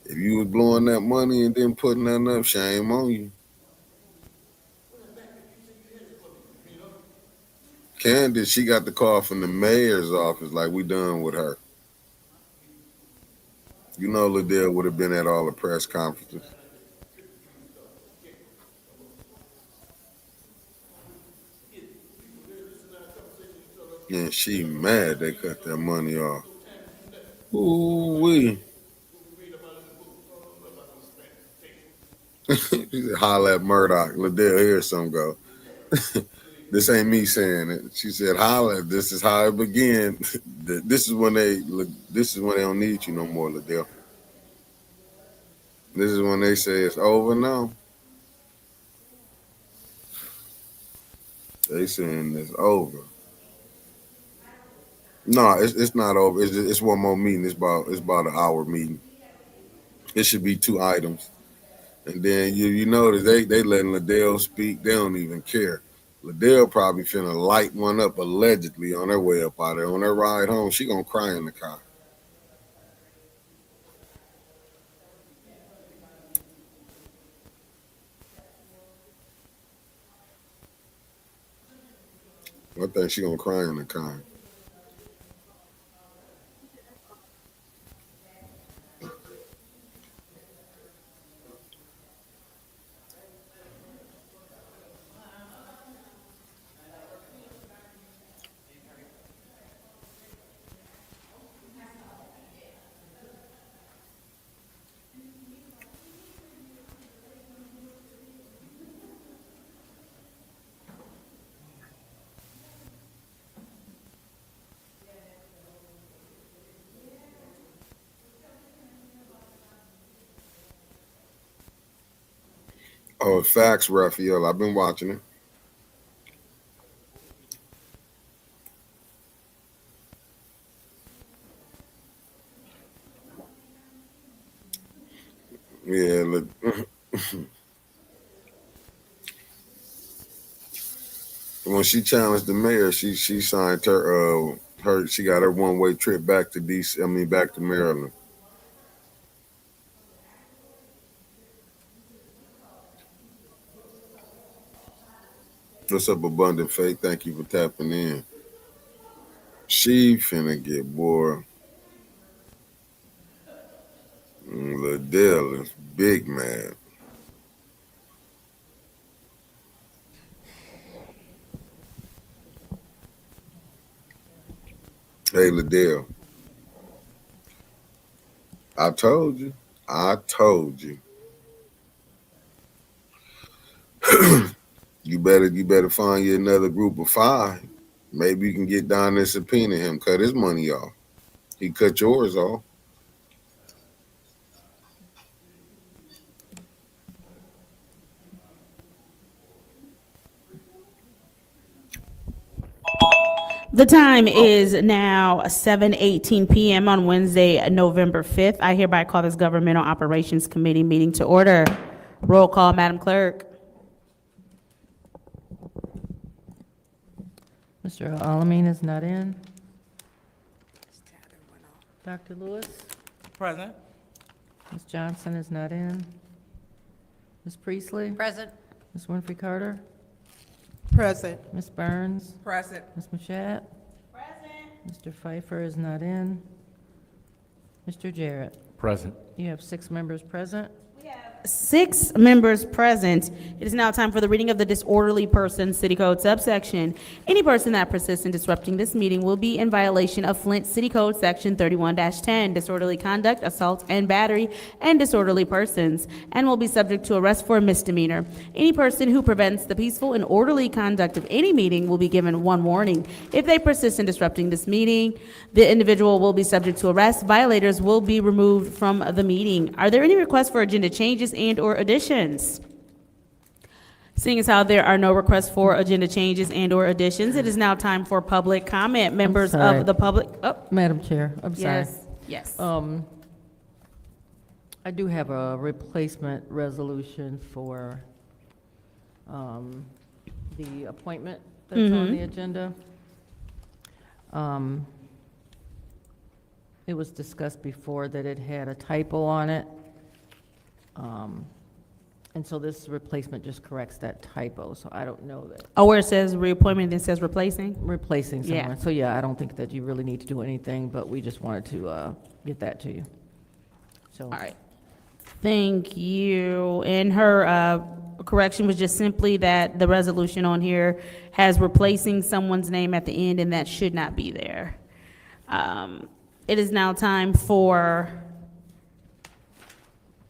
If you was blowing that money and then putting nothing up, shame on you. Candace, she got the call from the mayor's office like we done with her. You know Liddell would have been at all the press conferences. And she mad they cut that money off. Ooh-wee. She said, holla at Murdoch. Liddell, here some go. This ain't me saying it. She said, holla, this is how it began. This is when they don't need you no more, Liddell. This is when they say it's over now. They saying it's over. No, it's not over. It's one more meeting. It's about an hour meeting. It should be 2 items. And then you notice they letting Liddell speak. They don't even care. Liddell probably finna light one up allegedly on her way up out there. On her ride home, she gonna cry in the car. I think she gonna cry in the car. Oh, facts, Raphael. I've been watching it. Yeah, look. When she challenged the mayor, she signed she got her one-way trip back to back to Maryland. What's up, Abundant Faith? Thank you for tapping in. She finna get bored. Liddell is big mad. Hey, Liddell. I told you. You better find you another group of 5. Maybe you can get down there and subpoena him, cut his money off. He cut yours off. The time is now 7:18 PM on Wednesday, November 5th. I hereby call this Governmental Operations Committee meeting to order. Roll call, Madam Clerk. Mr. Alamin is not in. Dr. Lewis? Present. Ms. Johnson is not in. Ms. Priestley? Present. Ms. Winfrey Carter? Present. Ms. Burns? Present. Ms. Mashat? Present. Mr. Pfeiffer is not in. Mr. Jarrett? Present. You have 6 members present. 6 members present. It is now time for the reading of the disorderly person city code subsection. Any person that persists in disrupting this meeting will be in violation of Flint City Code Section 31-10, disorderly conduct, assault and battery, and disorderly persons, and will be subject to arrest for a misdemeanor. Any person who prevents the peaceful and orderly conduct of any meeting will be given 1 warning. If they persist in disrupting this meeting, the individual will be subject to arrest. Violators will be removed from the meeting. Are there any requests for agenda changes and/or additions? Seeing as how there are no requests for agenda changes and/or additions, it is now time for public comment. Members sorry. of the public. Oh, Madam Chair, I'm sorry. yes. I do have a replacement resolution for the appointment that's on the agenda. It was discussed before that it had a typo on it. And so this replacement just corrects that typo, so I don't know that. Oh, where it says reappointment, it says replacing? Replacing Yeah. someone. So yeah, I don't think that you really need to do anything, but we just wanted to get that to you. So. All right. Thank you. And her correction was just simply that the resolution on here has replacing someone's name at the end, and that should not be there. It is now time for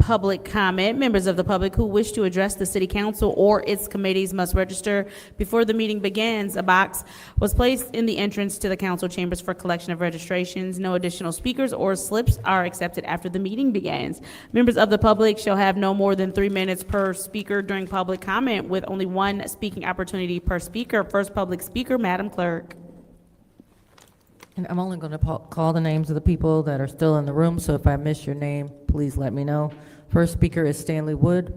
public comment. Members of the public who wish to address the city council or its committees must register before the meeting begins. A box was placed in the entrance to the council chambers for collection of registrations. No additional speakers or slips are accepted after the meeting begins. Members of the public shall have no more than 3 minutes per speaker during public comment, with only one speaking opportunity per speaker. First public speaker, Madam Clerk. And I'm only going to call the names of the people that are still in the room, so if I miss your name, please let me know. First speaker is Stanley Wood.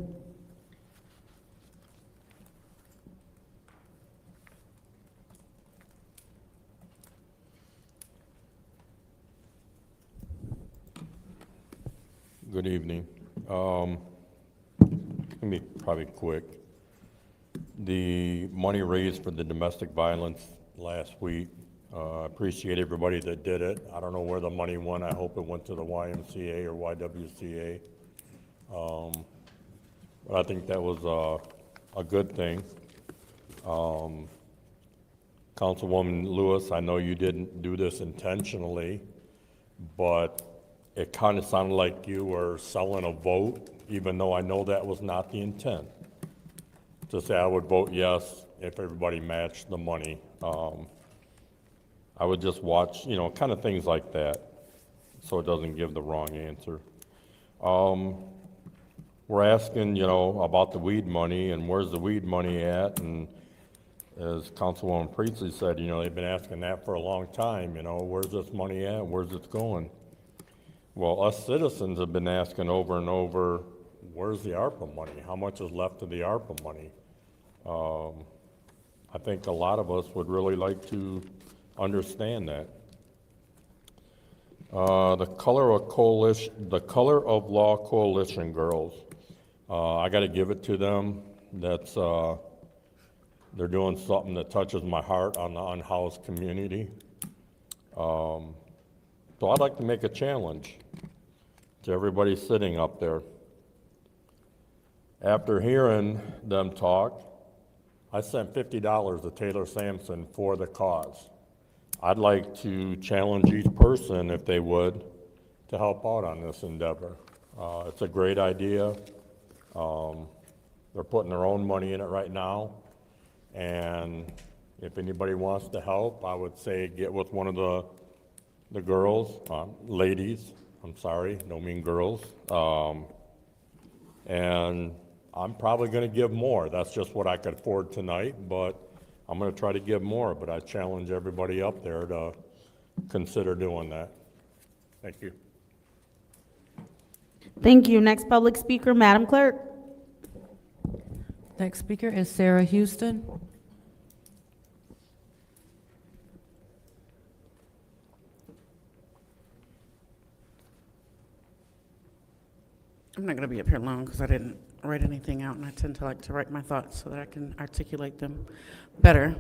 Good evening. Let me probably quick. The money raised for the domestic violence last week, I appreciate everybody that did it. I don't know where the money went. I hope it went to the YMCA or YWCA. But I think that was a good thing. Councilwoman Lewis, I know you didn't do this intentionally, but it kind of sounded like you were selling a vote, even though I know that was not the intent. To say I would vote yes if everybody matched the money. I would just watch, you know, kind of things like that, so it doesn't give the wrong answer. We're asking, you know, about the weed money and where's the weed money at, and as Councilwoman Priestley said, you know, they've been asking that for a long time, you know, where's this money at, where's it going? Well, us citizens have been asking over and over, where's the ARPA money? How much is left of the ARPA money? I think a lot of us would really like to understand that. The Color of Law Coalition girls, I got to give it to them. That's they're doing something that touches my heart on the unhoused community. So I'd like to make a challenge to everybody sitting up there. After hearing them talk, I sent $50 to Taylor Sampson for the cause. I'd like to challenge each person, if they would, to help out on this endeavor. It's a great idea. They're putting their own money in it right now. And if anybody wants to help, I would say get with one of the girls, ladies, I'm sorry, don't mean girls. And I'm probably going to give more. That's just what I could afford tonight, but I'm going to try to give more. But I challenge everybody up there to consider doing that. Thank you. Thank you. Next public speaker, Madam Clerk. Next speaker is Sarah Houston. I'm not going to be up here long because I didn't write anything out, and I tend to like to write my thoughts so that I can articulate them better.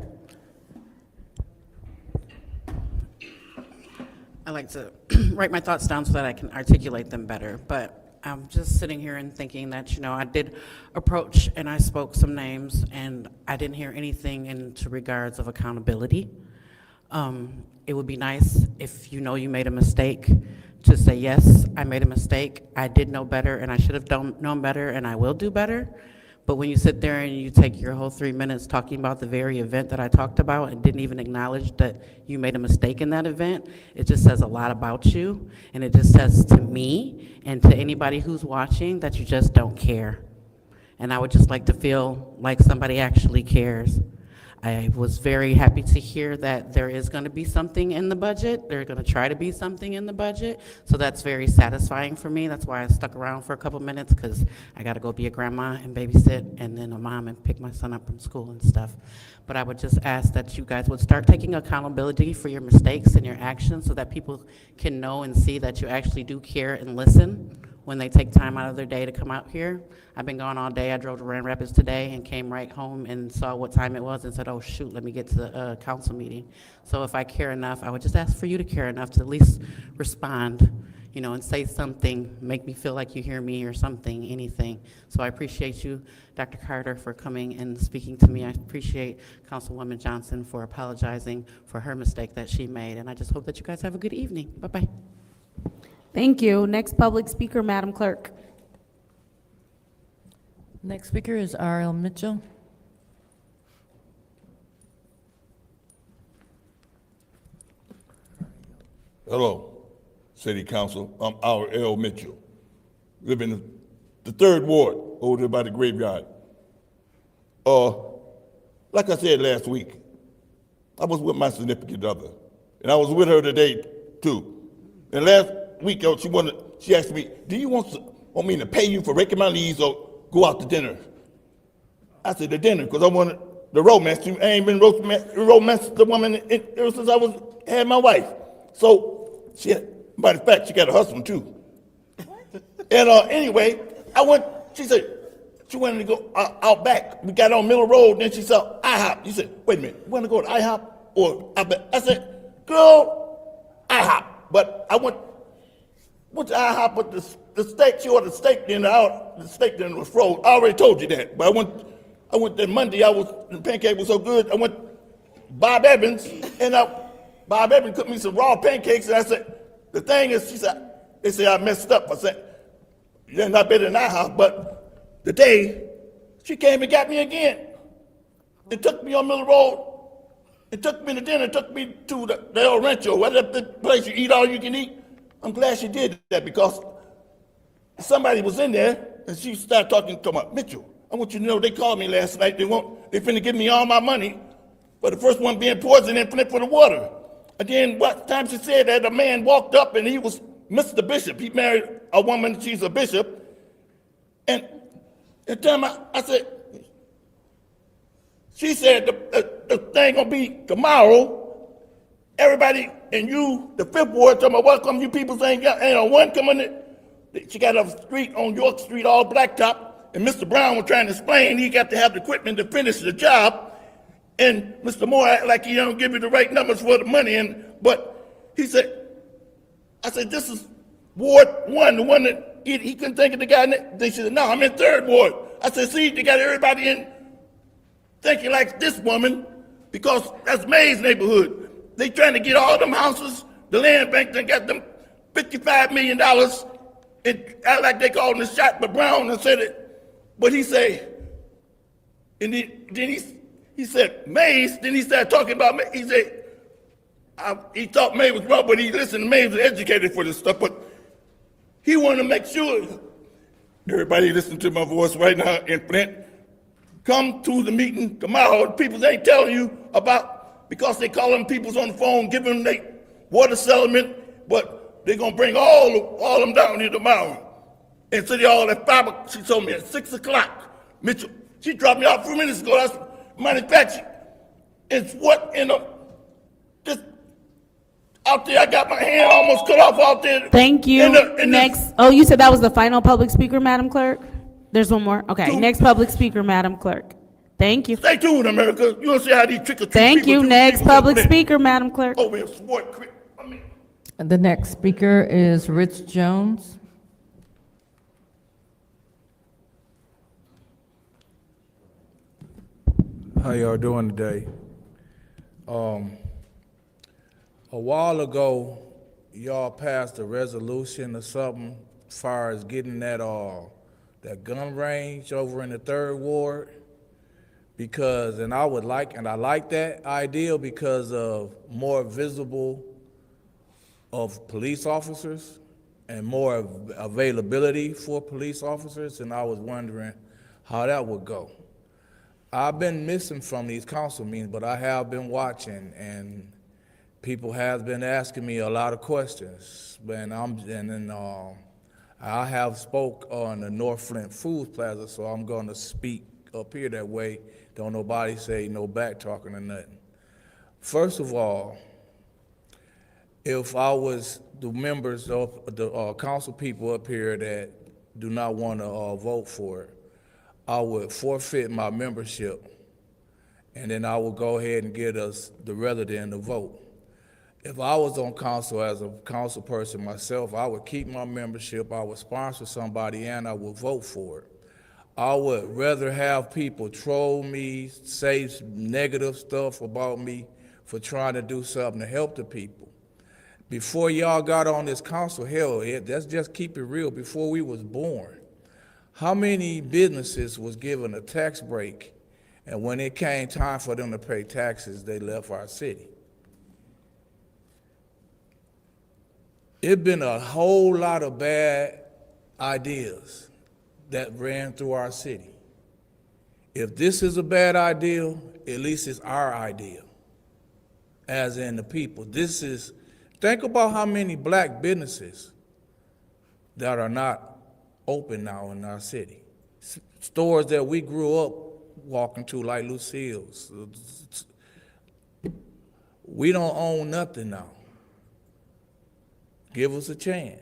I like to write my thoughts down so that I can articulate them better, but I'm just sitting here and thinking that, you know, I did approach and I spoke some names, and I didn't hear anything into regards of accountability. It would be nice if you know you made a mistake to say, yes, I made a mistake, I did know better, and I should have known better, and I will do better. But when you sit there and you take your whole 3 minutes talking about the very event that I talked about and didn't even acknowledge that you made a mistake in that event, it just says a lot about you, and it just says to me and to anybody who's watching that you just don't care. And I would just like to feel like somebody actually cares. I was very happy to hear that there is going to be something in the budget. There's going to try to be something in the budget. So that's very satisfying for me. That's why I stuck around for a couple minutes, because I got to go be a grandma and babysit and then a mom and pick my son up from school and stuff. But I would just ask that you guys would start taking accountability for your mistakes and your actions so that people can know and see that you actually do care and listen when they take time out of their day to come out here. I've been gone all day. I drove to Grand Rapids today and came right home and saw what time it was and said, oh shoot, let me get to the council meeting. So if I care enough, I would just ask for you to care enough to at least respond, you know, and say something, make me feel like you hear me or something, anything. So I appreciate you, Dr. Carter, for coming and speaking to me. I appreciate Councilwoman Johnson for apologizing for her mistake that she made. And I just hope that you guys have a good evening. Bye-bye. Thank you. Next public speaker, Madam Clerk. Next speaker is R.L. Mitchell. Hello, City Council. I'm R.L. Mitchell. Live in the 3rd Ward over there by the graveyard. Like I said last week, I was with my significant other, and I was with her today too. And last week, she asked me, "Do you want me to pay you for raking my leaves or go out to dinner?" I said, "The dinner," because I wanted the romance. I ain't been romancing the woman ever since had my wife. So, matter of fact, she got a husband too. And anyway, she said, she wanted to go out back. We got on Middle Road, then she saw IHOP. She said, "Wait a minute, you want to go to IHOP or Outback?" I said, "Girl, IHOP." But I went to IHOP, but the steak, she ordered steak dinner out. The steak dinner was frozen. I already told you that. But I went that Monday, the pancake was so good. I went Bob Evans, and Bob Evans cooked me some raw pancakes, and I said, the thing is, they said I messed up. I said, "You're not better than IHOP," but the day she came and got me again. It took me on Middle Road. It took me to dinner. It took me to the El Rancho, whatever the place you eat all you can eat. I'm glad she did that because somebody was in there and she started talking to my Mitchell. I want you to know they called me last night. They finna give me all my money for the first one being poisoned and Flint for the water. Again, what time she said that, a man walked up and he was Mr. Bishop. He married a woman, she's a bishop. And the time I said, she said the thing gonna be tomorrow. Everybody and you, the 5th Ward, talking about welcome you people ain't a one coming in. She got up the street on York Street, all blacktop, and Mr. Brown was trying to explain he got to have the equipment to finish the job. And Mr. Moore acted like he don't give you the right numbers for the money. But he said, I said, "This is Ward 1, the one that he couldn't think of the guy. They said, "No, I'm in 3rd Ward." I said, "See, they got everybody in thinking like this woman because that's May's neighborhood. They trying to get all them houses. The land bank done got them $55 million and act like they called him the shot, but Brown and said it. But he say, and then he said Mays. Then he started talking about May. He said he thought May was wrong, but he listened to May was educated for this stuff. But he wanted to make sure everybody listen to my voice right now in Flint. Come to the meeting tomorrow. People ain't telling you about because they calling people on the phone, giving them their water settlement, but they're gonna bring all them down here tomorrow. And City Hall at 5. She told me at 6 o'clock. Mitchell, she dropped me off a few minutes ago. That's manufacturing. It's what in the just out there. I got my hand almost cut off out there. Thank you. Next. Oh, you said that was the final public speaker, Madam Clerk? There's one more? Okay, next public speaker, Madam Clerk. Thank you. Stay tuned, America. You don't see how these trick-or-treat Thank you. people Next public speaker, Madam Clerk. over here, sport quick. The next speaker is Rich Jones. How y'all doing today? A while ago, y'all passed a resolution or something as far as getting that gun range over in the 3rd Ward. Because, and I like that idea because of more visible of police officers and more availability for police officers, and I was wondering how that would go. I've been missing from these council meetings, but I have been watching, and people have been asking me a lot of questions. I have spoke on the North Flint Foods Plaza, so I'm going to speak up here that way. Don't nobody say no back talking or nothing. First of all, if I was the members of the council people up here that do not want to vote for it, I would forfeit my membership, and then I would go ahead and get us the resident to vote. If I was on council as a council person myself, I would keep my membership, I would sponsor somebody, and I would vote for it. I would rather have people troll me, say negative stuff about me for trying to do something to help the people. Before y'all got on this council, hell, let's just keep it real. Before we was born, How many businesses was given a tax break, and when it came time for them to pay taxes, they left our city? It's been a whole lot of bad ideas that ran through our city. If this is a bad idea, at least it's our idea, as in the people. Think about how many black businesses that are not open now in our city. Stores that we grew up walking to, like Lucille's. We don't own nothing now. Give us a chance.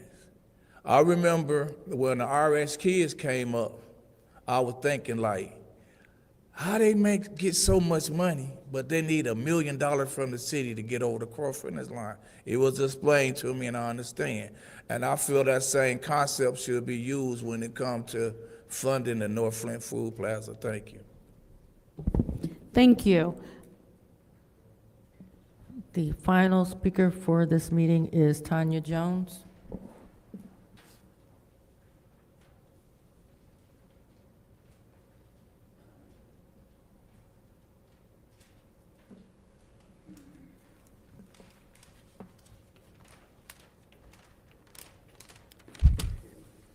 I remember when the RS Kids came up, I was thinking like, how they get so much money, but they need $1 million from the city to get over the cross finish line. It was explained to me and I understand. And I feel that same concept should be used when it comes to funding the North Flint Food Plaza. Thank you. Thank you. The final speaker for this meeting is Tanya Jones.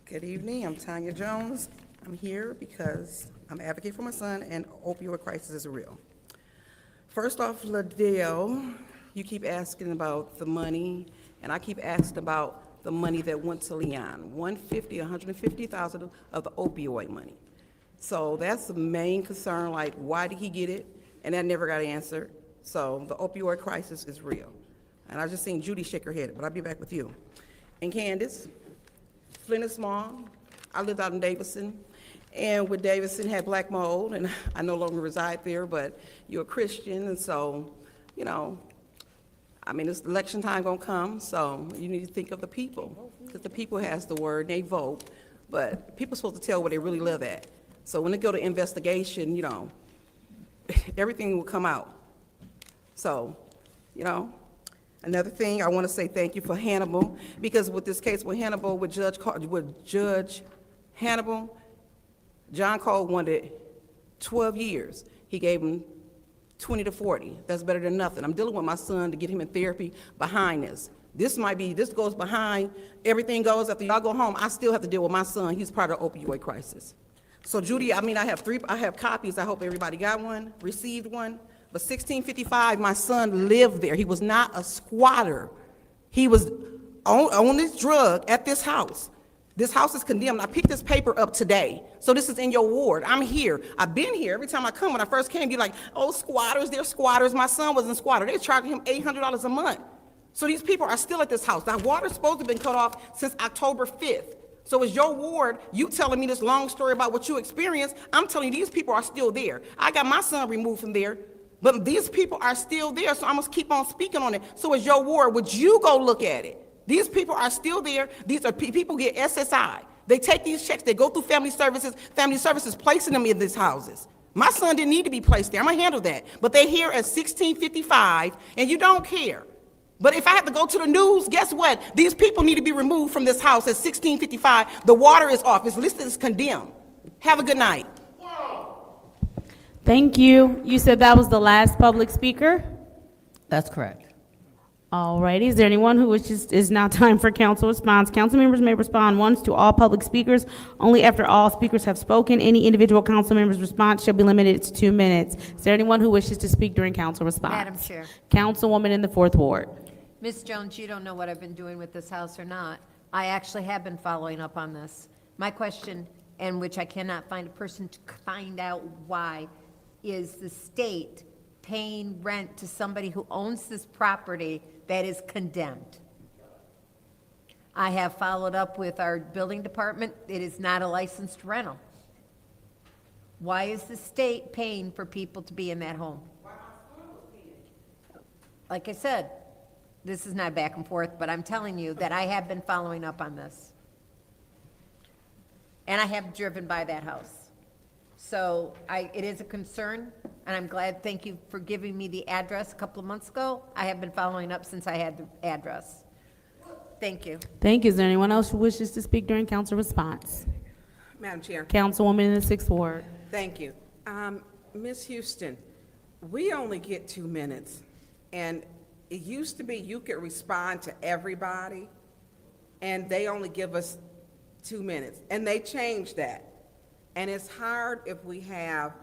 Good evening, I'm Tanya Jones. I'm here because I'm advocating for my son and opioid crisis is real. First off, Liddell, you keep asking about the money, and I keep asking about the money that went to Leon, $150,000 of the opioid money. So that's the main concern, like why did he get it? And that never got answered. So the opioid crisis is real. And I just seen Judy shake her head, but I'll be back with you. And Candace, Flint is small. I lived out in Davidson, and with Davidson had black mold, and I no longer reside there, but you're a Christian, and so, you know, I mean, it's election time gonna come, so you need to think of the people, because the people has the word, they vote, but people supposed to tell where they really live at. So when they go to investigation, you know, everything will come out. So, you know, another thing, I want to say thank you for Hannibal, because with this case with Hannibal, with Judge Hannibal, John Cole wanted 12 years. He gave him 20 to 40. That's better than nothing. I'm dealing with my son to get him in therapy behind this. This goes behind, everything goes, after y'all go home, I still have to deal with my son. He's part of the opioid crisis. So Judy, I mean, I have copies. I hope everybody got one, received one. But 1655, my son lived there. He was not a squatter. He was on this drug at this house. This house is condemned. I picked this paper up today. So this is in your ward. I'm here. I've been here. Every time I come, when I first came, you're like, oh, squatters, they're squatters. My son wasn't a squatter. They're charging him $800 a month. So these people are still at this house. Now, water's supposed to have been cut off since October 5th. So it's your ward, you telling me this long story about what you experienced. I'm telling you, these people are still there. I got my son removed from there, but these people are still there, so I must keep on speaking on it. So it's your ward. Would you go look at it? These people are still there. These are people get SSI. They take these checks. They go through family services. Family services placing them in these houses. My son didn't need to be placed there. I'm going to handle that. But they're here at 1655, and you don't care. But if I have to go to the news, guess what? These people need to be removed from this house at 1655. The water is off. It's listed as condemned. Have a good night. Thank you. You said that was the last public speaker? That's correct. All righty. Is there anyone who wishes, is now time for council response. Council members may respond once to all public speakers, only after all speakers have spoken. Any individual council member's response shall be limited to 2 minutes. Is there anyone who wishes to speak during council response? Madam Chair. Councilwoman in the 4th Ward. Ms. Jones, you don't know what I've been doing with this house or not. I actually have been following up on this. My question, and which I cannot find a person to find out why, is the state paying rent to somebody who owns this property that is condemned? I have followed up with our building department. It is not a licensed rental. Why is the state paying for people to be in that home? Like I said, this is not back and forth, but I'm telling you that I have been following up on this. And I have driven by that house. So it is a concern, and I'm glad, thank you for giving me the address a couple of months ago. I have been following up since I had the address. Thank you. Thank you. Is there anyone else who wishes to speak during council response? Madam Chair. Councilwoman in the Sixth Ward. Thank you. Ms. Houston, we only get 2 minutes, and it used to be you could respond to everybody, and they only give us 2 minutes, and they changed that. And it's hard if we have,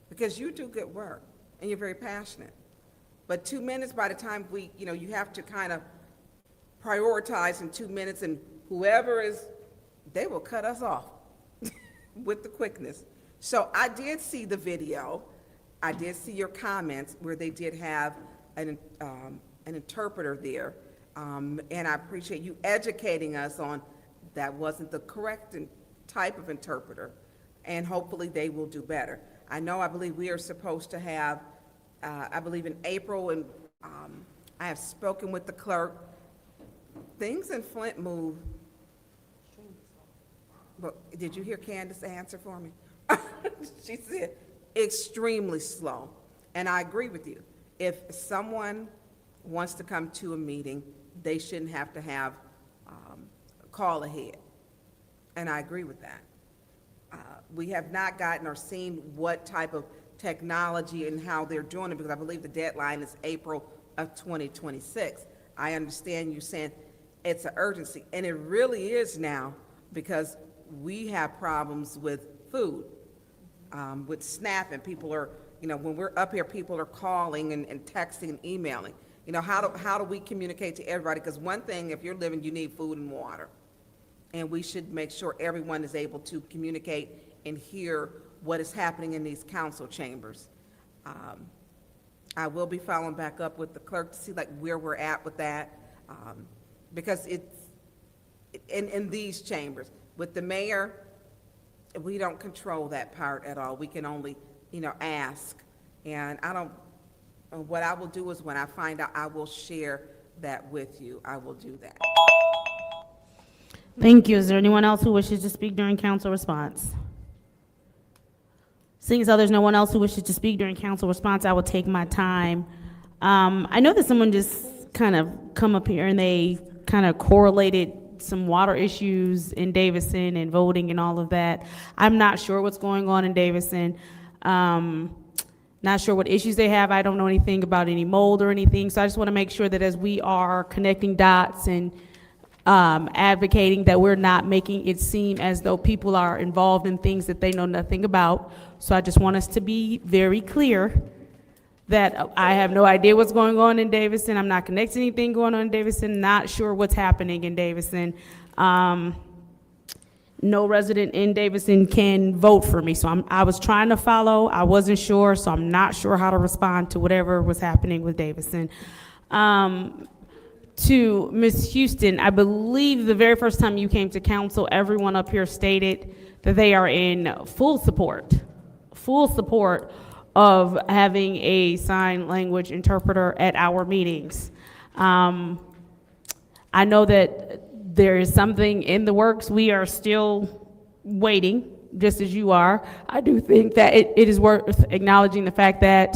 because you do good work, and you're very passionate. But 2 minutes, by the time you have to kind of prioritize in 2 minutes, and whoever they will cut us off with the quickness. So I did see the video. I did see your comments where they did have an interpreter there. And I appreciate you educating us on that wasn't the correct type of interpreter. And hopefully they will do better. I believe we are supposed to have, I believe in April, and I have spoken with the clerk. Things in Flint move. But did you hear Candace answer for me? She said extremely slow. And I agree with you. If someone wants to come to a meeting, they shouldn't have to have call ahead. And I agree with that. We have not gotten or seen what type of technology and how they're doing it, because I believe the deadline is April of 2026. I understand you saying it's an urgency, and it really is now, because we have problems with food, with SNAP, and people are, when we're up here, people are calling and texting and emailing. How do we communicate to everybody? Because one thing, if you're living, you need food and water. And we should make sure everyone is able to communicate and hear what is happening in these council chambers. I will be following back up with the clerk to see where we're at with that, because it's in these chambers. With the mayor, we don't control that part at all. We can only, ask. And what I will do is when I find out, I will share that with you. I will do that. Thank you. Is there anyone else who wishes to speak during council response? Seeing as though there's no one else who wishes to speak during council response, I will take my time. I know that someone just kind of come up here and they kind of correlated some water issues in Davison and voting and all of that. I'm not sure what's going on in Davison. Not sure what issues they have. I don't know anything about any mold or anything. So I just want to make sure that as we are connecting dots and advocating, that we're not making it seem as though people are involved in things that they know nothing about. So I just want us to be very clear that I have no idea what's going on in Davison. I'm not connecting anything going on in Davison, not sure what's happening in Davison. No resident in Davison can vote for me, so I was trying to follow. I wasn't sure, so I'm not sure how to respond to whatever was happening with Davison. To Ms. Houston, I believe the very first time you came to council, everyone up here stated that they are in full support of having a sign language interpreter at our meetings. I know that there is something in the works. We are still waiting, just as you are. I do think that it is worth acknowledging the fact that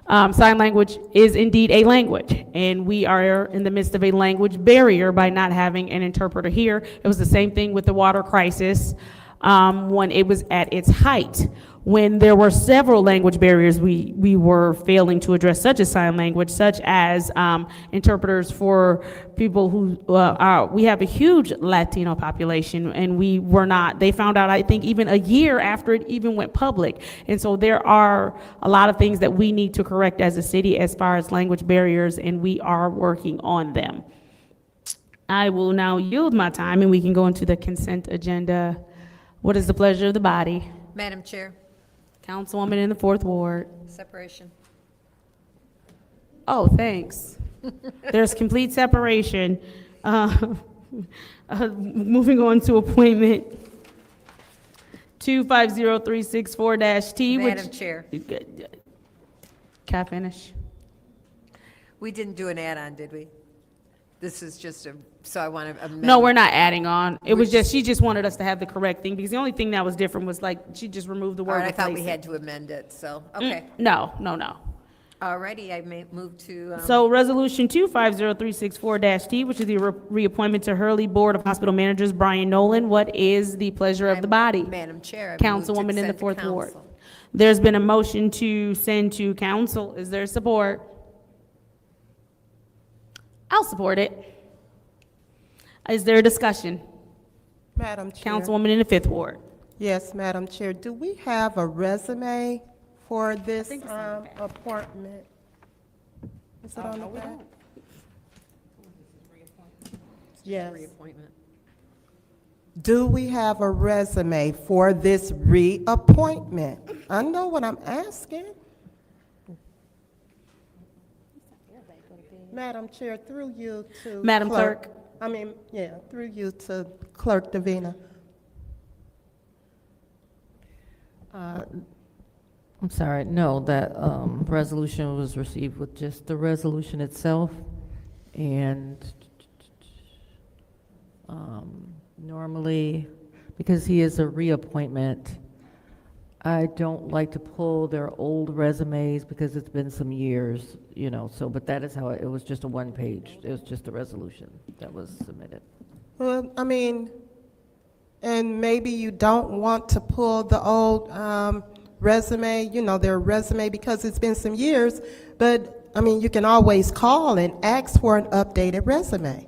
sign language is indeed a language, and we are in the midst of a language barrier by not having an interpreter here. It was the same thing with the water crisis when it was at its height. When there were several language barriers we were failing to address, such as sign language, such as interpreters for people who we have a huge Latino population, and they found out, I think, even a year after it even went public. And so there are a lot of things that we need to correct as a city as far as language barriers, and we are working on them. I will now yield my time, and we can go into the consent agenda. What is the pleasure of the body? Madam Chair, Councilwoman in the Fourth Ward. separation. Oh, thanks. There's complete separation. Moving on to appointment 250364-T, which... Madam Chair, Can I finish? we didn't do an add-on, did we? This is just so I want to amend. No, we're not adding on. It was Which- just, she just wanted us to have the correct thing, because the only thing that was different was she just removed the All word right, I thought we replace it. had to amend it, so, okay. No. Alrighty, I may move to, So Resolution 250364-T, which is the reappointment to Hurley Board of Hospital Managers, Brian Nolan. What is the pleasure of the body? Madam Chair, I move to Councilwoman in the send to 4th Ward. council. There's been a motion to send to council. Is there support? I'll support it. Is there a discussion? Madam Chair. Councilwoman in the 5th Ward. Yes, Madam Chair. Do we have a resume for this appointment? Is it on the back? Yes. Reappointment. Do we have a resume for this reappointment? I know what I'm asking. Madam Chair, through you to. Madam Clerk. Through you to Clerk Davina. I'm sorry, no, that resolution was received with just the resolution itself, and normally, because he is a reappointment, I don't like to pull their old resumes because it's been some years, you know, so, but that is how, it was just a one-page, it was just a resolution that was submitted. Well, and maybe you don't want to pull the old resume, their resume, because it's been some years, but, you can always call and ask for an updated resume.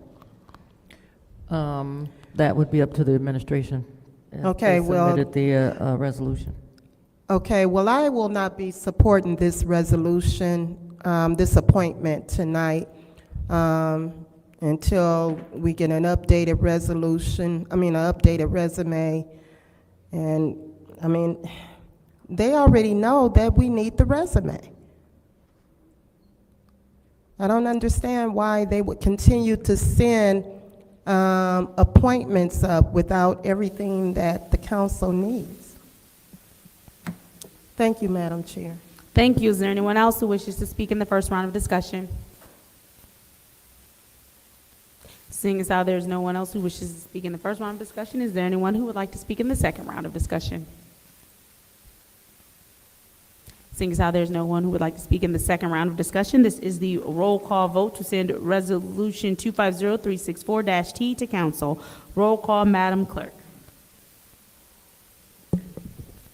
That would be up to the administration. if Okay, they well- submitted the resolution. Okay, well, I will not be supporting this resolution, this appointment tonight, until we get an updated resolution, an updated resume. And, they already know that we need the resume. I don't understand why they would continue to send appointments up without everything that the council needs. Thank you, Madam Chair. Thank you. Is there anyone else who wishes to speak in the first round of discussion? Seeing as how there's no one else who wishes to speak in the first round of discussion, is there anyone who would like to speak in the second round of discussion? Seeing as how there's no one who would like to speak in the second round of discussion, this is the roll call vote to send Resolution 250364-T to council. Roll call, Madam Clerk.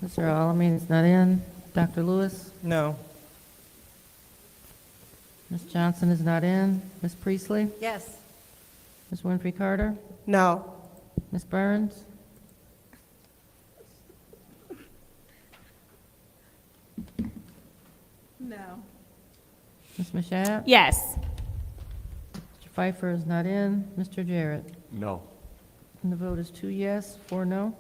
Mr. Alamin is not in. Dr. Lewis? No. Ms. Johnson is not in. Ms. Priestley? Yes. Ms. Winfrey Carter? No. Ms. Burns? No. Ms. Mashat? Yes. Mr. Pfeiffer is not in. Mr. Jarrett? No. And the vote is 2 yes, 4 no.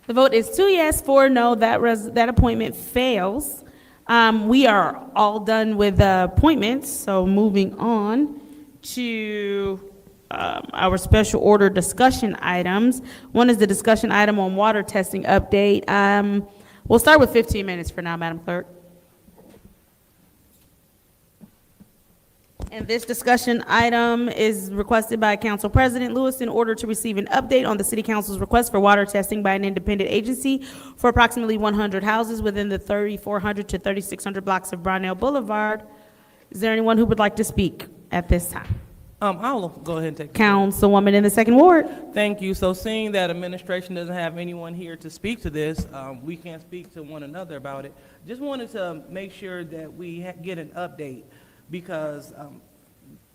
The vote is 2 yes, 4 no. That appointment fails. We are all done with the appointments, so moving on to our special order discussion items. One is the discussion item on water testing update. We'll start with 15 minutes for now, Madam Clerk. And this discussion item is requested by Council President Lewis in order to receive an update on the City Council's request for water testing by an independent agency for approximately 100 houses within the 3,400 to 3,600 blocks of Brownell Boulevard. Is there anyone who would like to speak at this time? I'll go ahead and take. Councilwoman in the 2nd Ward. Thank you. So seeing that administration doesn't have anyone here to speak to this, we can't speak to one another about it. Just wanted to make sure that we get an update because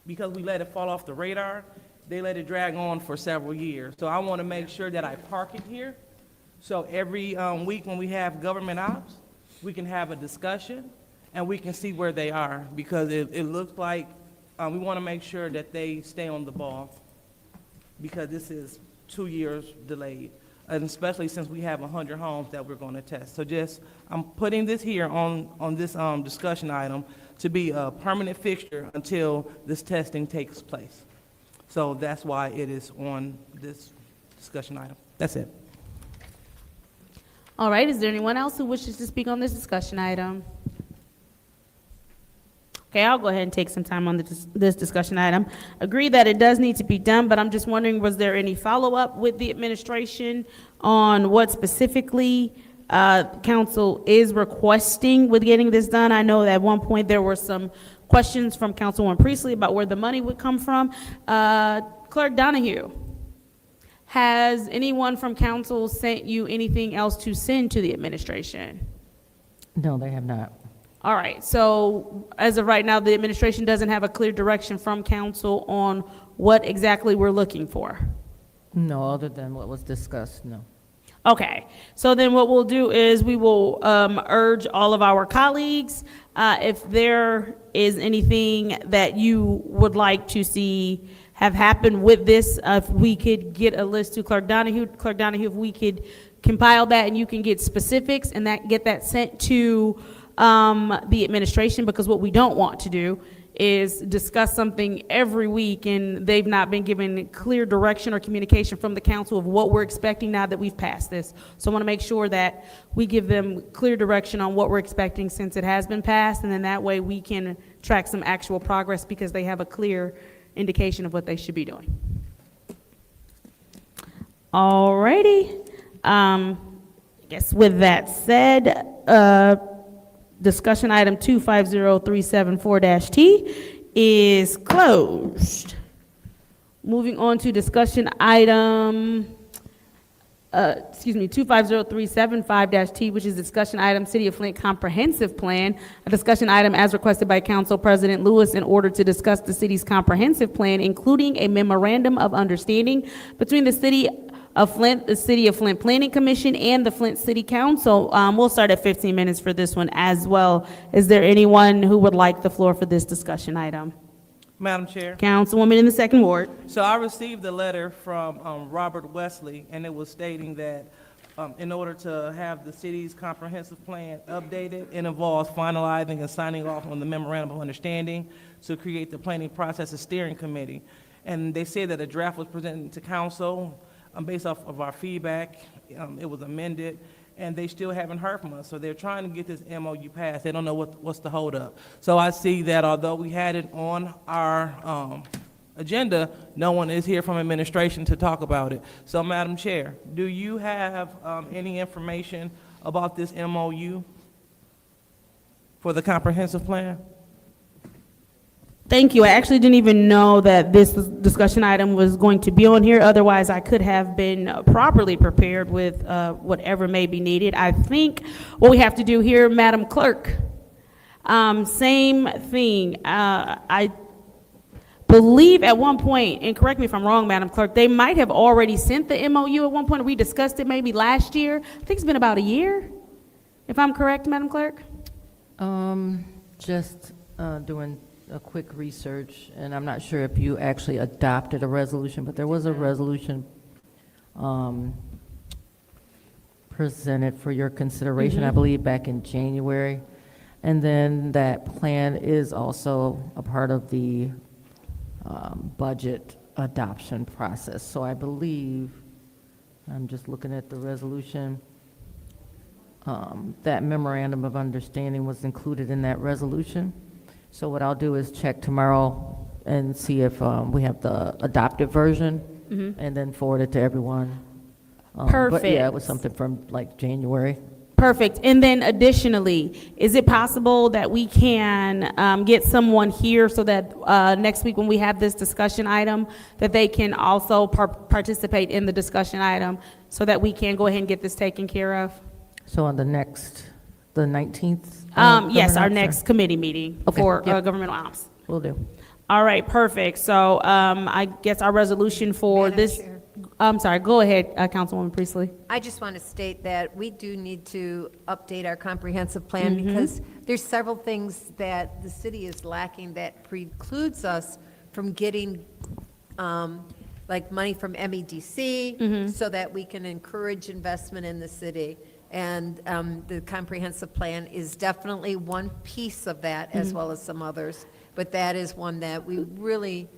we let it fall off the radar. They let it drag on for several years. So I want to make sure that I park it here. So every week when we have government ops, we can have a discussion and we can see where they are because it looks like we want to make sure that they stay on the ball because this is 2 years delayed, and especially since we have 100 homes that we're going to test. So I'm putting this here on this discussion item to be a permanent fixture until this testing takes place. So that's why it is on this discussion item. That's it. All right, is there anyone else who wishes to speak on this discussion item? Okay, I'll go ahead and take some time on this discussion item. Agree that it does need to be done, but I'm just wondering, was there any follow-up with the administration on what specifically council is requesting with getting this done. I know that at one point there were some questions from Councilwoman Priestley about where the money would come from. Clerk Donahue, has anyone from council sent you anything else to send to the administration? No, they have not. All right, so as of right now, the administration doesn't have a clear direction from council on what exactly we're looking for. No, other than what was discussed, no. Okay, so then what we'll do is we will urge all of our colleagues, if there is anything that you would like to see have happened with this, if we could get a list to Clerk Donahue. Clerk Donahue, if we could compile that and you can get specifics and get that sent to the administration, because what we don't want to do is discuss something every week and they've not been given clear direction or communication from the council of what we're expecting now that we've passed this. So I want to make sure that we give them clear direction on what we're expecting since it has been passed, and then that way we can track some actual progress because they have a clear indication of what they should be doing. All righty. I guess with that said, discussion item 250374-T is closed. Moving on to discussion item, 250375-T, which is discussion item City of Flint Comprehensive Plan, a discussion item as requested by Council President Lewis in order to discuss the city's comprehensive plan, including a memorandum of understanding between the City of Flint, the City of Flint Planning Commission, and the Flint City Council. We'll start at 15 minutes for this one as well. Is there anyone who would like the floor for this discussion item? Madam Chair. Councilwoman in the second ward. So I received a letter from Robert Wesley, and it was stating that in order to have the city's comprehensive plan updated, it involves finalizing and signing off on the memorandum of understanding to create the planning process steering committee. And they said that a draft was presented to council based off of our feedback. It was amended, and they still haven't heard from us. So they're trying to get this MOU passed. They don't know what's the holdup. So I see that although we had it on our agenda, no one is here from administration to talk about it. So Madam Chair, do you have any information about this MOU for the comprehensive plan? Thank you. I actually didn't even know that this discussion item was going to be on here. Otherwise, I could have been properly prepared with whatever may be needed. I think what we have to do here, Madam Clerk, same thing. I believe at one point, and correct me if I'm wrong, Madam Clerk, they might have already sent the MOU at one point. We discussed it maybe last year. I think it's been about a year, if I'm correct, Madam Clerk. Just doing a quick research, and I'm not sure if you actually adopted a resolution, but there was a resolution presented for your consideration, I believe, back in January. And then that plan is also a part of the budget adoption process. So I believe, I'm just looking at the resolution, that memorandum of understanding was included in that resolution. So what I'll do is check tomorrow and see if we have the adopted version, and then forward it to everyone. But yeah, it was something from like January. Perfect. And then additionally, is it possible that we can get someone here so that next week when we have this discussion item, that they can also participate in the discussion item so that we can go ahead and get this taken care of? So on the 19th? Yes, our next committee meeting for governmental ops. Will do. All right, perfect. So I guess our resolution for this, I'm sorry, go ahead, Councilwoman Priestley. I just want to state that we do need to update our comprehensive plan because there's several things that the city is lacking that precludes us from getting like money from MEDC so that we can encourage investment in the city. And the comprehensive plan is definitely one piece of that as well as some others. But that is one that we really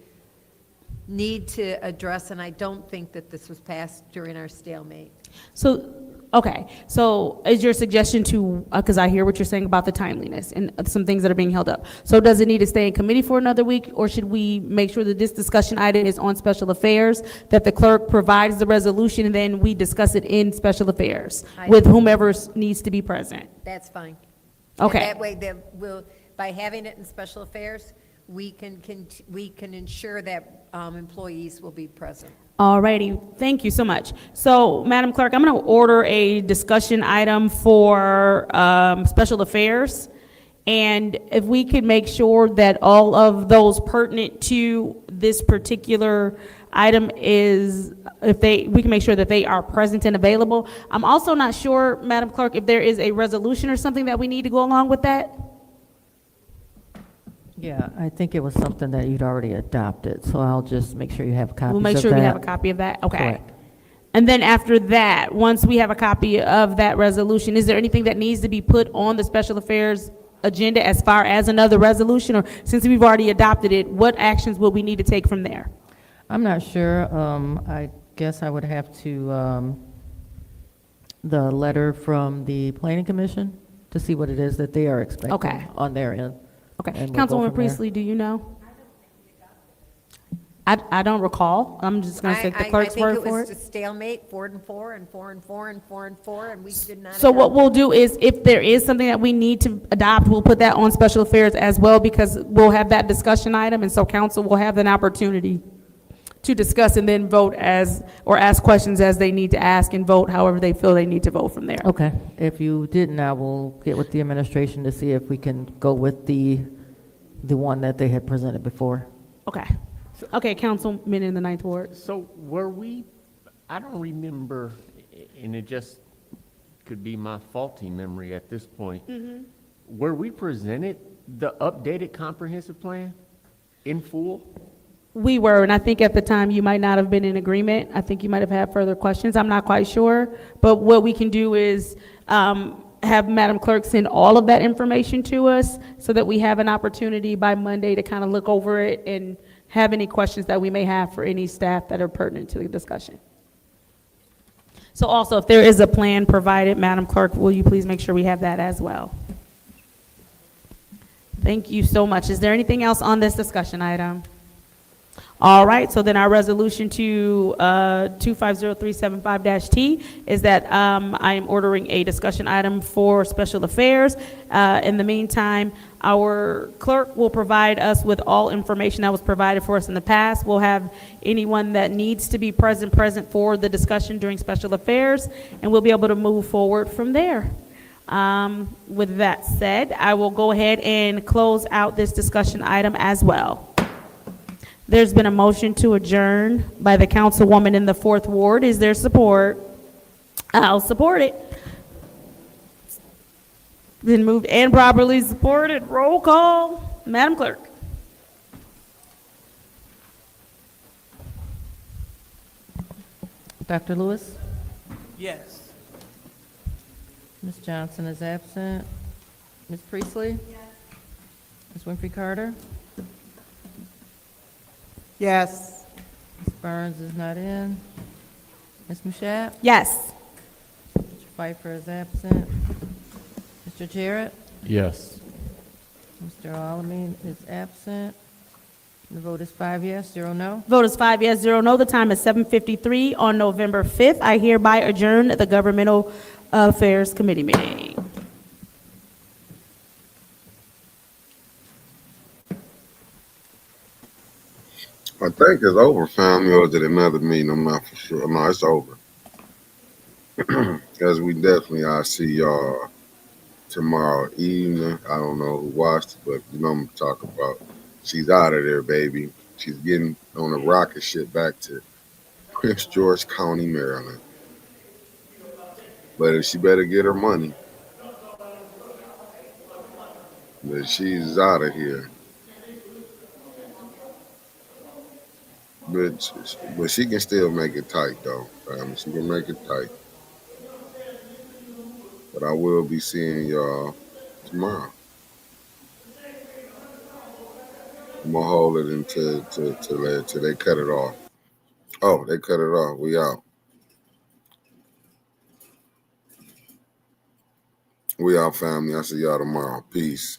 need to address, and I don't think that this was passed during our stalemate. So, Okay, so is your suggestion to, because I hear what you're saying about the timeliness and some things that are being held up. So does it need to stay in committee for another week, or should we make sure that this discussion item is on special affairs, that the clerk provides the resolution, and then we discuss it in special affairs with whomever needs to be present? That's fine. Okay. And that way, by having it in special affairs, we can ensure that employees will be present. Alrighty, thank you so much. So, Madam Clerk, I'm going to order a discussion item for special affairs. And if we could make sure that all of those pertinent to this particular item we can make sure that they are present and available. I'm also not sure, Madam Clerk, if there is a resolution or something that we need to go along with that. Yeah, I think it was something that you'd already adopted, so I'll just make sure you have copies of that. We'll make sure we have a copy of that, okay. Correct. And then after that, once we have a copy of that resolution, is there anything that needs to be put on the special affairs agenda as far as another resolution? Or since we've already adopted it, what actions will we need to take from there? I'm not sure. I guess I would have to, the letter from the planning commission to see what it is that they are expecting Okay. on their end. Okay, And we'll go Councilwoman from there. Priestley, do you know? I don't recall. I'm just gonna take the clerk's word for I think it was it. a stalemate, 4 and 4 and 4 and 4 and 4 and 4, and we did not. So what adopt. we'll do is, if there is something that we need to adopt, we'll put that on special affairs as well, because we'll have that discussion item, and so council will have an opportunity to discuss and then vote or ask questions as they need to ask and vote however they feel they need to vote from there. Okay, if you didn't, I will get with the administration to see if we can go with the one that they had presented before. Okay. Okay, Councilman in the Ninth Ward. So were we, I don't remember, and it just could be my faulty memory at this point. Were we presented the updated comprehensive plan in full? We were, and I think at the time you might not have been in agreement. I think you might have had further questions. I'm not quite sure. But what we can do is have Madam Clerk send all of that information to us so that we have an opportunity by Monday to kind of look over it and have any questions that we may have for any staff that are pertinent to the discussion. So also, if there is a plan provided, Madam Clerk, will you please make sure we have that as well? Thank you so much. Is there anything else on this discussion item? All right, so then our resolution to 250375-T is that I am ordering a discussion item for special affairs. In the meantime, our clerk will provide us with all information that was provided for us in the past. We'll have anyone that needs to be present for the discussion during special affairs, and we'll be able to move forward from there. With that said, I will go ahead and close out this discussion item as well. There's been a motion to adjourn by the councilwoman in the 4th Ward. Is there support? I'll support it. Been moved and properly supported. Roll call. Madam Clerk. Dr. Lewis? Yes. Ms. Johnson is absent. Ms. Priestley? Yes. Ms. Winfrey Carter? Yes. Ms. Burns is not in. Ms. Mushat? Yes. Mr. Pfeiffer is absent. Mr. Jarrett? Yes. Mr. Alamin is absent. The vote is 5 yes, 0 no. Vote is 5 yes, 0 no. The time is 7:53 on November 5th. I hereby adjourn the Governmental Affairs Committee meeting. I think it's over, family, or is it another meeting? I'm not for sure. No, it's over. Because we definitely, I'll see y'all tomorrow evening. I don't know who watched it, but you know what I'm talking about. She's out of there, baby. She's getting on a rocket ship back to Prince George County, Maryland. But she better get her money. But she's out of here. But she can still make it tight, though. She can make it tight. But I will be seeing y'all tomorrow. I'm gonna hold it until they cut it off. Oh, they cut it off. We out. We our family. I see y'all tomorrow. Peace.